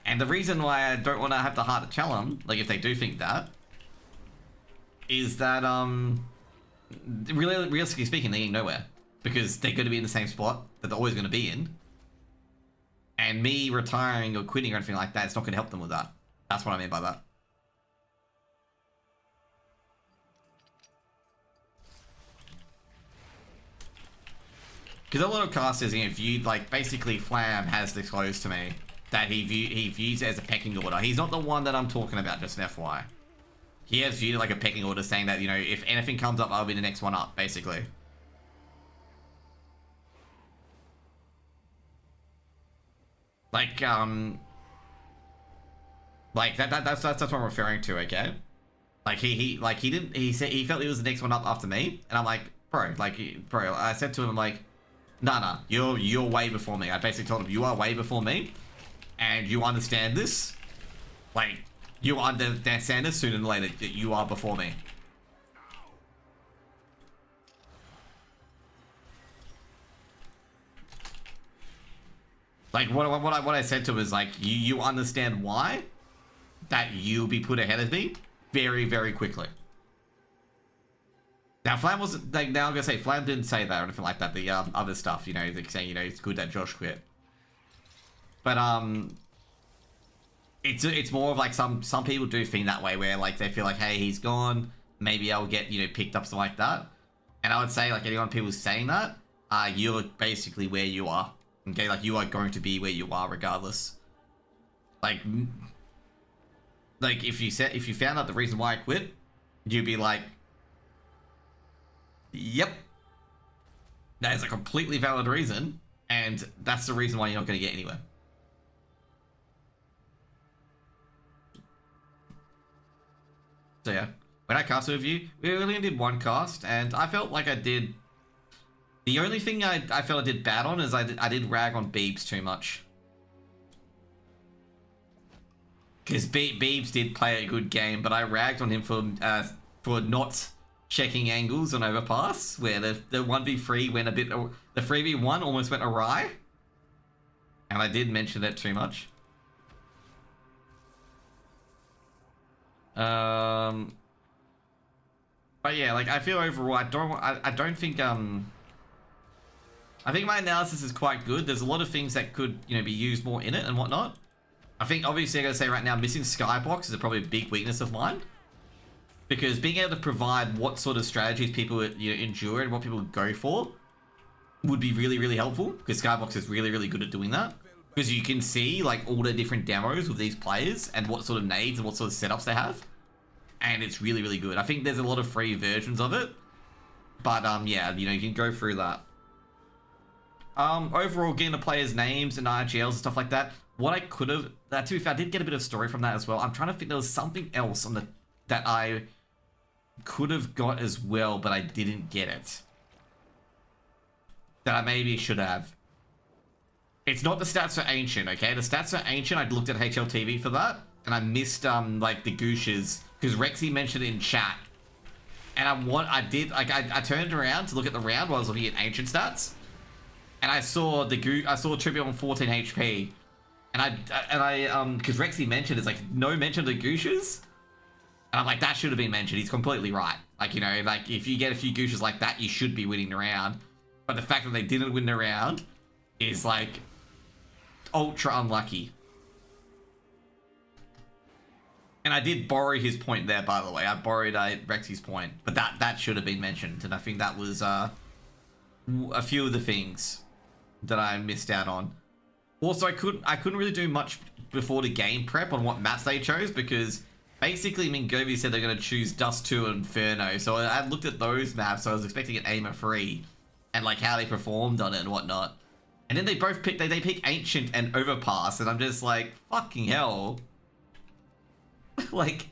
And the reason why I don't want to have the heart to tell them, like if they do think that, is that, really, realistically speaking, they ain't nowhere, because they're going to be in the same spot that they're always going to be in, and me retiring or quitting or anything like that, it's not going to help them with that. That's what I mean by that. Because a lot of casters, you know, viewed, like, basically Flam has disclosed to me that he views it as a pecking order. He's not the one that I'm talking about, just an FYI. He has viewed it like a pecking order, saying that, you know, if anything comes up, I'll be the next one up, basically. Like, like that's what I'm referring to, okay? Like he said he felt he was the next one up after me, and I'm like, bro, I said to him, like, nah, you're way before me. I basically told him, you are way before me, and you understand this, like, you understand this sooner than later, that you are before me. Like, what I said to him is, like, you understand why that you'll be put ahead of me very, very quickly. Now, Flam wasn't, like, now I'm gonna say, Flam didn't say that or anything like that, the other stuff, you know, like saying, you know, it's good that Josh quit. But, it's more of like some people do think that way, where like they feel like, hey, he's gone, maybe I'll get, you know, picked up, something like that. And I would say, like, anyone people saying that, you're basically where you are. Okay, like, you are going to be where you are regardless. Like if you found out the reason why I quit, you'd be like, yep, that is a completely valid reason, and that's the reason why you're not going to get anywhere. So yeah, when I casted with you, we only did one cast, and I felt like I did. The only thing I felt I did bad on is I did rag on Beebs too much. Because Beebs did play a good game, but I ragged on him for not checking angles on overpass, where the 1v3 went a bit, the 3v1 almost went awry. And I did mention that too much. But yeah, like, I feel overall, I don't think, I think my analysis is quite good. There's a lot of things that could, you know, be used more in it and whatnot. I think, obviously, I gotta say right now, missing Skybox is probably a big weakness of mine. Because being able to provide what sort of strategies people, you know, endure and what people go for would be really, really helpful. Because Skybox is really, really good at doing that. Because you can see, like, all the different demos with these players and what sort of nades and what sort of setups they have. And it's really, really good. I think there's a lot of free versions of it. But, yeah, you know, you can go through that. Overall, getting the players' names and RGLs and stuff like that. What I could have... to be fair, I did get a bit of story from that as well. I'm trying to think there was something else on that I could have got as well, but I didn't get it. That I maybe should have. It's not the stats for Ancient, okay? The stats for Ancient, I looked at HLTV for that, and I missed, like, the Gooshes, because Rexy mentioned it in chat. And I turned around to look at the round while I was looking at Ancient stats, and I saw Tribute on 14 HP. And because Rexy mentioned, it's like, no mention of the Gooshes. And I'm like, that should have been mentioned. He's completely right. Like, you know, like, if you get a few Gooshes like that, you should be winning the round. But the fact that they didn't win the round is, like, ultra unlucky. And I did borrow his point there, by the way. I borrowed Rexy's point. But that should have been mentioned. And I think that was a few of the things that I missed out on. Also, I couldn't really do much before the game prep on what maps they chose, because basically Mingovi said they're going to choose Dust 2 and Inferno. So I looked at those maps, so I was expecting an Aimer 3 and like how they performed on it and whatnot. And then they both picked, they picked Ancient and Overpass, and I'm just like, fucking hell. like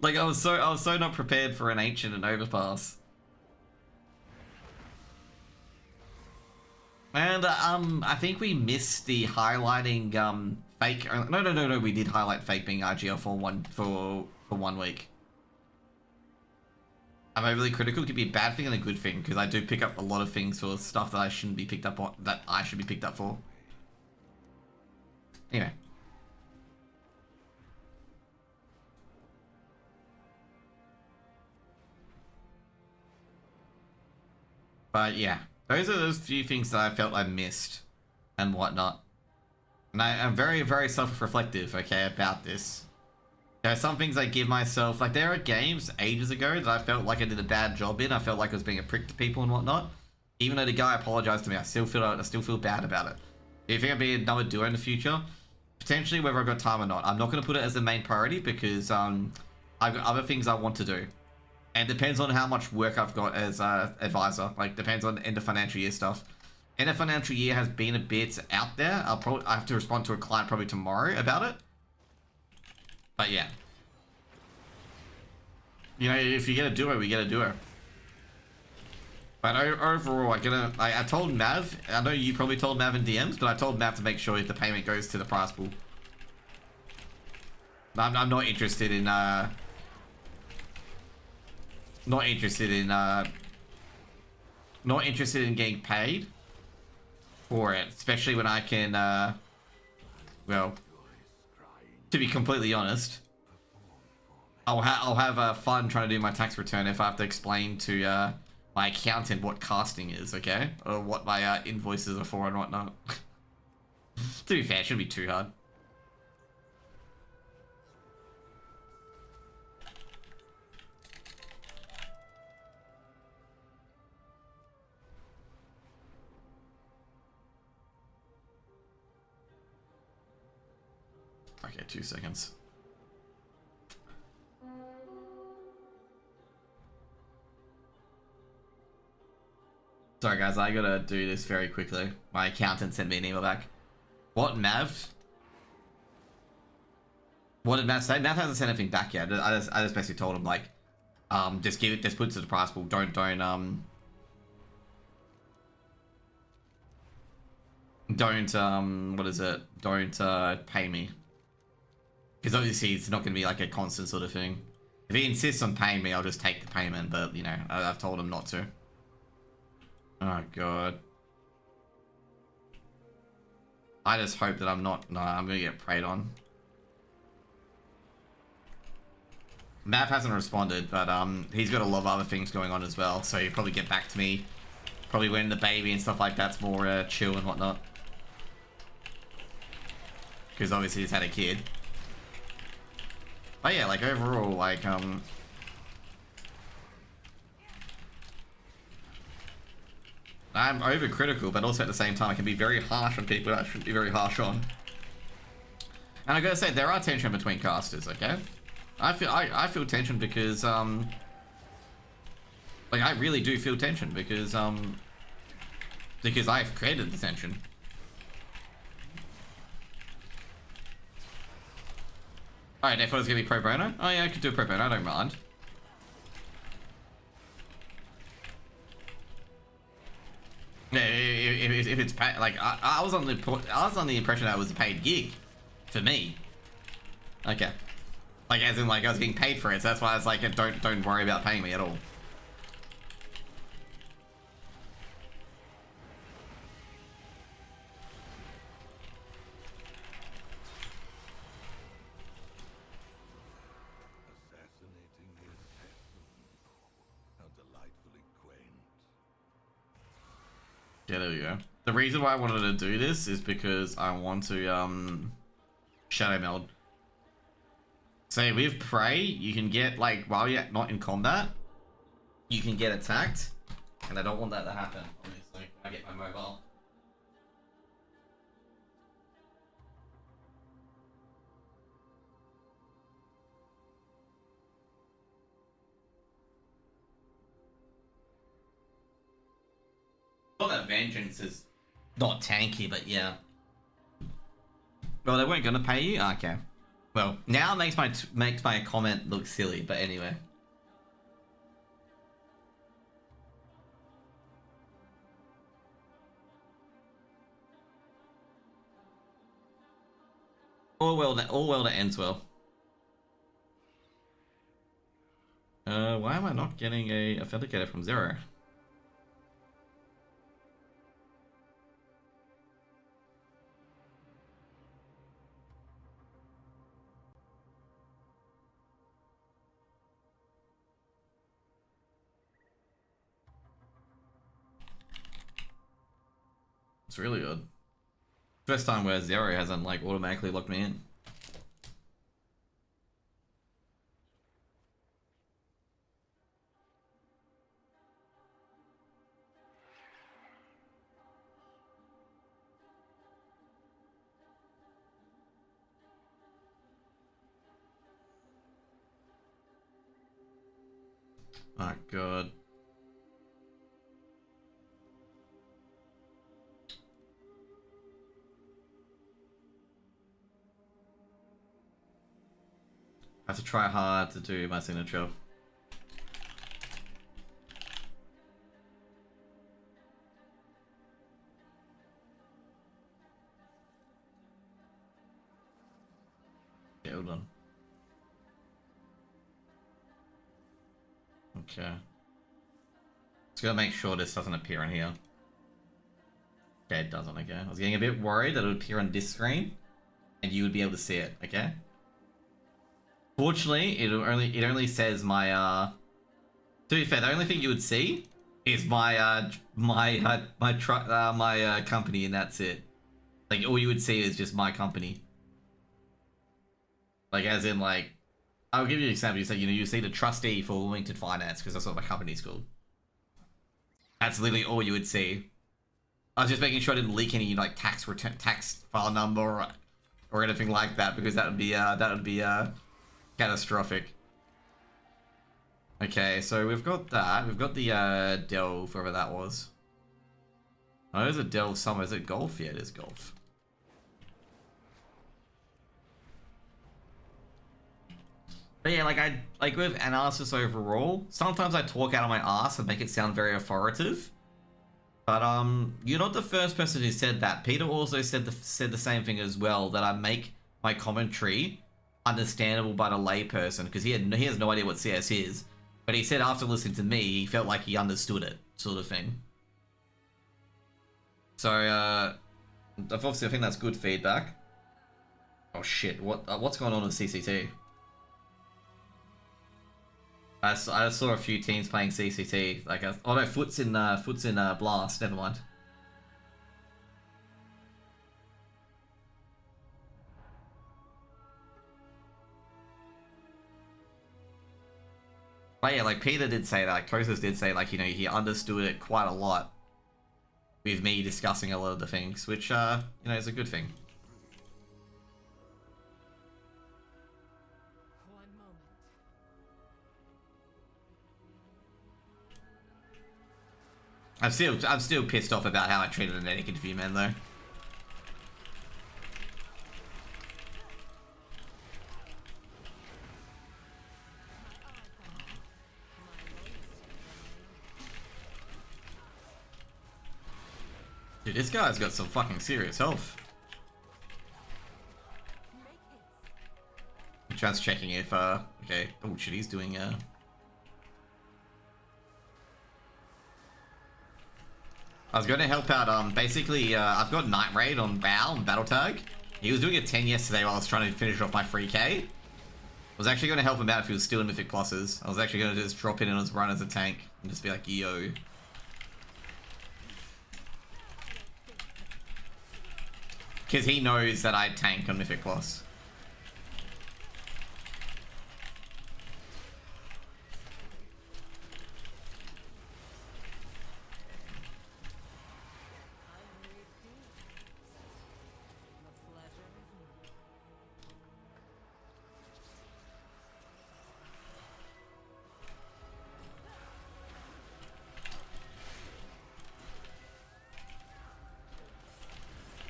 I was so not prepared for an Ancient and Overpass. And I think we missed the highlighting fake. No, we did highlight fake being RGL for 1 week. I'm overly critical. It could be a bad thing and a good thing, because I do pick up a lot of things for stuff that I shouldn't be picked up on, that I should be picked up for. Anyway. But yeah, those are those few things that I felt I missed and whatnot. And I'm very, very self-reflective, okay, about this. There are some things I give myself, like there are games ages ago that I felt like I did a bad job in. I felt like I was being a prick to people and whatnot. Even though the guy apologized to me, I still feel bad about it. Do you think I'll be another duo in the future? Potentially, whether I've got time or not. I'm not going to put it as the main priority because I've got other things I want to do. And it depends on how much work I've got as advisor. Like, depends on end of financial year stuff. End of financial year has been a bit out there. I have to respond to a client probably tomorrow about it. But yeah. You know, if you get a duo, we get a duo. But overall, I told Mav, I know you probably told Mav in DMs, but I told Mav to make sure if the payment goes to the prize pool. I'm not interested in, not interested in getting paid for it, especially when I can, well, to be completely honest, I'll have fun trying to do my tax return if I have to explain to my accountant what casting is, okay? Or what my invoices are for and whatnot. To be fair, it shouldn't be too hard. 2 seconds. Sorry guys, I gotta do this very quickly. My accountant sent me an email back. What, Mav? What did Mav say? Mav hasn't sent anything back yet. I just basically told him like, just give it, just put it to the price pool. Don't what is it? Don't pay me. Because obviously it's not gonna be like a constant sort of thing. If he insists on paying me, I'll just take the payment, but you know, I've told him not to. Oh god. I just hope that I'm not, no, I'm gonna get preyed on. Mav hasn't responded, but he's got a lot of other things going on as well, so he'll probably get back to me. Probably when the baby and stuff like that's more chill and whatnot. Because obviously he's had a kid. But yeah, like overall, like I'm overcritical, but also at the same time I can be very harsh on people that I shouldn't be very harsh on. And I gotta say, there are tension between casters, okay? I feel tension because like I really do feel tension because I've created the tension. Alright, I thought it was gonna be pro bono. Oh yeah, I could do a pro bono, I don't mind. Yeah, if it's paid, like I was on the impression that it was a paid gig for me. Okay. Like, as in, like, I was getting paid for it, so that's why I was like, don't worry about paying me at all. Assassinating the assassin. How delightfully quaint. Yeah, there we go. The reason why I wanted to do this is because I want to, shadow meld. So with Prey, you can get, like, while you're not in combat, you can get attacked. And I don't want that to happen, obviously. I get my mobile. Not that Vengeance is not tanky, but yeah. Well, they weren't gonna pay you? Okay. Well, now it makes my comment look silly, but anyway. All well that ends well. Why am I not getting a authenticator from Zero? It's really good. First time where Zero hasn't like automatically locked me in. Oh god. I have to try hard to do my signature. Yeah, hold on. Okay. Just gotta make sure this doesn't appear in here. Okay, it doesn't, okay. I was getting a bit worried that it would appear on this screen and you would be able to see it, okay? Fortunately, it only says my to be fair, the only thing you would see is my company, and that's it. Like all you would see is just my company. Like as in like, I'll give you an example. You say you see the trustee for Wilmington Finance because that's what my company's called. That's literally all you would see. I was just making sure I didn't leak any like tax file number or or anything like that, because that would be catastrophic. Okay, so we've got that. We've got the delve, wherever that was. Oh, there's a delve somewhere. Is it golf? Yeah, it is golf. But yeah, like with analysis overall, sometimes I talk out of my ass and make it sound very authoritative. But you're not the first person who said that. Peter also said the same thing as well, that I make my commentary understandable by the layperson, because he has no idea what CS is. But he said after listening to me, he felt like he understood it, sort of thing. So obviously I think that's good feedback. Oh shit! What's going on with CCT? I saw a few teams playing CCT. Like, oh no, Foot's in Blast. Never mind. But yeah, like Peter did say that. Like, Kosis did say, like, you know, he understood it quite a lot with me discussing a lot of the things, which you know, is a good thing. I'm still pissed off about how I treated an etiquette interview, man, though. Dude, this guy's got some fucking serious health. Just checking if okay. Oh shit, he's doing I was going to help out, basically, I've got Night Raid on Bow and Battle Tag. He was doing a 10 yesterday while I was trying to finish off my 3k. I was actually going to help him out if he was still in Mythic Pluses. I was actually going to just drop in and just run as a tank and just be like, yo. Because he knows that I tank on Mythic Plus.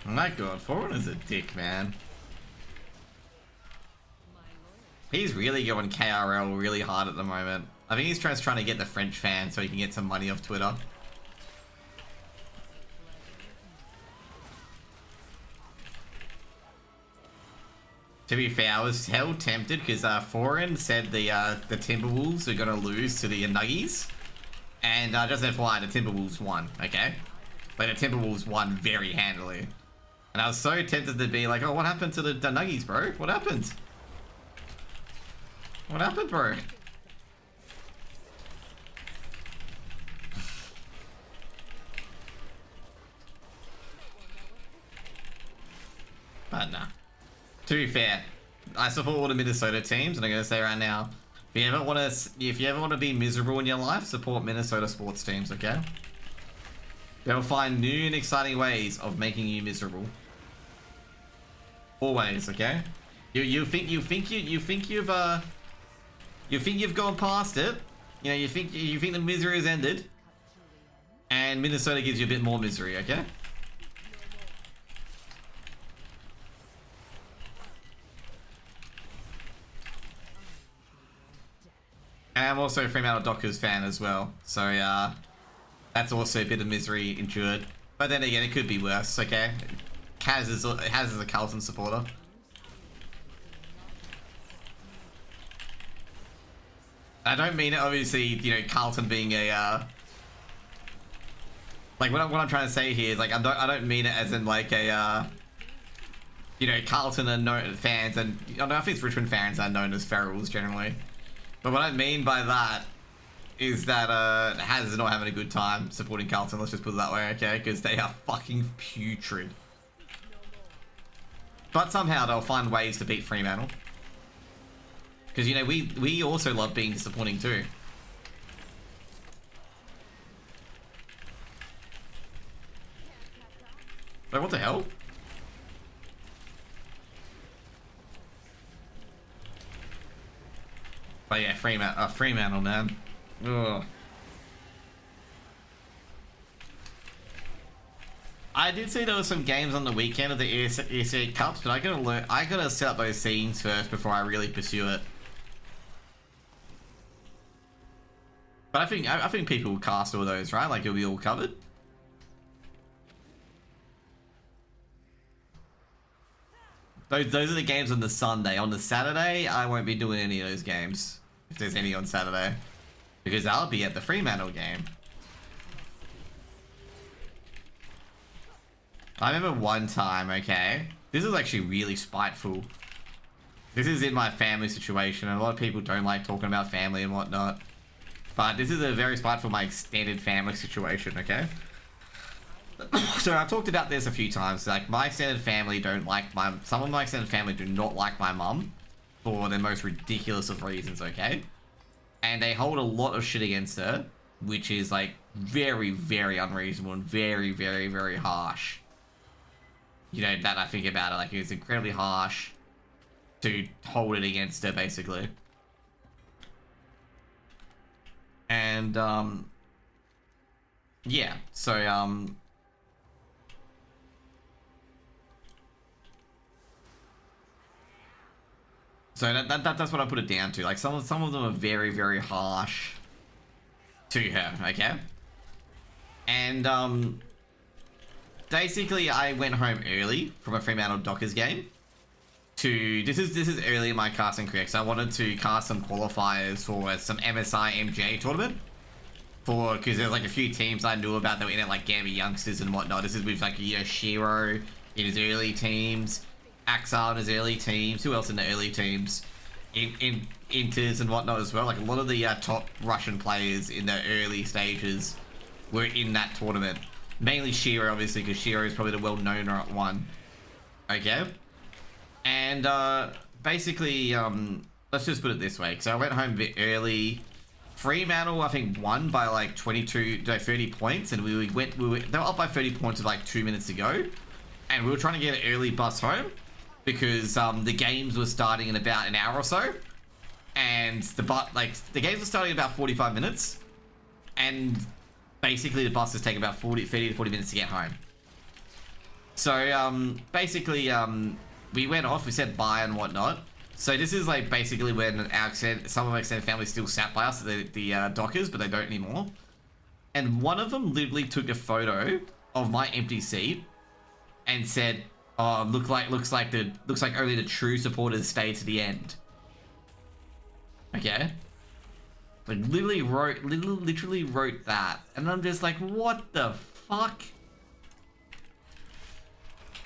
Oh my god, Foreigner's a dick, man. He's really going KRL really hard at the moment. I think he's trying to get the French fans so he can get some money off Twitter. To be fair, I was hell tempted because Foreign said the Timberwolves were going to lose to the Nuggies. And just FYI, the Timberwolves won, okay? Like, the Timberwolves won very handily. And I was so tempted to be like, oh, what happened to the Nuggies, bro? What happened? What happened, bro? But nah. To be fair, I support all the Minnesota teams, and I'm gonna say right now, if you ever want to be miserable in your life, support Minnesota sports teams, okay? They'll find new and exciting ways of making you miserable. Always, okay? You think you've gone past it. You know, you think the misery has ended, and Minnesota gives you a bit more misery, okay? And I'm also a Fremantle Dockers fan as well, so yeah, that's also a bit of misery endured. But then again, it could be worse, okay? Kaz is a Carlton supporter. I don't mean it, obviously, you know, Carlton being a, like, what I'm trying to say here is, like, I don't mean it as in, like, a, you know, Carlton are known fans, and, I don't know if it's Richmond fans are known as ferals, generally. But what I mean by that is that, Haz is not having a good time supporting Carlton, let's just put it that way, okay? Because they are fucking putrid. But somehow they'll find ways to beat Fremantle. Because, you know, we also love being disappointing too. Wait, what the hell? But yeah, Fremantle, man. Ugh. I did see there was some games on the weekend of the ESA Cups, but I gotta set up those scenes first before I really pursue it. But I think people will cast all those, right? Like it'll be all covered. Those are the games on the Sunday. On the Saturday, I won't be doing any of those games. If there's any on Saturday. Because I'll be at the Fremantle game. I remember one time, okay? This is actually really spiteful. This is in my family situation, and a lot of people don't like talking about family and whatnot. But this is a very spiteful, my extended family situation, okay? So I've talked about this a few times. Like my extended family don't like some of my extended family do not like my mum for the most ridiculous of reasons, okay? And they hold a lot of shit against her, which is like very, very unreasonable and very, very, very harsh. You know, that I think about it, like it's incredibly harsh to hold it against her, basically. And yeah, so so that's what I put it down to. Like some of them are very, very harsh to her, okay? And basically I went home early from a Fremantle Dockers game to this is early in my casting career, so I wanted to cast some qualifiers for some MSI MJ tournament. Because there's like a few teams I knew about that were in it, like Gambit Youngsters and whatnot. This is with like, you know, Shiro in his early teams, Axar in his early teams. Who else in the early teams? In Inters and whatnot as well. Like a lot of the top Russian players in the early stages were in that tournament. Mainly Shiro, obviously, because Shiro is probably the well-known one. Okay? And basically, let's just put it this way. So I went home a bit early. Fremantle, I think, won by like 30 points, and they were up by 30 points with like 2 minutes to go, and we were trying to get an early bus home because the games were starting in about an hour or so, and the games were starting in about 45 minutes, and basically the buses take about 30 to 40 minutes to get home. So basically we went off, we said bye and whatnot. So this is like basically when some of our extended family still sat by us, the Dockers, but they don't anymore. And one of them literally took a photo of my empty seat and said, "Oh, looks like only the true supporters stay to the end." Okay, like literally wrote that, and I'm just like, what the fuck?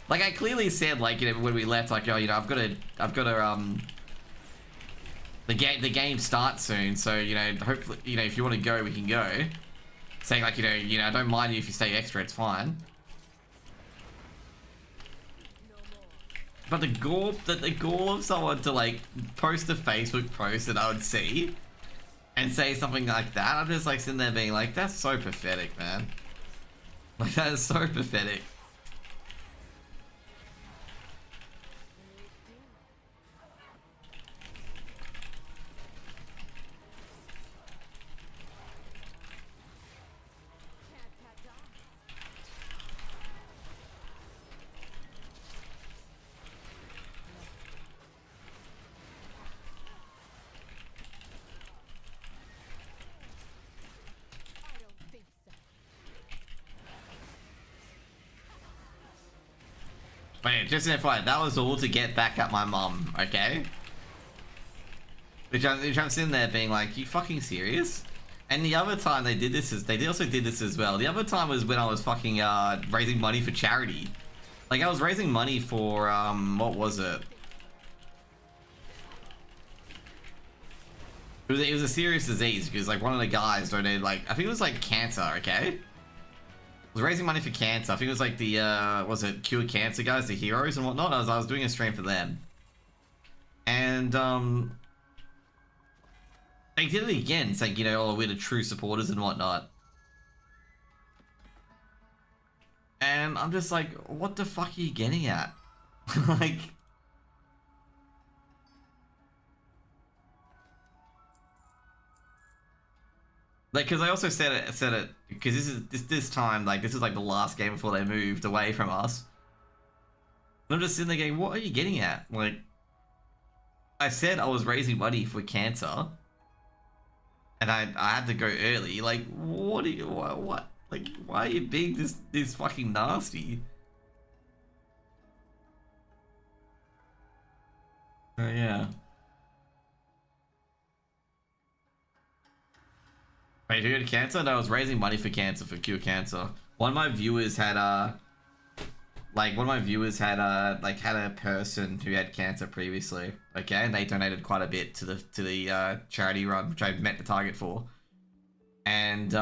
Like I clearly said, like, you know, when we left, like, oh, you know, I've got to the game starts soon, so, you know, hopefully, you know, if you want to go, we can go. Saying like, you know, I don't mind you if you stay extra, it's fine. But the gall of someone to like post a Facebook post that I would see and say something like that, I'm just like sitting there being like, that's so pathetic, man. Like that is so pathetic. But yeah, just an FYI, that was all to get back at my mum, okay? Which I'm sitting there being like, you fucking serious? And the other time they also did this as well. The other time was when I was fucking raising money for charity. Like I was raising money for what was it? It was a serious disease because like one of the guys donated like, I think it was like cancer, okay? I was raising money for cancer. I think it was like the was it Cure Cancer guys, the heroes and whatnot. I was doing a stream for them, and they did it again, saying, you know, oh, we're the true supporters and whatnot. And I'm just like, what the fuck are you getting at? Like, Like, because I also said it because this time, like, this is like the last game before they moved away from us. And I'm just sitting there going, what are you getting at? Like, I said I was raising money for cancer, and I had to go early. Like, what are you, what? Like, why are you being this fucking nasty? Yeah. Wait, who had cancer? No, I was raising money for cancer, for cure cancer. One of my viewers had like had a person who had cancer previously. Okay, and they donated quite a bit to the charity run, which I met the target for. And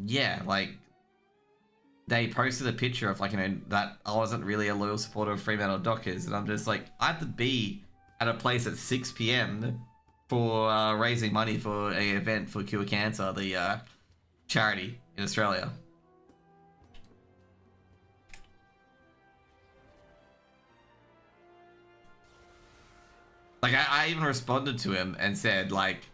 yeah, like they posted a picture of, like, you know, that I wasn't really a loyal supporter of Fremantle Dockers, and I'm just like, I had to be at a place at 6 p.m. for raising money for a event for Cure Cancer, the charity in Australia. Like, I even responded to him and said, like,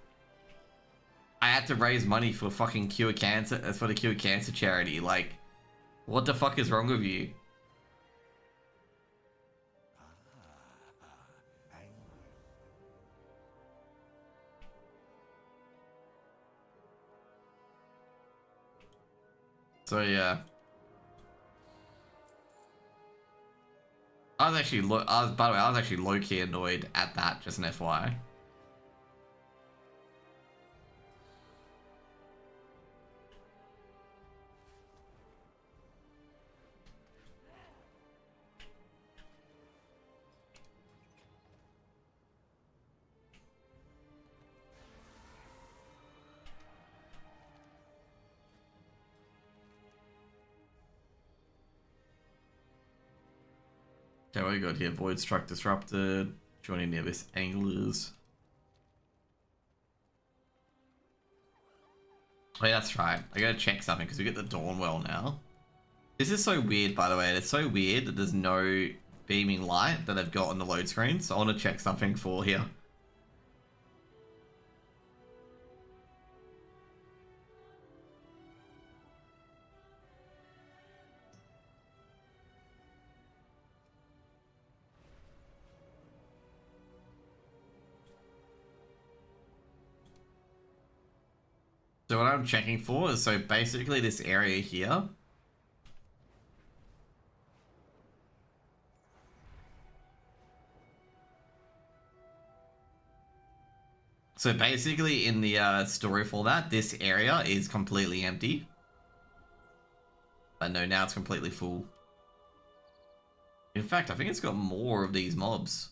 I had to raise money for fucking Cure Cancer, for the Cure Cancer charity. Like, what the fuck is wrong with you? So yeah, by the way, I was actually low-key annoyed at that, just an FYI. Okay, what do we got here? Void Struck disrupted. Joining the Abyss Anglers. Oh yeah, that's right. I gotta check something because we get the Dawnwell now. This is so weird, by the way. It's so weird that there's no beaming light that they've got on the load screen. So I want to check something for here. So what I'm checking for is, so basically this area here. So basically in the story format, this area is completely empty. But no, now it's completely full. In fact, I think it's got more of these mobs.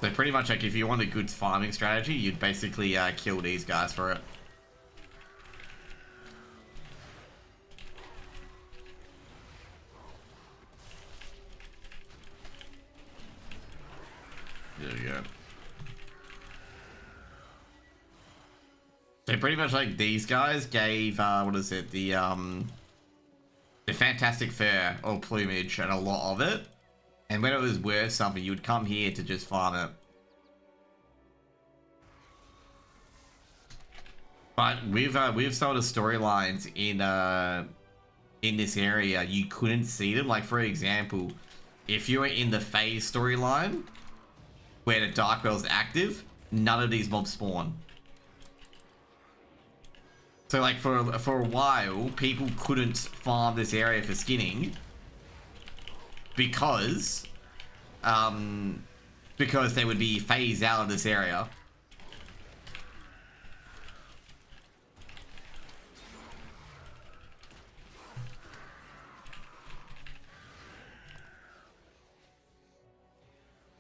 So pretty much, like, if you want a good farming strategy, you'd basically kill these guys for it. There you go. So pretty much, like, these guys gave, what is it, the fantastic fur or plumage and a lot of it. And when it was worth something, you would come here to just farm it. But we've sold us storylines in this area, you couldn't see them. Like, for example, if you were in the phase storyline where the Darkwell's active, none of these mobs spawn. So, like, for a while, people couldn't farm this area for skinning because they would be phased out of this area.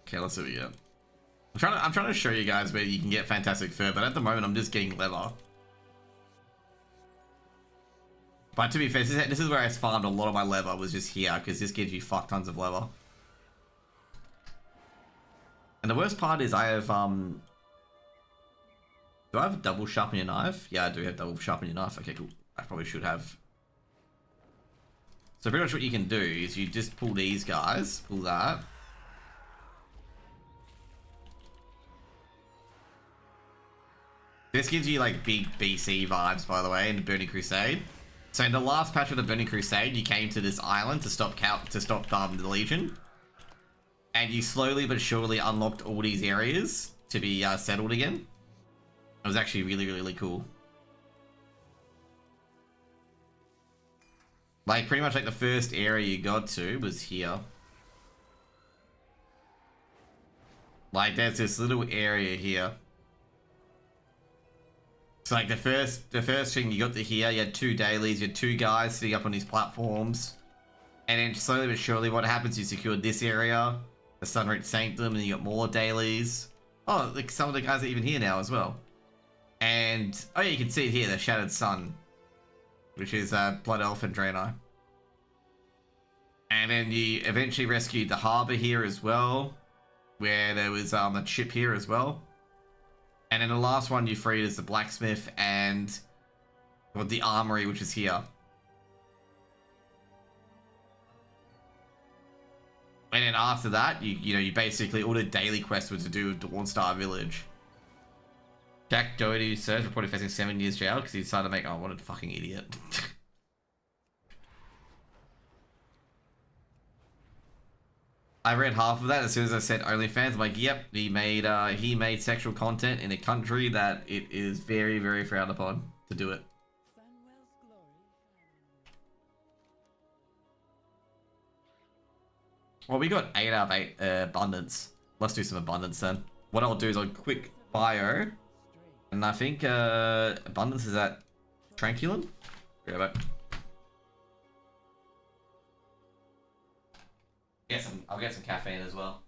Okay, let's see what we get. I'm trying to show you guys where you can get fantastic fur, but at the moment I'm just getting leather. But to be fair, this is where I farmed a lot of my leather, was just here, because this gives you fuck tons of leather. And the worst part is I have Do I have a double sharpen your knife? Yeah, I do have double sharpen your knife. Okay, cool. I probably should have. So pretty much what you can do is you just pull these guys, pull that. This gives you like big BC vibes, by the way, in the Burning Crusade. So in the last patch of the Burning Crusade, you came to this island to stop the Legion, and you slowly but surely unlocked all these areas to be settled again. It was actually really, really cool. Like pretty much like the first area you got to was here. Like there's this little area here. So like the first thing you got to here, you had 2 dailies, you had 2 guys sitting up on these platforms. And then slowly but surely what happens, you secured this area, the Sunreach Sanctum, and you got more dailies. Oh, like some of the guys are even here now as well. And, oh yeah, you can see it here, the Shattered Sun, which is Blood Elf and Draenei. And then you eventually rescued the harbour here as well, where there was a ship here as well. And then the last one you freed is the blacksmith and well, the armory, which is here. And then after that, you basically all the daily quests were to do with Dawnstar Village. Jack Doherty served reported facing 7 years jail because he decided to make. Oh, what a fucking idiot! I read half of that as soon as I said OnlyFans. I'm like, yep, he made sexual content in a country that it is very, very frowned upon to do it. Well, we got 8 out of 8 abundance. Let's do some abundance then. What I'll do is I'll quick bio, and I think abundance is at Tranquilin. Yeah, but. I'll get some caffeine as well.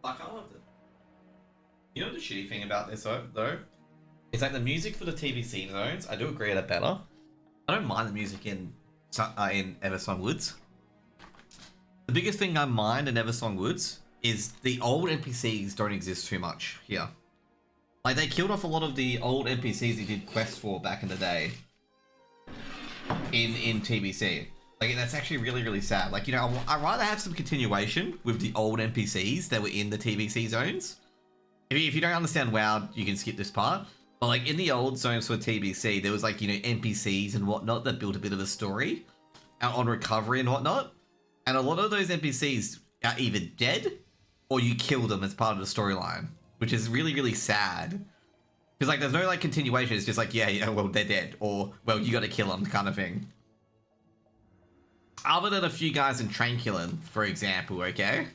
Fuck, I loved it. You know the shitty thing about this though? It's like the music for the TBC zones, I do agree they're better. I don't mind the music in Eversong Woods. The biggest thing I mind in Eversong Woods is the old NPCs don't exist too much here. Like they killed off a lot of the old NPCs you did quests for back in the day. In TBC. Like, that's actually really, really sad. Like, you know, I'd rather have some continuation with the old NPCs that were in the TBC zones. If you don't understand WoW, you can skip this part. But, like, in the old zones for TBC, there was, like, you know, NPCs and whatnot that built a bit of a story on recovery and whatnot. And a lot of those NPCs are either dead or you kill them as part of the storyline, which is really, really sad. Because, like, there's no, like, continuation. It's just like, yeah, well, they're dead. Or, well, you gotta kill them kind of thing. Other than a few guys in Tranquilin, for example, okay?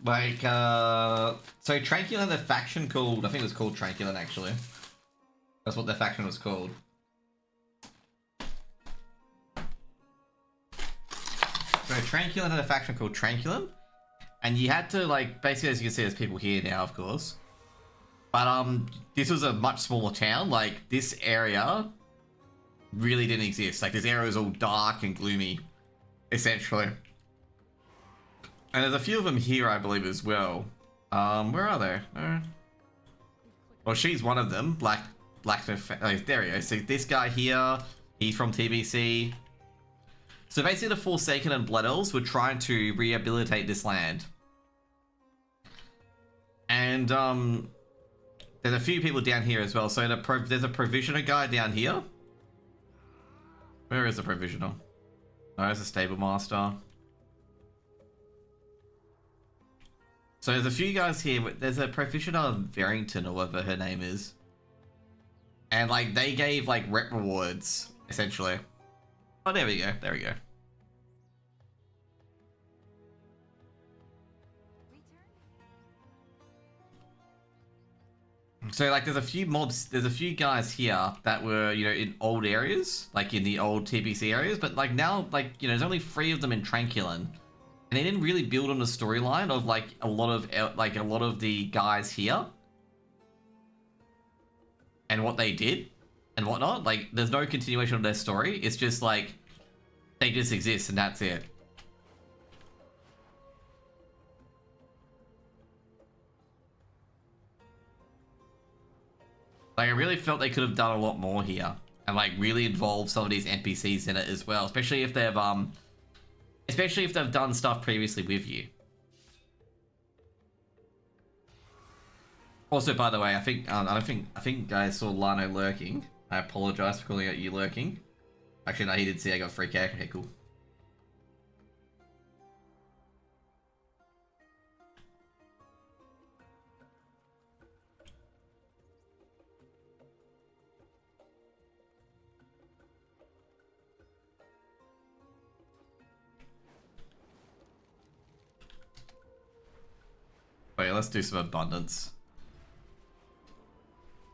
Like, so Tranquilin, the faction called, I think it was called Tranquilin actually. That's what their faction was called. So Tranquilin had a faction called Tranquilin, and you had to, like, basically, as you can see, there's people here now, of course. But this was a much smaller town. Like, this area really didn't exist. Like, this area was all dark and gloomy, essentially. And there's a few of them here, I believe, as well. Where are they? Well, she's one of them. Blacksmith. Oh, there he is. So this guy here, he's from TBC. So basically, the Forsaken and Blood Elves were trying to rehabilitate this land. And there's a few people down here as well. So there's a provisioner guy down here. Where is the provisioner? Oh, there's a stable master. So there's a few guys here. There's a provisioner Verrington or whatever her name is. And like they gave like rep rewards, essentially. Oh, there we go. There we go. So like there's a few mobs, there's a few guys here that were, you know, in old areas, like in the old TBC areas, but like now, like, you know, there's only 3 of them in Tranquilin. And they didn't really build on the storyline of like a lot of the guys here. And what they did and whatnot. Like there's no continuation of their story. It's just like they just exist and that's it. Like I really felt they could have done a lot more here and like really involved some of these NPCs in it as well, especially if they've done stuff previously with you. Also, by the way, I think I saw Lano lurking. I apologize for calling out you lurking. Actually, no, he did see I got free cash. Okay, cool. Wait, let's do some abundance.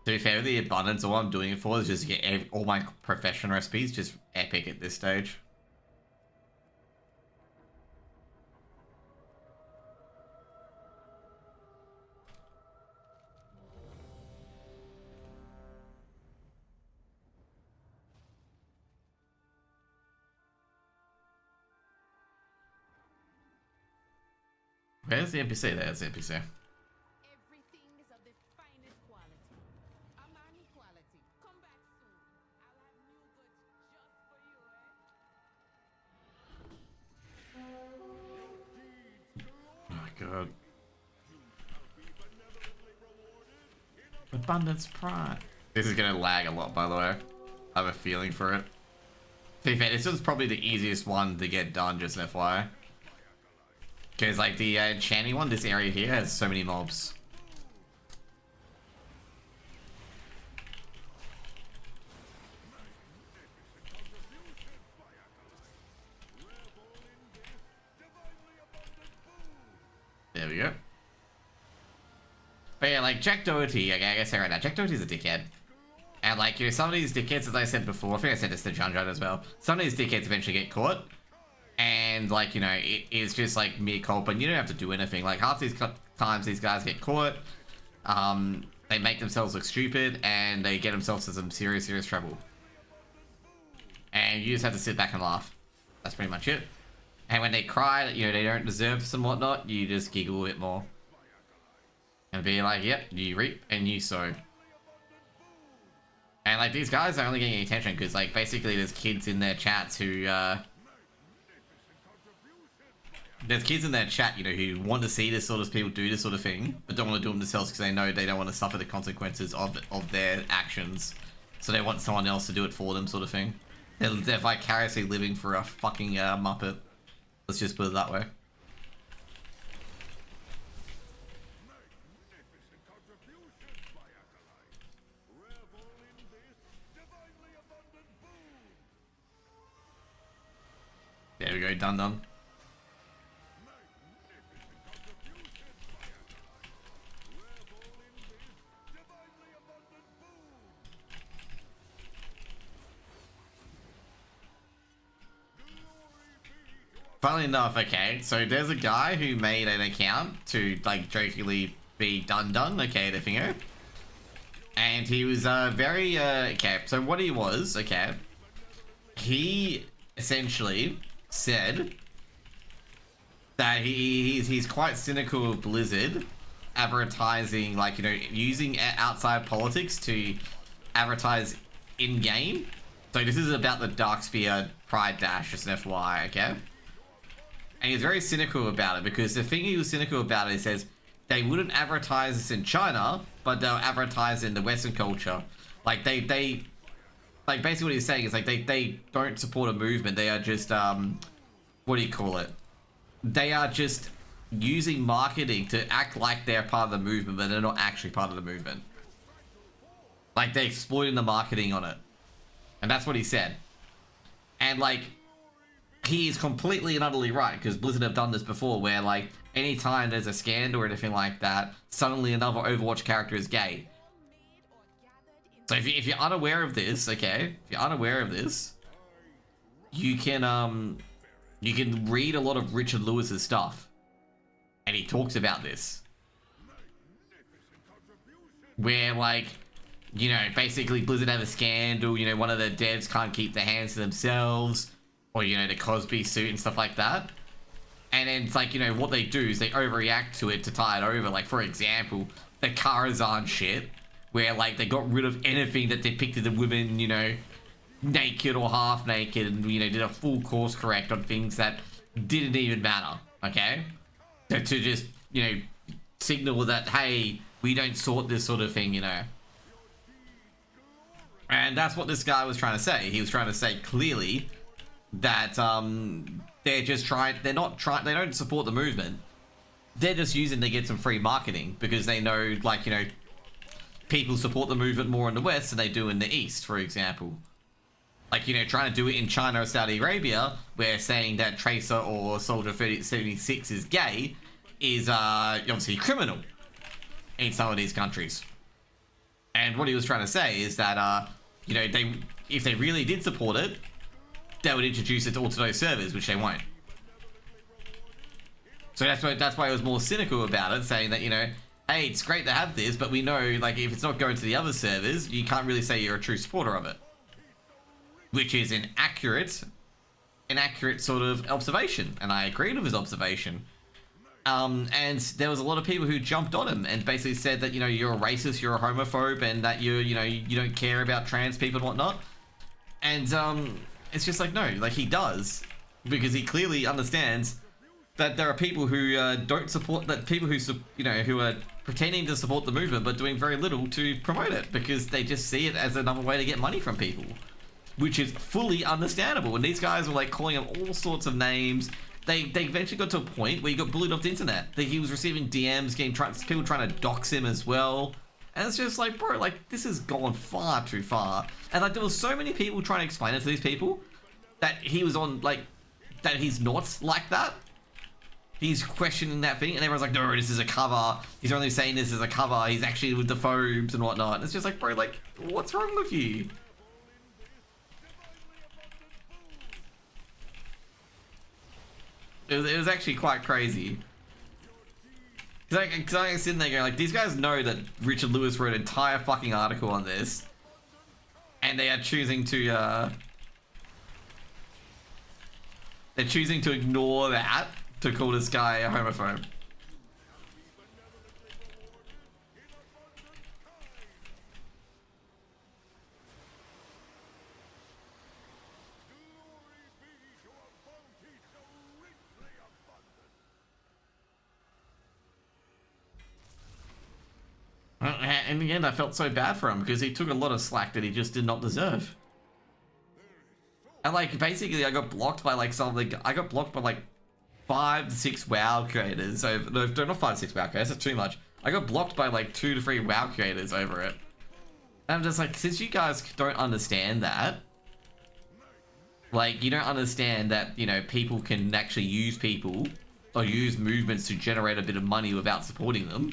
To be fair, with the abundance, all I'm doing it for is just to get all my profession recipes just epic at this stage. Where's the NPC? There's the NPC. Everything is of the finest quality. Amani quality. Come back soon. I'll have new goods just for you, eh? Oh my god. Abundance Prime. This is gonna lag a lot, by the way. I have a feeling for it. To be fair, this was probably the easiest one to get done, just an FYI. Because, like, the enchanting one, this area here has so many mobs. There we go. But yeah, like, Jack Doherty, okay, I guess right now, Jack Doherty's a dickhead. And, like, you know, some of these dickheads, as I said before, I think I said this to John as well, some of these dickheads eventually get caught. And, like, you know, it is just, like, mere culpa, and you don't have to do anything. Like, half these times these guys get caught, they make themselves look stupid, and they get themselves into some serious, serious trouble. And you just have to sit back and laugh. That's pretty much it. And when they cry that, you know, they don't deserve this and whatnot, you just giggle a bit more. And be like, yep, you reap and you sow. And, like, these guys are only getting attention because, like, basically there's kids in their chats who, there's kids in their chat, you know, who want to see this sort of people do this sort of thing, but don't want to do them themselves because they know they don't want to suffer the consequences of their actions. So they want someone else to do it for them, sort of thing. They're vicariously living for a fucking Muppet. Let's just put it that way. There we go, done. Funnily enough, okay, so there's a guy who made an account to, like, jokingly be done, okay, the thingo. And he was, very, okay, so what he was, okay, he essentially said that he's quite cynical of Blizzard advertising, like, you know, using outside politics to advertise in-game. So this is about the Darkspear Pride Dash, just an FYI, okay? And he's very cynical about it, because the thing he was cynical about is, he says they wouldn't advertise this in China, but they'll advertise in the Western culture. Like, they like, basically what he's saying is, like, they don't support a movement. They are just, what do you call it? They are just using marketing to act like they're part of the movement, but they're not actually part of the movement. Like, they're exploiting the marketing on it. And that's what he said. And, like, he is completely and utterly right, because Blizzard have done this before, where, like, anytime there's a scandal or anything like that, suddenly another Overwatch character is gay. So if you're unaware of this, okay, if you're unaware of this, you can read a lot of Richard Lewis's stuff, and he talks about this, where, like, you know, basically Blizzard have a scandal, you know, one of the devs can't keep their hands to themselves, or, you know, the Cosby suit and stuff like that. And then it's like, you know, what they do is they overreact to it to tie it over. Like, for example, the Karazhan shit, where, like, they got rid of anything that depicted the women, you know, naked or half naked, and, you know, did a full course correct on things that didn't even matter, okay? So to just, you know, signal that, hey, we don't sort this sort of thing, you know. And that's what this guy was trying to say. He was trying to say clearly that they're just trying, they don't support the movement. They're just using to get some free marketing, because they know, like, you know, people support the movement more in the West than they do in the East, for example. Like, you know, trying to do it in China or Saudi Arabia, where saying that Tracer or Soldier 76 is gay is obviously criminal in some of these countries. And what he was trying to say is that, you know, if they really did support it, they would introduce it to all to those servers, which they won't. So that's why I was more cynical about it, saying that, you know, hey, it's great to have this, but we know, like, if it's not going to the other servers, you can't really say you're a true supporter of it. Which is an accurate sort of observation, and I agreed with his observation. And there was a lot of people who jumped on him and basically said that, you know, you're a racist, you're a homophobe, and that you know, you don't care about trans people and whatnot. And it's just like, no, like, he does, because he clearly understands that there are people who don't support, that people who, you know, who are pretending to support the movement but doing very little to promote it, because they just see it as another way to get money from people, which is fully understandable. And these guys were, like, calling him all sorts of names. They eventually got to a point where he got bullied off the internet. That he was receiving DMs, people trying to dox him as well. And it's just like, bro, like, this has gone far too far. And, like, there was so many people trying to explain it to these people that he was on, like, that he's not like that. He's questioning that thing, and everyone's like, no, this is a cover. He's only saying this as a cover. He's actually with the phobes and whatnot. And it's just like, bro, like, what's wrong with you? It was actually quite crazy. Because I was sitting there going, like, these guys know that Richard Lewis wrote an entire fucking article on this, and they are choosing to, they're choosing to ignore that to call this guy a homophobe. In the end, I felt so bad for him, because he took a lot of slack that he just did not deserve. And, like, basically I got blocked by, like, I got blocked by, like, 5 to 6 WoW creators over, no, not 5 to 6 WoW creators, that's too much. I got blocked by, like, 2 to 3 WoW creators over it. And I'm just like, since you guys don't understand that, like, you don't understand that, you know, people can actually use people or use movements to generate a bit of money without supporting them,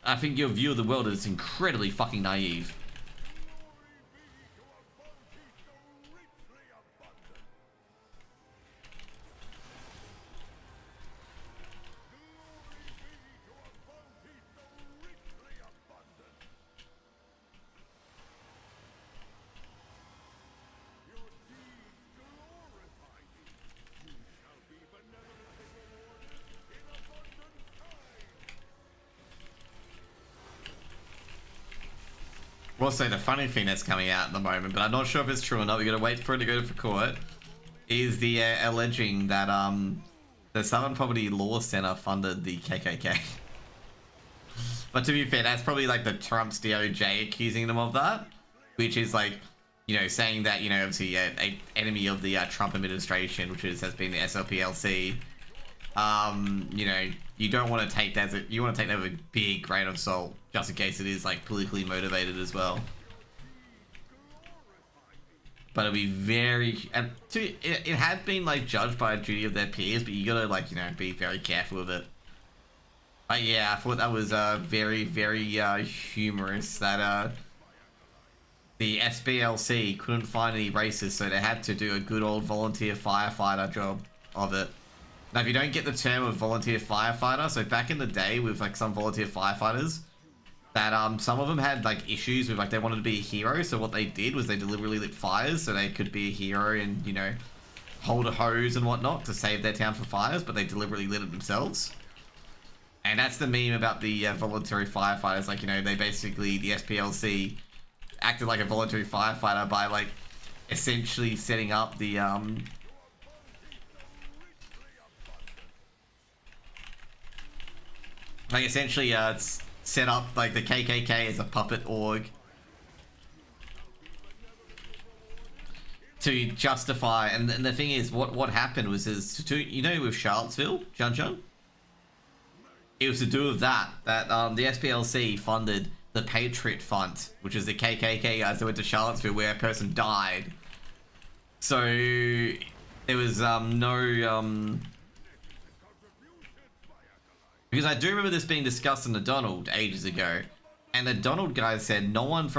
I think your view of the world is incredibly fucking naive. Also, the funny thing that's coming out at the moment, but I'm not sure if it's true or not, we gotta wait for it to go for court, is the alleging that the Southern Poverty Law Center funded the KKK. But to be fair, that's probably like the Trump's DOJ accusing them of that, which is like, you know, saying that, you know, obviously a enemy of the Trump administration, which has been the SLPLC. You know, you don't want to take that as you want to take that with a big grain of salt, just in case it is like politically motivated as well. But it'll be very, and it had been like judged by a jury of their peers, but you gotta like, you know, be very careful with it. But yeah, I thought that was very, very humorous that the SPLC couldn't find any racists, so they had to do a good old volunteer firefighter job of it. Now, if you don't get the term of volunteer firefighter, so back in the day with like some volunteer firefighters, that some of them had like issues with like they wanted to be a hero, so what they did was they deliberately lit fires so they could be a hero and, you know, hold a hose and whatnot to save their town from fires, but they deliberately lit it themselves. And that's the meme about the voluntary firefighters. Like, you know, they basically, the SPLC acted like a voluntary firefighter by like essentially setting up the like essentially it's set up like the KKK as a puppet org to justify, and the thing is, what happened was you know, with Charlottesville, Jun, it was to do with that the SPLC funded the Patriot Fund, which is the KKK guys that went to Charlottesville where a person died. So there was no because I do remember this being discussed in the Donald ages ago, and the Donald guys said no one's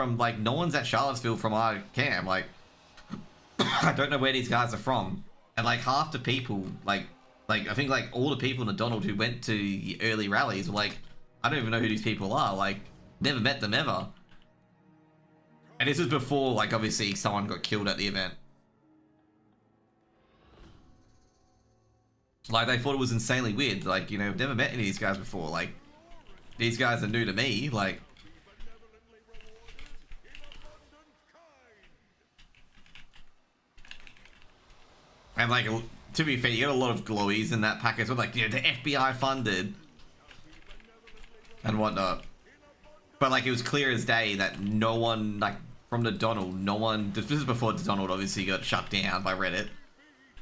at Charlottesville from our camp. Like, I don't know where these guys are from, and like half the people, like I think like all the people in the Donald who went to the early rallies were like, I don't even know who these people are. Like, never met them ever. And this was before, like, obviously someone got killed at the event. Like, they thought it was insanely weird. Like, you know, I've never met any of these guys before. Like, these guys are new to me. Like, and like, to be fair, you got a lot of glowies in that package. With like, you know, the FBI funded and whatnot. But like, it was clear as day that no one, like, from the Donald, no one. This is before the Donald obviously got shut down by Reddit.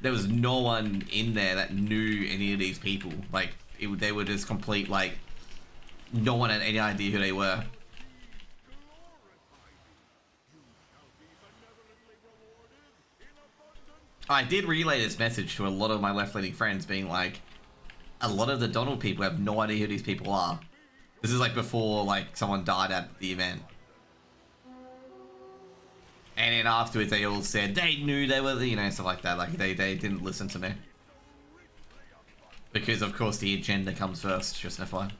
There was no one in there that knew any of these people. Like, they were just complete, like, no one had any idea who they were. I did relay this message to a lot of my left-leaning friends, being like, a lot of the Donald people have no idea who these people are. This is like before, like, someone died at the event. And then afterwards they all said they knew they were, you know, stuff like that. Like, they didn't listen to me. Because, of course, the agenda comes first, just an FYI.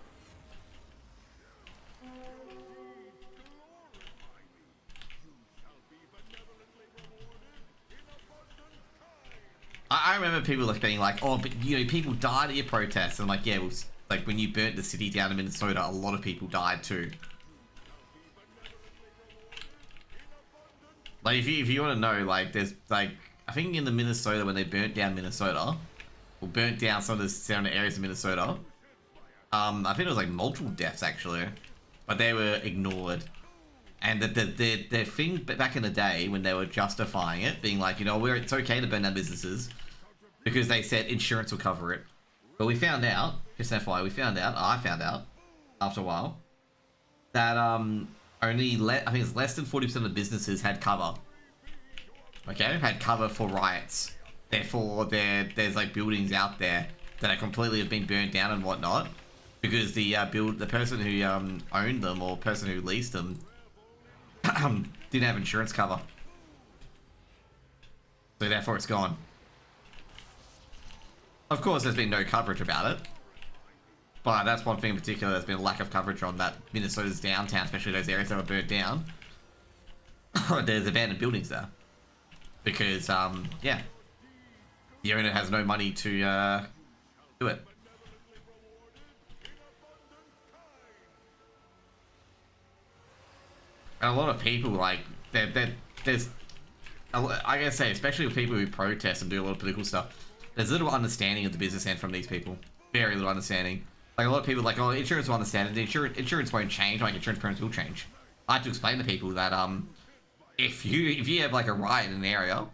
I remember people like being like, oh, but, you know, people died at your protests. And I'm like, yeah, well, like, when you burnt the city down in Minnesota, a lot of people died too. Like, if you want to know, like, there's, like, I think in the Minnesota, when they burnt down Minnesota, or burnt down some of the surrounding areas of Minnesota, I think it was, like, multiple deaths, actually. But they were ignored. And the thing back in the day, when they were justifying it, being like, you know, it's okay to burn down businesses, because they said insurance will cover it. But we found out, just FYI, I found out, after a while, that, only, I think it's less than 40% of the businesses had cover. Okay? Had cover for riots. Therefore, there's like buildings out there that are completely have been burnt down and whatnot. Because the person who owned them, or person who leased them, didn't have insurance cover. So therefore it's gone. Of course, there's been no coverage about it. But that's one thing in particular, there's been a lack of coverage on that Minnesota's downtown, especially those areas that were burnt down. There's abandoned buildings there. Because, yeah. The owner has no money to, do it. And a lot of people, like, there's, I gotta say, especially with people who protest and do a lot of political stuff, there's little understanding of the business end from these people. Very little understanding. Like, a lot of people are like, oh, insurance will understand it. The insurance won't change. Like, insurance premiums will change. I have to explain to people that, if you have, like, a riot in an area,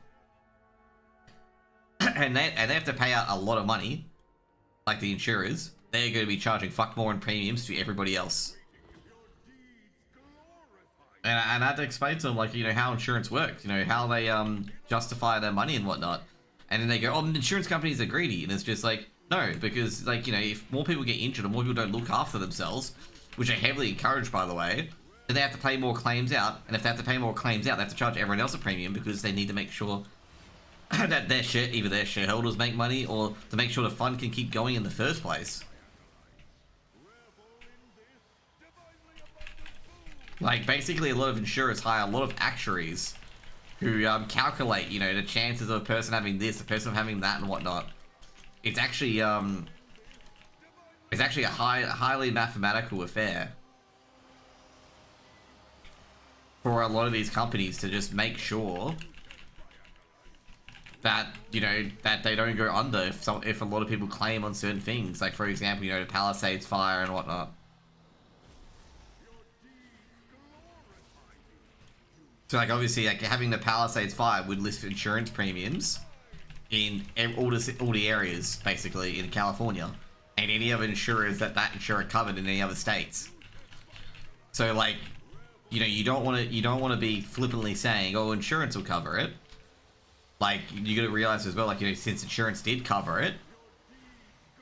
and they have to pay out a lot of money, like the insurers, they're going to be charging fuck more in premiums to everybody else. And I had to explain to them, like, you know, how insurance works, you know, how they justify their money and whatnot. And then they go, oh, insurance companies are greedy. And it's just like, no, because, like, you know, if more people get injured and more people don't look after themselves, which are heavily encouraged, by the way, then they have to pay more claims out. And if they have to pay more claims out, they have to charge everyone else a premium because they need to make sure that either their shareholders make money or to make sure the fund can keep going in the first place. Like, basically, a lot of insurers hire a lot of actuaries who calculate, you know, the chances of a person having this, a person having that, and whatnot. It's actually a highly mathematical affair for a lot of these companies to just make sure that, you know, that they don't go under if a lot of people claim on certain things. Like, for example, you know, the Palisades fire and whatnot. So, like, obviously, like, having the Palisades fire would list insurance premiums in all the areas, basically, in California. And any other insurers that insurer covered in any other states. So, like, you know, you don't want to be flippantly saying, oh, insurance will cover it. Like, you got to realize as well, like, you know, since insurance did cover it,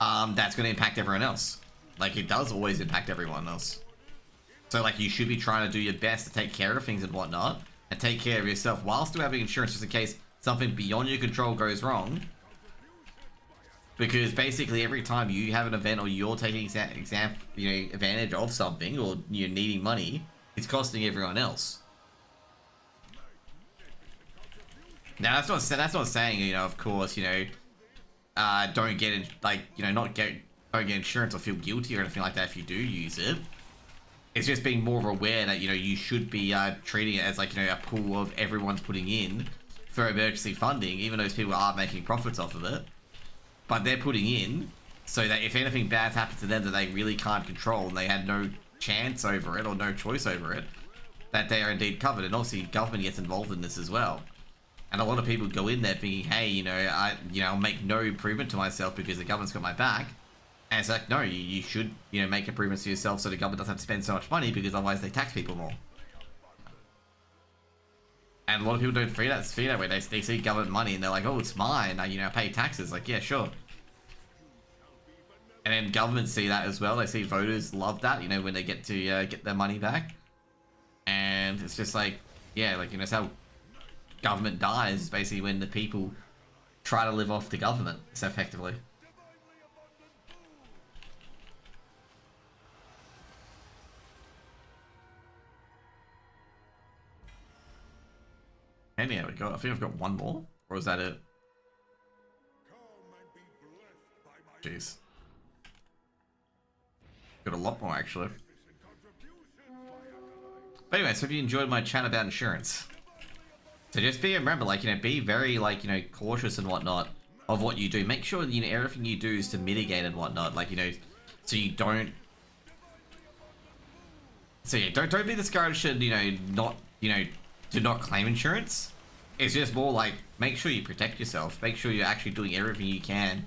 that's going to impact everyone else. Like, it does always impact everyone else. So, like, you should be trying to do your best to take care of things and whatnot, and take care of yourself while still having insurance just in case something beyond your control goes wrong. Because basically every time you have an event or you're taking advantage of something or you're needing money, it's costing everyone else. Now that's not saying, you know, of course, you know, don't get it, like, you know, don't get insurance or feel guilty or anything like that if you do use it. It's just being more aware that, you know, you should be treating it as, like, you know, a pool of everyone's putting in for emergency funding, even though those people are making profits off of it. But they're putting in so that if anything bad happens to them that they really can't control and they had no chance over it or no choice over it, that they are indeed covered. And obviously government gets involved in this as well. And a lot of people go in there thinking, hey, you know, I'll make no improvement to myself because the government's got my back. And it's like, no, you should, you know, make improvements to yourself so the government doesn't have to spend so much money because otherwise they tax people more. And a lot of people don't feel that way. They see government money and they're like, oh, it's mine. You know, I pay taxes. Like, yeah, sure. And then governments see that as well. They see voters love that, you know, when they get to get their money back. And it's just like, yeah, like, you know, it's how government dies, basically, when the people try to live off the government, so effectively. And yeah, we got, I think I've got one more, or is that it? Jeez. Got a lot more, actually. But anyway, so if you enjoyed my chat about insurance, so just remember, like, you know, be very, like, you know, cautious and whatnot of what you do. Make sure, you know, everything you do is to mitigate and whatnot, like, you know, so you don't, so yeah, don't be discouraged to, you know, not, you know, do not claim insurance. It's just more like, make sure you protect yourself. Make sure you're actually doing everything you can.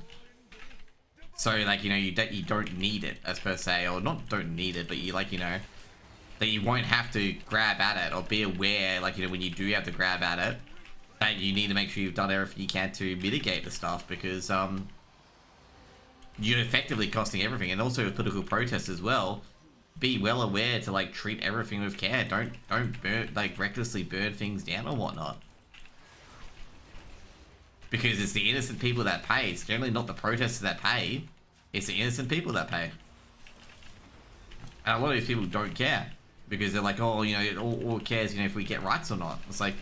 So, like, you know, you don't need it, as per se, or not don't need it, but you, like, you know, that you won't have to grab at it, or be aware, like, you know, when you do have to grab at it, that you need to make sure you've done everything you can to mitigate the stuff, because, you're effectively costing everything. And also with political protests as well, be well aware to, like, treat everything with care. Don't burn, like, recklessly burn things down or whatnot. Because it's the innocent people that pay. It's generally not the protesters that pay. It's the innocent people that pay. And a lot of these people don't care. Because they're like, oh, you know, all cares, you know, if we get rights or not. It's like,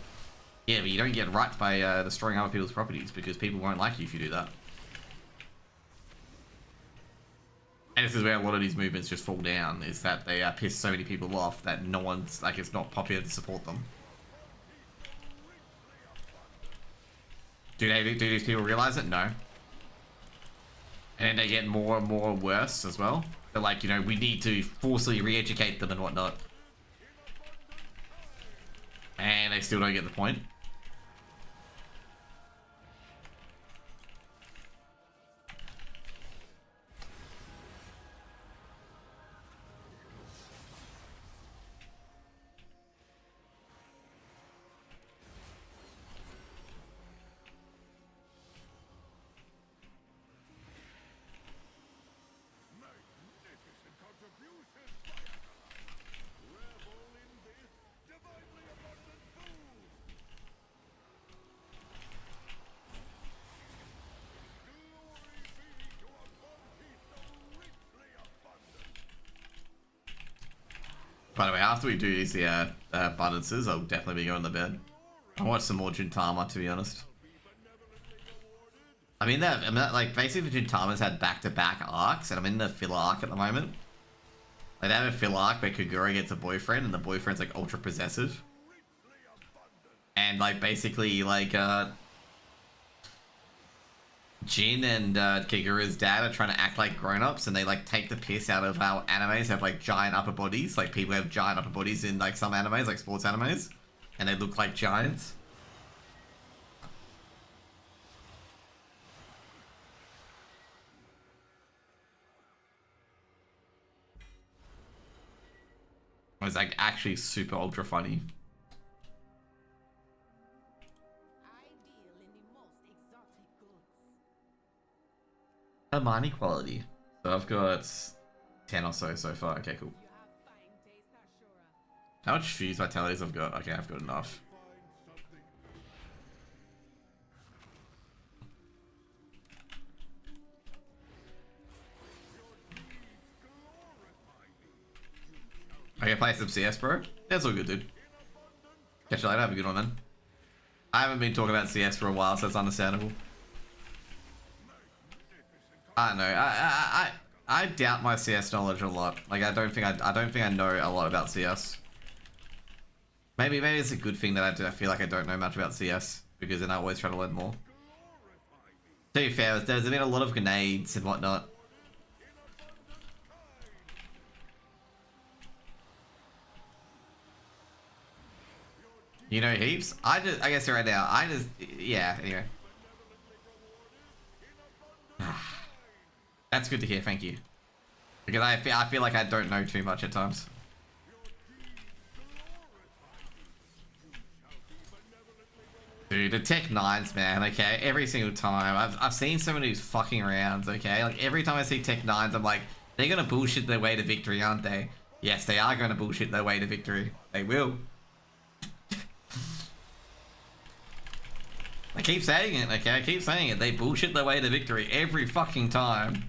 yeah, but you don't get rights by destroying other people's properties. Because people won't like you if you do that. And this is where a lot of these movements just fall down, is that they piss so many people off that no one's, like, it's not popular to support them. Do these people realize it? No. And then they get more and more worse as well. They're like, you know, we need to forcibly re-educate them and whatnot. And they still don't get the point. By the way, after we do these abundances, I'll definitely be going to bed. I'll watch some more Gintama, to be honest. I mean, like, basically the Gintama's had back-to-back arcs, and I'm in the filler arc at the moment. Like, they have a filler arc where Kagura gets a boyfriend, and the boyfriend's, like, ultra-possessive. And, like, basically, like, Jin and Kagura's dad are trying to act like grown-ups, and they like take the piss out of how animes have like giant upper bodies. Like people have giant upper bodies in like some animes, like sports animes, and they look like giants. It's like actually super ultra funny. Hermione quality. So I've got 10 or so far. Okay, cool. How much fuse vitalities I've got? Okay, I've got enough. Okay, play some CS, bro. That's all good, dude. Catch you later. Have a good one, man. I haven't been talking about CS for a while, so it's understandable. I don't know. I doubt my CS knowledge a lot. Like I don't think I know a lot about CS. Maybe it's a good thing that I feel like I don't know much about CS, because then I always try to learn more. To be fair, there's been a lot of grenades and whatnot. You know heaps? I guess right now, yeah, anyway. That's good to hear, thank you. Because I feel like I don't know too much at times. Dude, the Tech 9s, man, okay? Every single time. I've seen some of these fucking rounds, okay? Like, every time I see Tech 9s, I'm like, they're gonna bullshit their way to victory, aren't they? Yes, they are gonna bullshit their way to victory. They will. I keep saying it, okay? I keep saying it. They bullshit their way to victory every fucking time.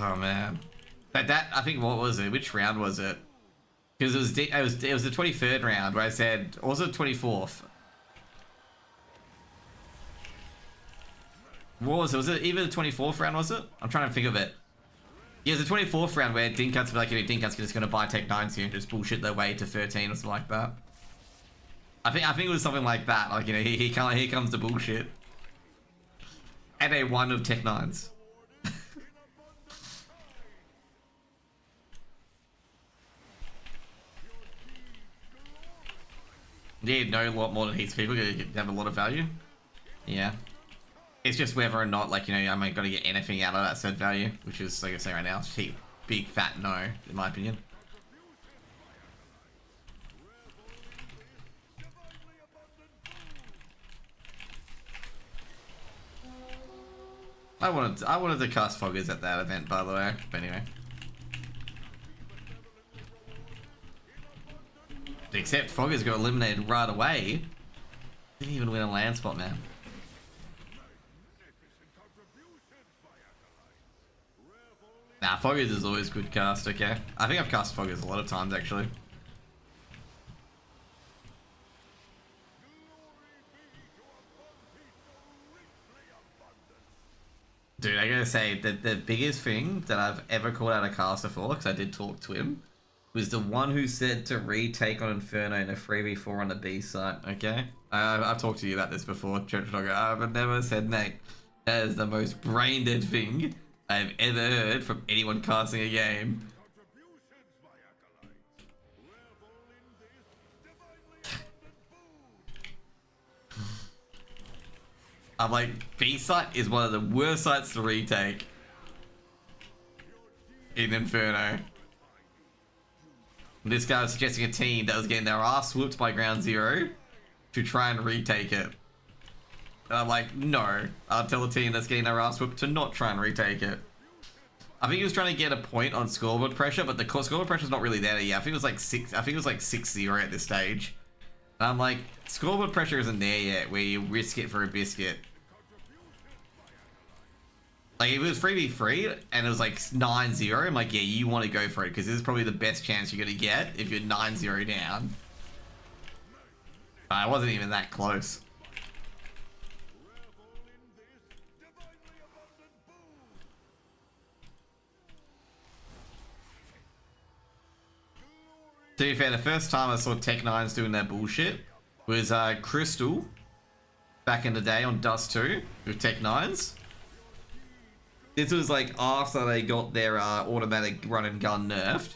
Oh man, that I think, what was it? Which round was it? Because it was the 23rd round where I said, or was it 24th? What was it? Was it even the 24th round? Was it? I'm trying to think of it. Yeah, it was the 24th round where Dinkat's like, you know, Dinkat's just gonna buy Tech 9s here and just bullshit their way to 13 or something like that. I think it was something like that. Like, you know, here comes the bullshit. And a one of Tech 9s. Yeah, know a lot more than heaps of people. You have a lot of value. Yeah. It's just whether or not, like, you know, am I going to get anything out of that said value? Which is, like I say right now, it's a big fat no, in my opinion. I wanted to cast Foggers at that event, by the way. But anyway. Except Foggers got eliminated right away. Didn't even win a land spot, man. Nah, Foggers is always good cast, okay? I think I've cast Foggers a lot of times, actually. Dude, I gotta say that the biggest thing that I've ever called out a caster for, because I did talk to him, was the one who said to retake on Inferno in a 3v4 on the B site, okay? I've talked to you about this before, Church Dogger. I've never said, mate, that is the most brain dead thing I've ever heard from anyone casting a game. I'm like, B site is one of the worst sites to retake in Inferno. This guy was suggesting a team that was getting their ass whooped by Ground Zero to try and retake it. And I'm like, no. I'll tell the team that's getting their ass whooped to not try and retake it. I think he was trying to get a point on scoreboard pressure, but the scoreboard pressure's not really there yet. I think it was like 6-0 at this stage. And I'm like, scoreboard pressure isn't there yet, where you risk it for a biscuit. Like, if it was 3v3 and it was like 9-0, I'm like, yeah, you want to go for it because this is probably the best chance you're going to get if you're 9-0 down. I wasn't even that close. To be fair, the first time I saw Tech9s doing that bullshit was Crystal back in the day on Dust 2 with Tech9s. This was like after they got their automatic run and gun nerfed.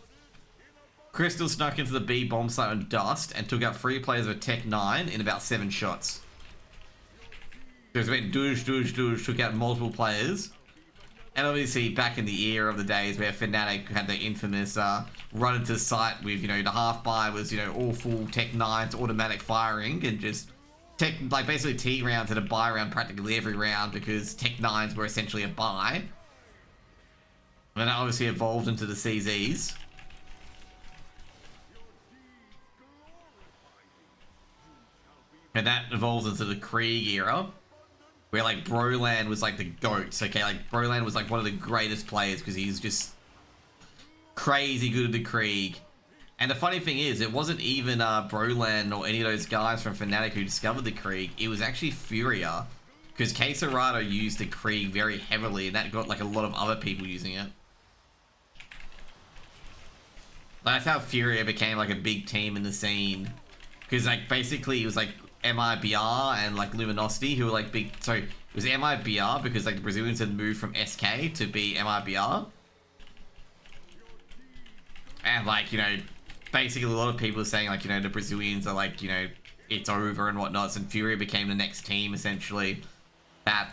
Crystal snuck into the B bomb site on Dust and took out 3 players of Tech9 in about 7 shots. So it went douche, took out multiple players. And obviously back in the era of the days where Fnatic had the infamous run into site with, you know, the half buy was, you know, all full Tech9's automatic firing and just like basically T rounds and a buy round practically every round because Tech9s were essentially a buy. And that obviously evolved into the CZs. And that evolves into the Krieg era. Where like Broland was like the GOATs, okay? Like Broland was like one of the greatest players because he's just crazy good at the Krieg. And the funny thing is, it wasn't even Broland or any of those guys from Fnatic who discovered the Krieg. It was actually Furia. Because Quesarado used the Krieg very heavily and that got like a lot of other people using it. That's how Furia became like a big team in the scene. Because like basically it was like MIBR and like Luminosity who were like big. Sorry, it was MIBR because like the Brazilians had moved from SK to be MIBR. And like, you know, basically a lot of people are saying like, you know, the Brazilians are like, you know, it's over and whatnot. And Furia became the next team essentially that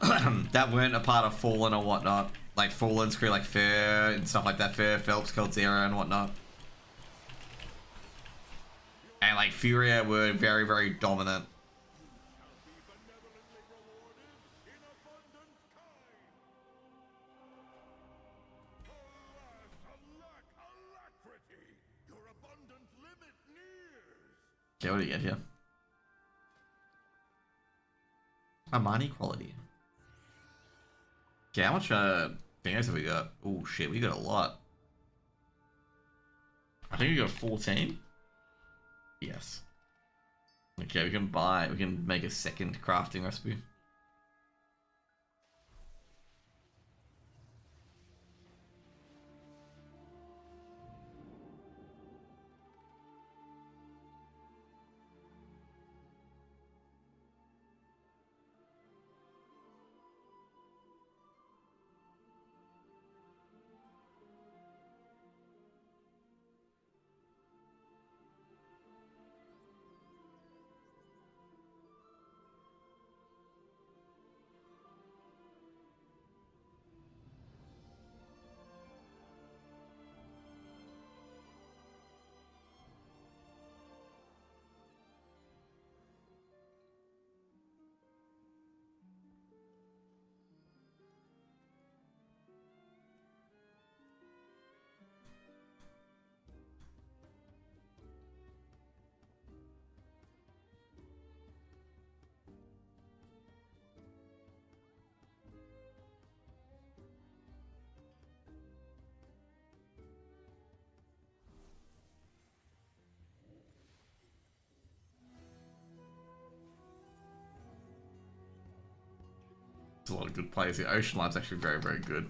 that weren't a part of Fallen or whatnot. Like Fallen's crew like Fur and stuff like that. Fur, Phelps, Coldzera and whatnot. And like Furia were very, very dominant. Okay, what do you get here? Armani quality. Okay, how much fingers have we got? Oh shit, we got a lot. I think we got 14. Yes. Okay, we can make a second crafting recipe. There's a lot of good players here. Ocean Life's actually very, very good.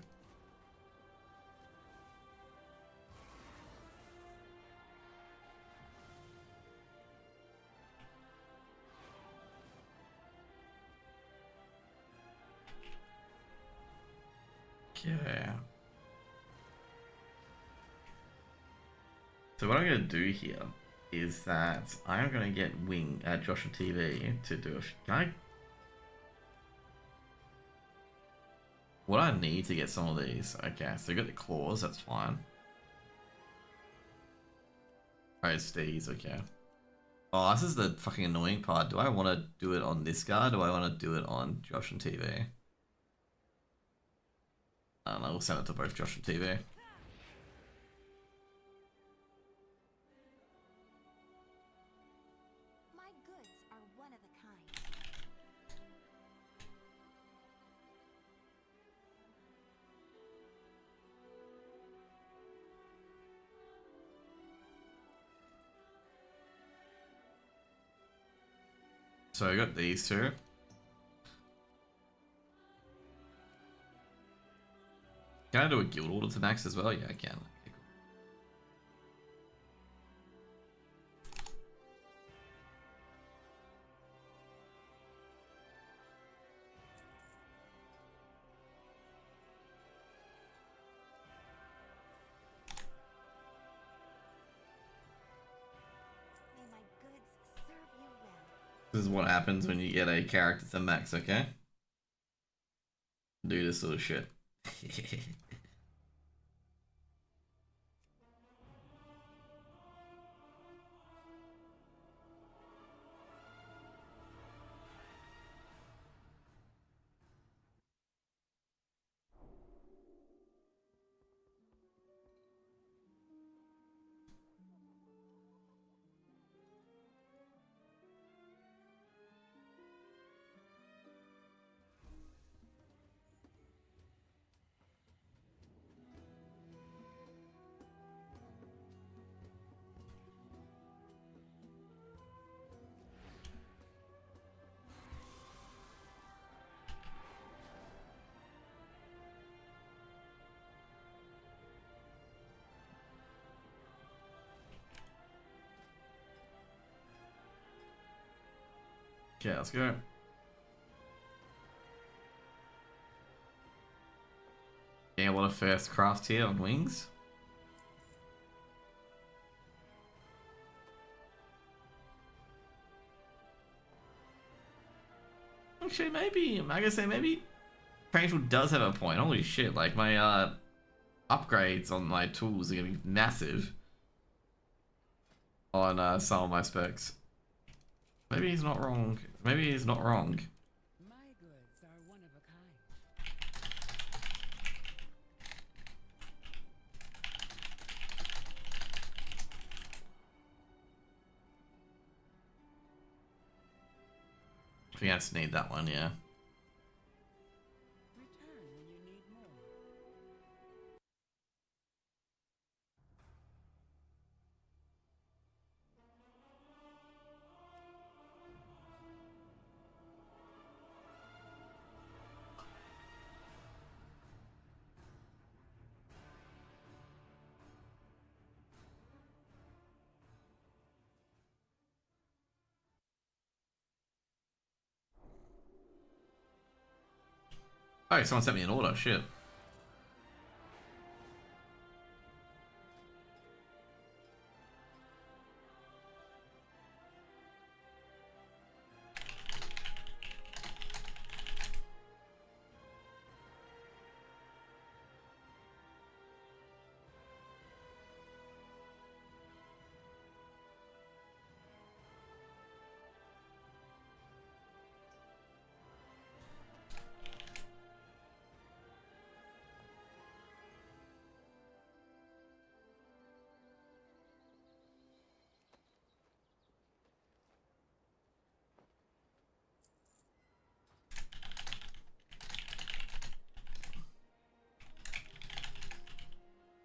Okay. So what I'm going to do here is that I'm going to get Joshua TV to do a... Can I... What I need to get some of these? Okay, so you got the claws, that's fine. Alright, Steez, okay. Oh, this is the fucking annoying part. Do I want to do it on this guy? Do I want to do it on Josh and TV? I don't know, we'll send it to both Josh and TV. My goods are one of a kind. So I got these two. Can I do a guild order to max as well? Yeah, I can. Okay, cool. May my goods serve you well. This is what happens when you get a character to max, okay? Do this sort of shit. Okay, let's go. Yeah, what a first craft here on wings. Actually, maybe, I gotta say, maybe Painful does have a point. Holy shit, like my upgrades on my tools are gonna be massive on some of my specs. Maybe he's not wrong. Maybe he's not wrong. My goods are one of a kind. I think I just need that one, yeah. Return when you need more. Oh, someone sent me an order, shit.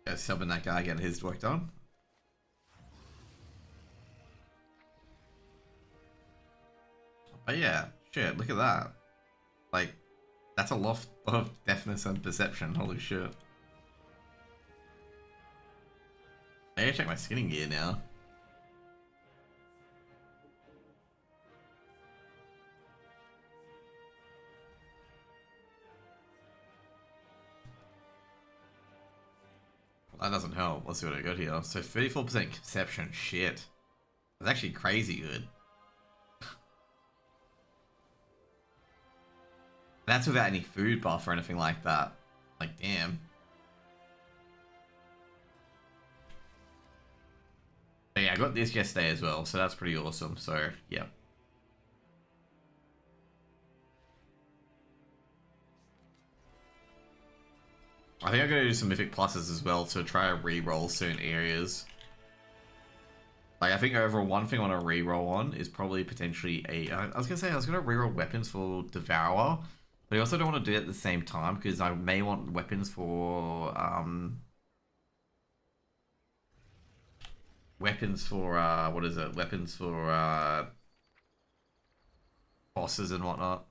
Just helping that guy get his work done. But yeah, shit, look at that. Like, That's a lot of deafness and perception. Holy shit. I gotta check my skinning gear now. That doesn't help. Let's see what I got here. So 34% perception. Shit. That's actually crazy good. That's without any food buff or anything like that. Like, damn. But yeah, I got this yesterday as well, so that's pretty awesome. So, yeah. I think I'm going to do some Mythic Pluses as well to try and re-roll certain areas. Like, I think overall one thing I want to re-roll on is probably potentially a... I was going to say, I was going to re-roll weapons for Devourer, but I also don't want to do it at the same time, because I may want weapons for... what is it? Weapons for, bosses and whatnot.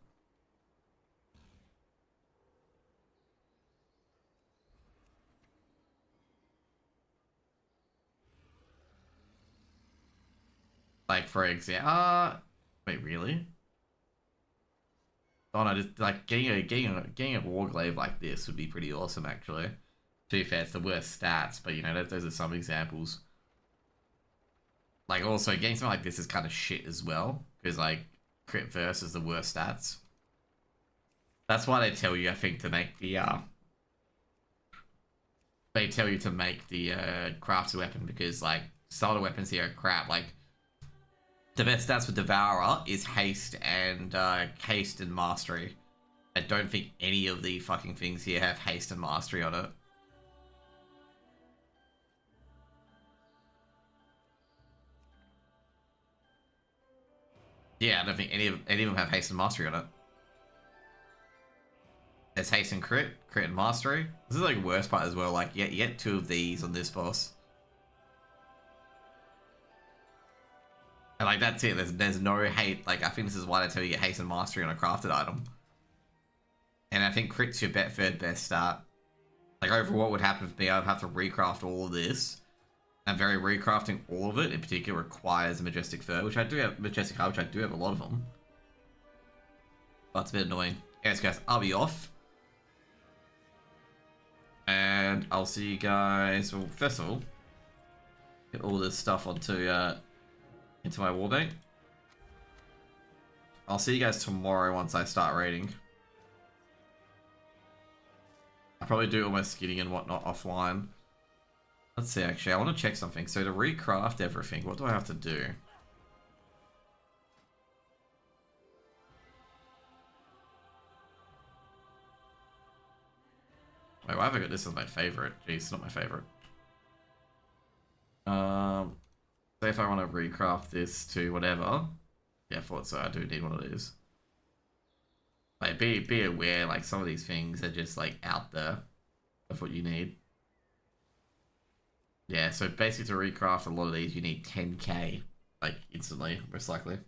Like, for example, wait, really? Oh no, just like getting a Warglaive like this would be pretty awesome, actually. To be fair, it's the worst stats, but you know, those are some examples. Like, also getting something like this is kind of shit as well, because like crit verse is the worst stats. That's why they tell you, I think, to make the they tell you to make the crafted weapon, because like some of the weapons here are crap. Like, the best stats for Devourer is haste and mastery. I don't think any of the fucking things here have haste and mastery on it. Yeah, I don't think any of them have haste and mastery on it. There's haste and crit and mastery. This is like the worst part as well. Like, you get 2 of these on this boss. And like, that's it. There's no hate. Like, I think this is why they tell you get haste and mastery on a crafted item. And I think crit's your third best start. Like, over what would happen for me, I would have to recraft all of this. And very recrafting all of it in particular requires a Majestic Fur, which I do have, Majestic Heart, which I do have a lot of them. But it's a bit annoying. Anyways, guys, I'll be off. And I'll see you guys, well, first of all, get all this stuff onto, into my warband. I'll see you guys tomorrow once I start raiding. I'll probably do all my skinning and whatnot offline. Let's see, actually, I want to check something. So to recraft everything, what do I have to do? Wait, why have I got this as my favorite? Jeez, it's not my favorite. Say if I want to recraft this to whatever. Yeah, I thought so. I do need one of these. Like, be aware, like, some of these things are just, like, out there of what you need. Yeah, so basically to recraft a lot of these, you need 10k, like, instantly, most likely.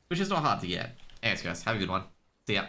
Which is not hard to get. Anyways, guys, have a good one. See ya.